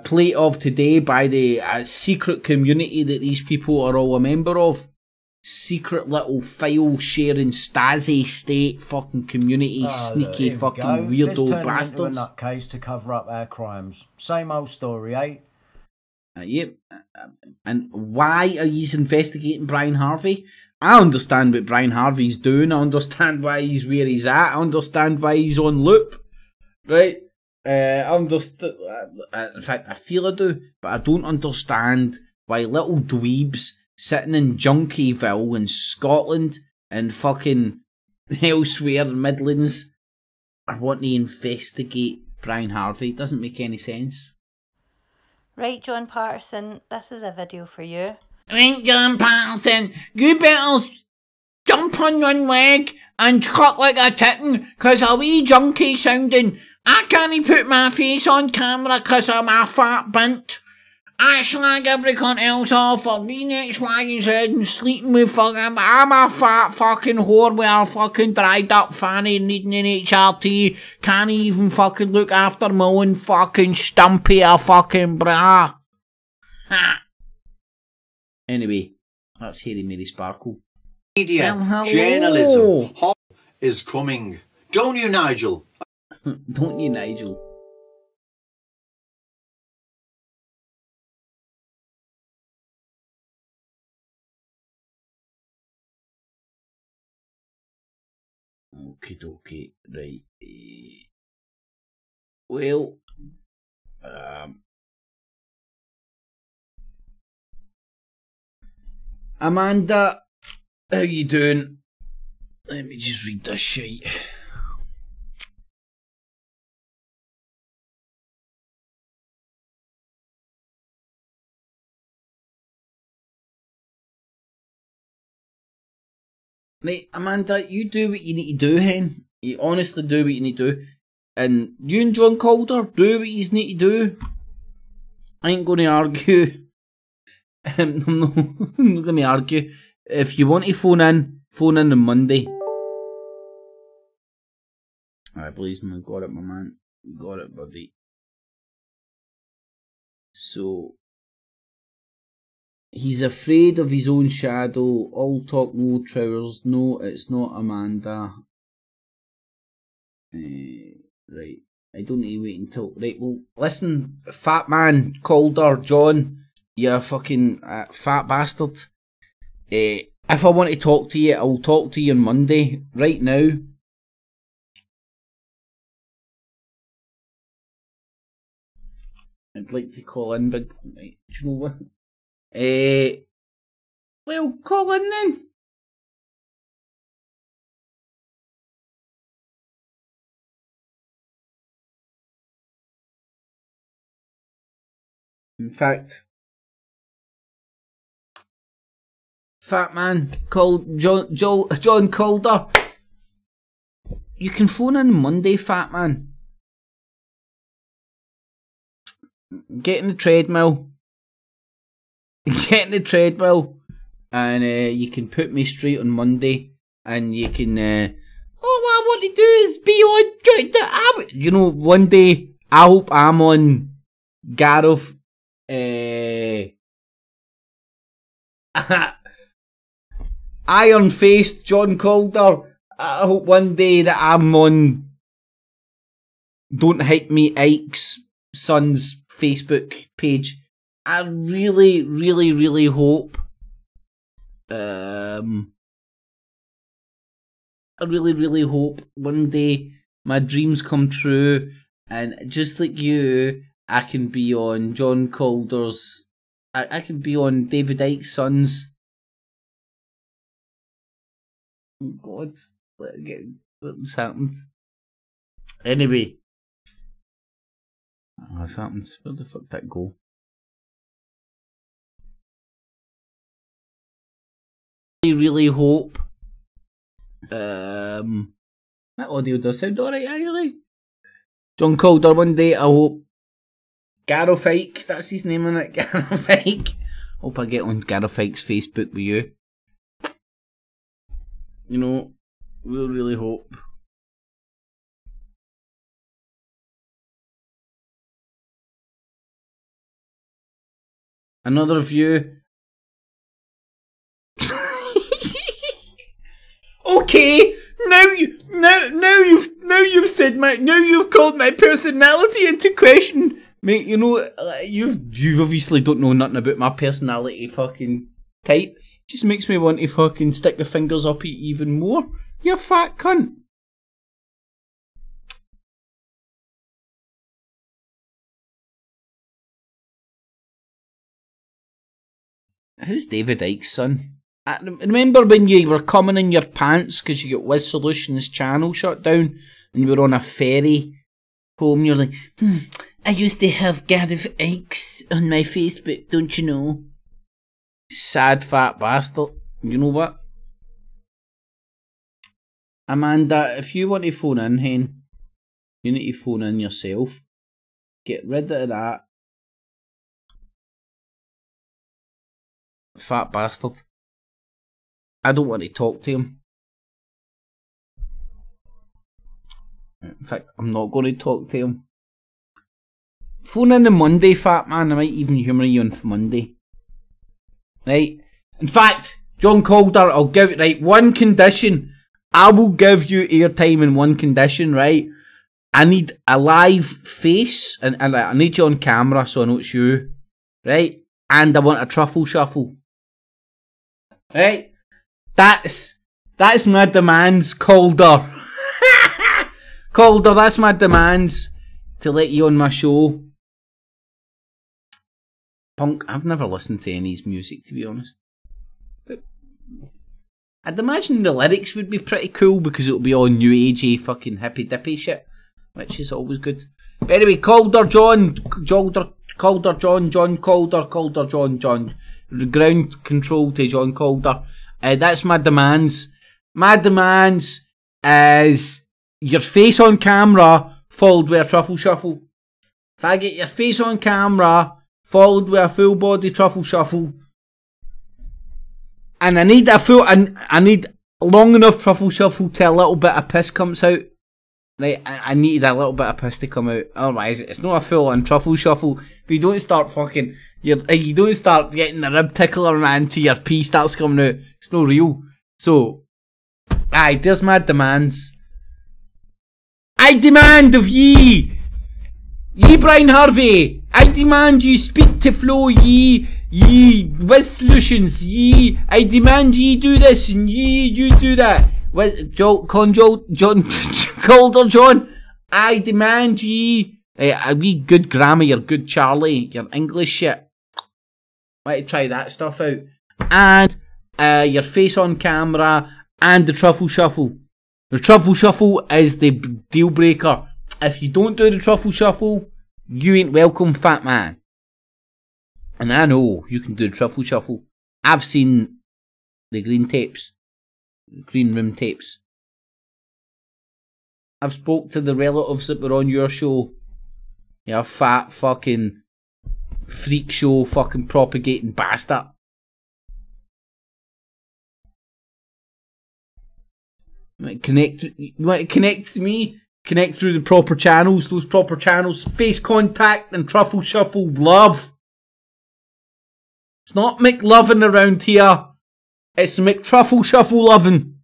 plate of today by the secret community that these people are all a member of. Secret little file sharing Stasi state fucking community, sneaky fucking weirdo bastards. Let's turn into a nutcase to cover up our crimes. Same old story, eh? Yep. And why are you investigating Brian Harvey? I understand what Brian Harvey's doing. I understand why he's where he's at. I understand why he's on loop. Right? In fact, I feel I do. But I don't understand why little dweebs sitting in Junkieville in Scotland and fucking elsewhere in the Midlands are wanting to investigate Brian Harvey. It doesn't make any sense. Right, John Patterson, this is a video for you. Right, John Patterson, you better jump on one leg and chuck like a kitten, cause a wee junkie sounding. I can't put my face on camera cause I'm a fat bint. I slag every cunt else off for being X, Y, and Z and sleeping with fucking. I'm a fat fucking whore with a fucking dried up fanny needing an HRT. Can't even fucking look after my own fucking stumpy a fucking bra. Ha. Anyway, that's Hairy Mary Sparkle. Media, Well, journalism, is coming. Don't you, Nigel? Don't you, Nigel? Okie dokie, right. Well, Amanda, how you doing? Let me just read this shite. Right, Amanda, you do what you need to do, hen. You honestly do what you need to do. And you and John Calder, do what you need to do. I ain't going to argue. I'm not going to argue. If you want to phone in on Monday. Alright, Blazing, I got it, my man. You got it, buddy. So, he's afraid of his own shadow. All talk, no trousers. No, it's not Amanda. Right. I don't need to wait until... Right, well, listen, fat man, Calder, John, you fucking fat bastard. If I want to talk to you, I'll talk to you on Monday. Right now... I'd like to call in, but... Right, do you know what? Well, call in then. In fact, fat man called John Calder. You can phone in Monday, fat man. Get in the treadmill. Get in the treadmill, and you can put me straight on Monday, and you can. All I want to do is be on. You know, one day I hope I'm on Gareth. Iron faced John Calder. I hope one day that I'm on Don't Hate Me Ike's son's Facebook page. I really, really, really hope. I really, really hope one day my dreams come true, and just like you, I can be on John Calder's. I can be on David Icke's sons. God, what's happened? Anyway, what's happened? Where the fuck did that go? I really hope. That audio does sound alright, actually. John Calder, one day, I hope. Gareth Ike, that's his name on it, Gareth Ike. Hope I get on Gareth Ike's Facebook with you. You know, we'll really hope. Another view. Okay, now you've called my personality into question. Mate, you know, you obviously don't know nothing about my personality fucking type. Just makes me want to fucking stick the fingers up it even more. You fat cunt. Who's David Icke's son? I remember when you were coming in your pants because you got Wiz Solutions channel shut down and you were on a ferry home. You're like, I used to have Gareth Icke on my Facebook, don't you know? Sad fat bastard. You know what? Amanda, if you want to phone in, hen, you need to phone in yourself. Get rid of that. Fat bastard. I don't want to talk to him. In fact, I'm not going to talk to him. Phone in on Monday, fat man. I might even humour you on Monday. Right? In fact, John Calder, I'll give it, right, one condition. I will give you airtime in one condition, right? I need a live face, and I need you on camera so I know it's you. Right? And I want a truffle shuffle. Right? That's my demands, Calder. Calder, that's my demands to let you on my show. Punk, I've never listened to any of his music, to be honest. But I'd imagine the lyrics would be pretty cool because it'll be all new agey fucking hippy dippy shit, which is always good. But anyway, Calder John. Ground control to John Calder. That's my demands. My demands is your face on camera followed with a truffle shuffle. If I get your face on camera followed with a full body truffle shuffle, and I need I need long enough truffle shuffle till a little bit of piss comes out. Right, I need a little bit of piss to come out. Otherwise, it's not a full-on truffle shuffle. If you don't start fucking, you don't start getting the rib tickler, man, till your pee starts coming out. It's not real. So, aye, there's my demands. I demand of ye, Brian Harvey. I demand you speak to Flo, ye with solutions, ye. I demand ye do this and you do that. What, John Calder John? I demand ye a wee good grammar, your good Charlie, your English shit. Let try that stuff out. And your face on camera and the truffle shuffle. The truffle shuffle is the deal breaker. If you don't do the truffle shuffle, you ain't welcome, fat man. And I know you can do the truffle shuffle. I've seen the green tapes. Green room tapes. I've spoke to the relatives that were on your show. You fat fucking freak show fucking propagating bastard. You want to connect to me? Connect through the proper channels. Those proper channels. Face contact and truffle shuffle love. It's not McLovin around here. It's McTruffle Shuffle loving.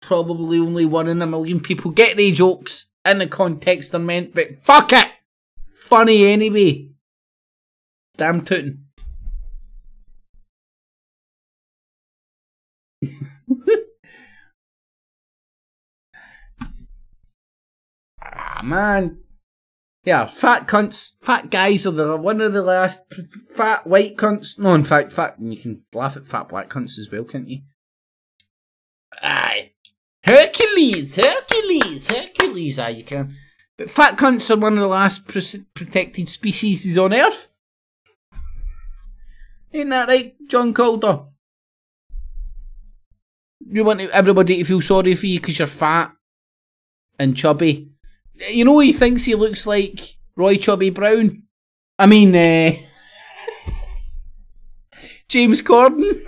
Probably only 1 in a million people get the jokes in the context they're meant, but fuck it! Funny anyway. Damn tootin'. Man. Yeah, fat cunts, fat guys are one of the last fat white cunts. No, in fact, you can laugh at fat black cunts as well, can't you? Aye. Hercules, aye, you can. But fat cunts are one of the last protected species on Earth. Ain't that right, John Calder? You want everybody to feel sorry for you because you're fat and chubby. You know he thinks he looks like Roy Chubby Brown? I mean, James Corden.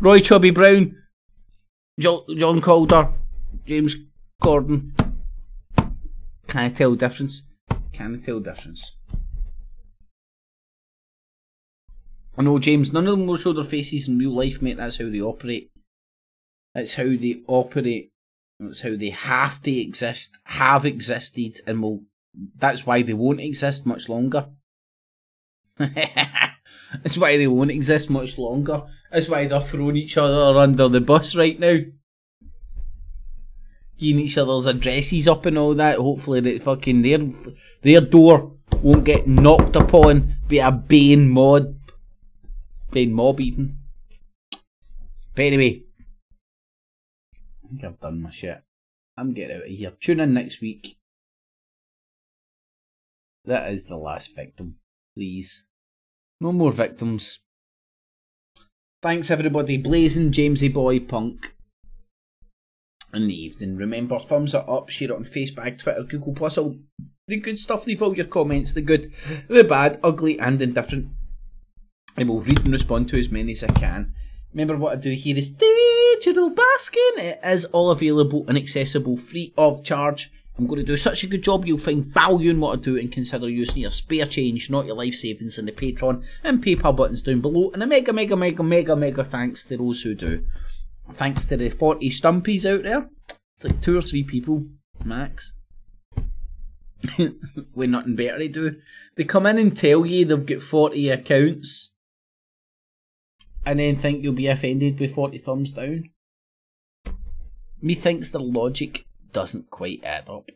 Roy Chubby Brown. John Calder. James Corden. Can I tell difference? Can I tell difference? I know, James, none of them will show their faces in real life, mate. That's how they operate. That's how they operate. That's how they have to exist, have existed, and will. That's why they won't exist much longer. That's why they won't exist much longer. That's why they're throwing each other under the bus right now. Giving each other's addresses up and all that. Hopefully that fucking their door won't get knocked upon by a Bane mob even. But anyway. I think I've done my shit. I'm getting out of here. Tune in next week. That is the last victim. Please. No more victims. Thanks everybody. Blazing Jamesy Boy Punk. In the evening. Remember, thumbs it up, share it on Facebook, Twitter, Google+, all the good stuff. Leave all your comments, the good, the bad, ugly and indifferent. I will read and respond to as many as I can. Remember what I do here is digital basking. It is all available and accessible free of charge. I'm going to do such a good job you'll find value in what I do and consider using your spare change, not your life savings, in the Patreon and PayPal buttons down below. And a mega thanks to those who do. Thanks to the 40 stumpies out there. It's like 2 or 3 people max. With nothing better to do. They come in and tell you they've got 40 accounts. And then think you'll be offended with 40 thumbs down. Methinks their logic doesn't quite add up.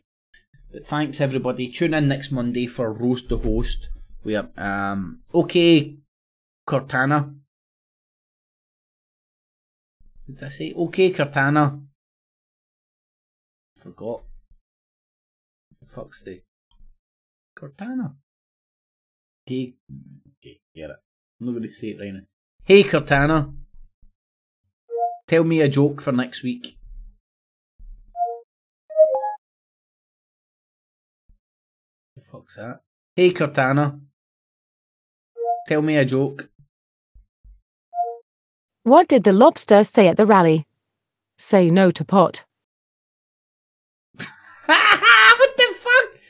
But thanks everybody. Tune in next Monday for Roast the Host. We are OK Cortana. Did I say OK Cortana? Forgot. The fuck's the Cortana? Okay, get it. I'm not going to say it right now. Hey Cortana, tell me a joke for next week. The fuck's that? Hey Cortana, tell me a joke. What did the lobster say at the rally? Say no to pot. What the fuck?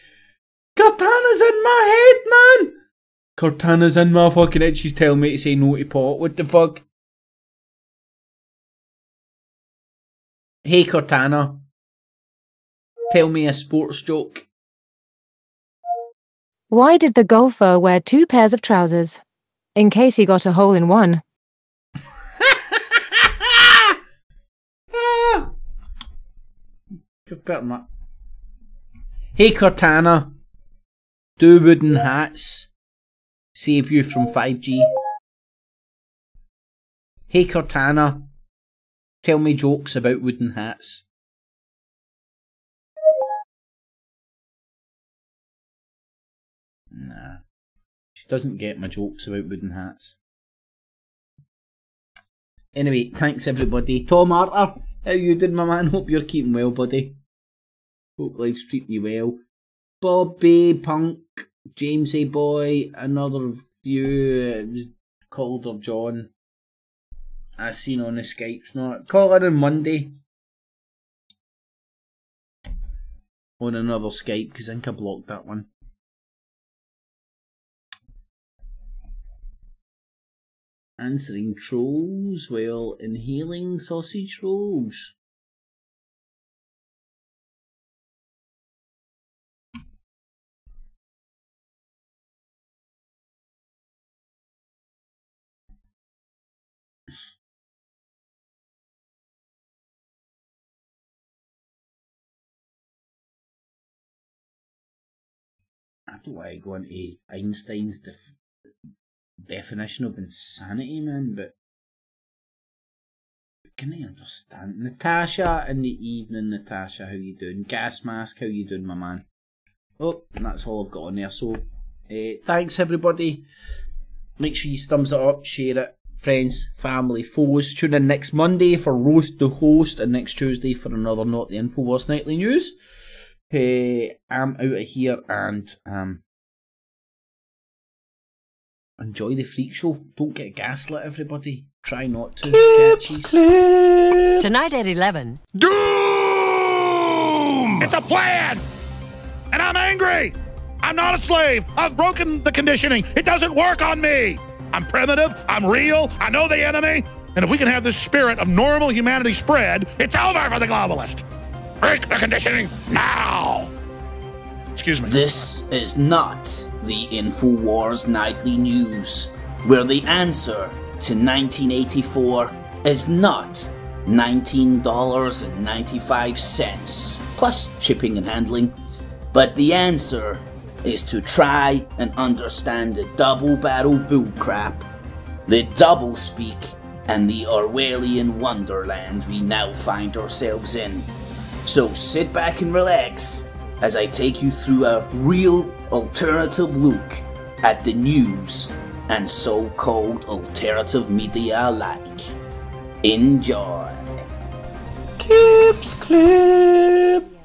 Cortana's in my head, man. Cortana's in my fucking head. She's telling me to say no to pot. What the fuck? Hey Cortana, tell me a sports joke. Why did the golfer wear 2 pairs of trousers? In case he got a hole in one. Hey Cortana, do wooden hats save you from 5G? Hey Cortana, tell me jokes about wooden hats. Nah, she doesn't get my jokes about wooden hats. Anyway, thanks everybody. Tom Arthur, how you doing, my man? Hope you're keeping well, buddy. Hope life's treating you well. Bobby, Punk, Jamesy Boy, another few, Calder John. I seen on the Skypes not. Call her on Monday. On another Skype, because I think I blocked that one. Answering trolls while inhaling sausage rolls. I don't want to go into Einstein's definition of insanity, man, but can I understand? Natasha in the evening, Natasha, how you doing? Gas Mask, how you doing, my man? Oh, and that's all I've got on there, so thanks everybody. Make sure you thumbs it up, share it, friends, family, foes. Tune in next Monday for Roast the Host, and next Tuesday for another Not the Infowars Nightly News. I'm out of here, and enjoy the freak show. Don't get gaslit, everybody. Try not to. Tonight at 11. Doom! It's a plan! And I'm angry! I'm not a slave! I've broken the conditioning! It doesn't work on me! I'm primitive, I'm real, I know the enemy, and if we can have this spirit of normal humanity spread, it's over for the globalist! Break the conditioning now! Excuse me. This is not the InfoWars Nightly News, where the answer to 1984 is not $19.95 plus shipping and handling, but the answer is to try and understand the double-barrel bullcrap, the doublespeak, and the Orwellian wonderland we now find ourselves in. So sit back and relax as I take you through a real alternative look at the news and so-called alternative media alike. Enjoy. Clips, clip.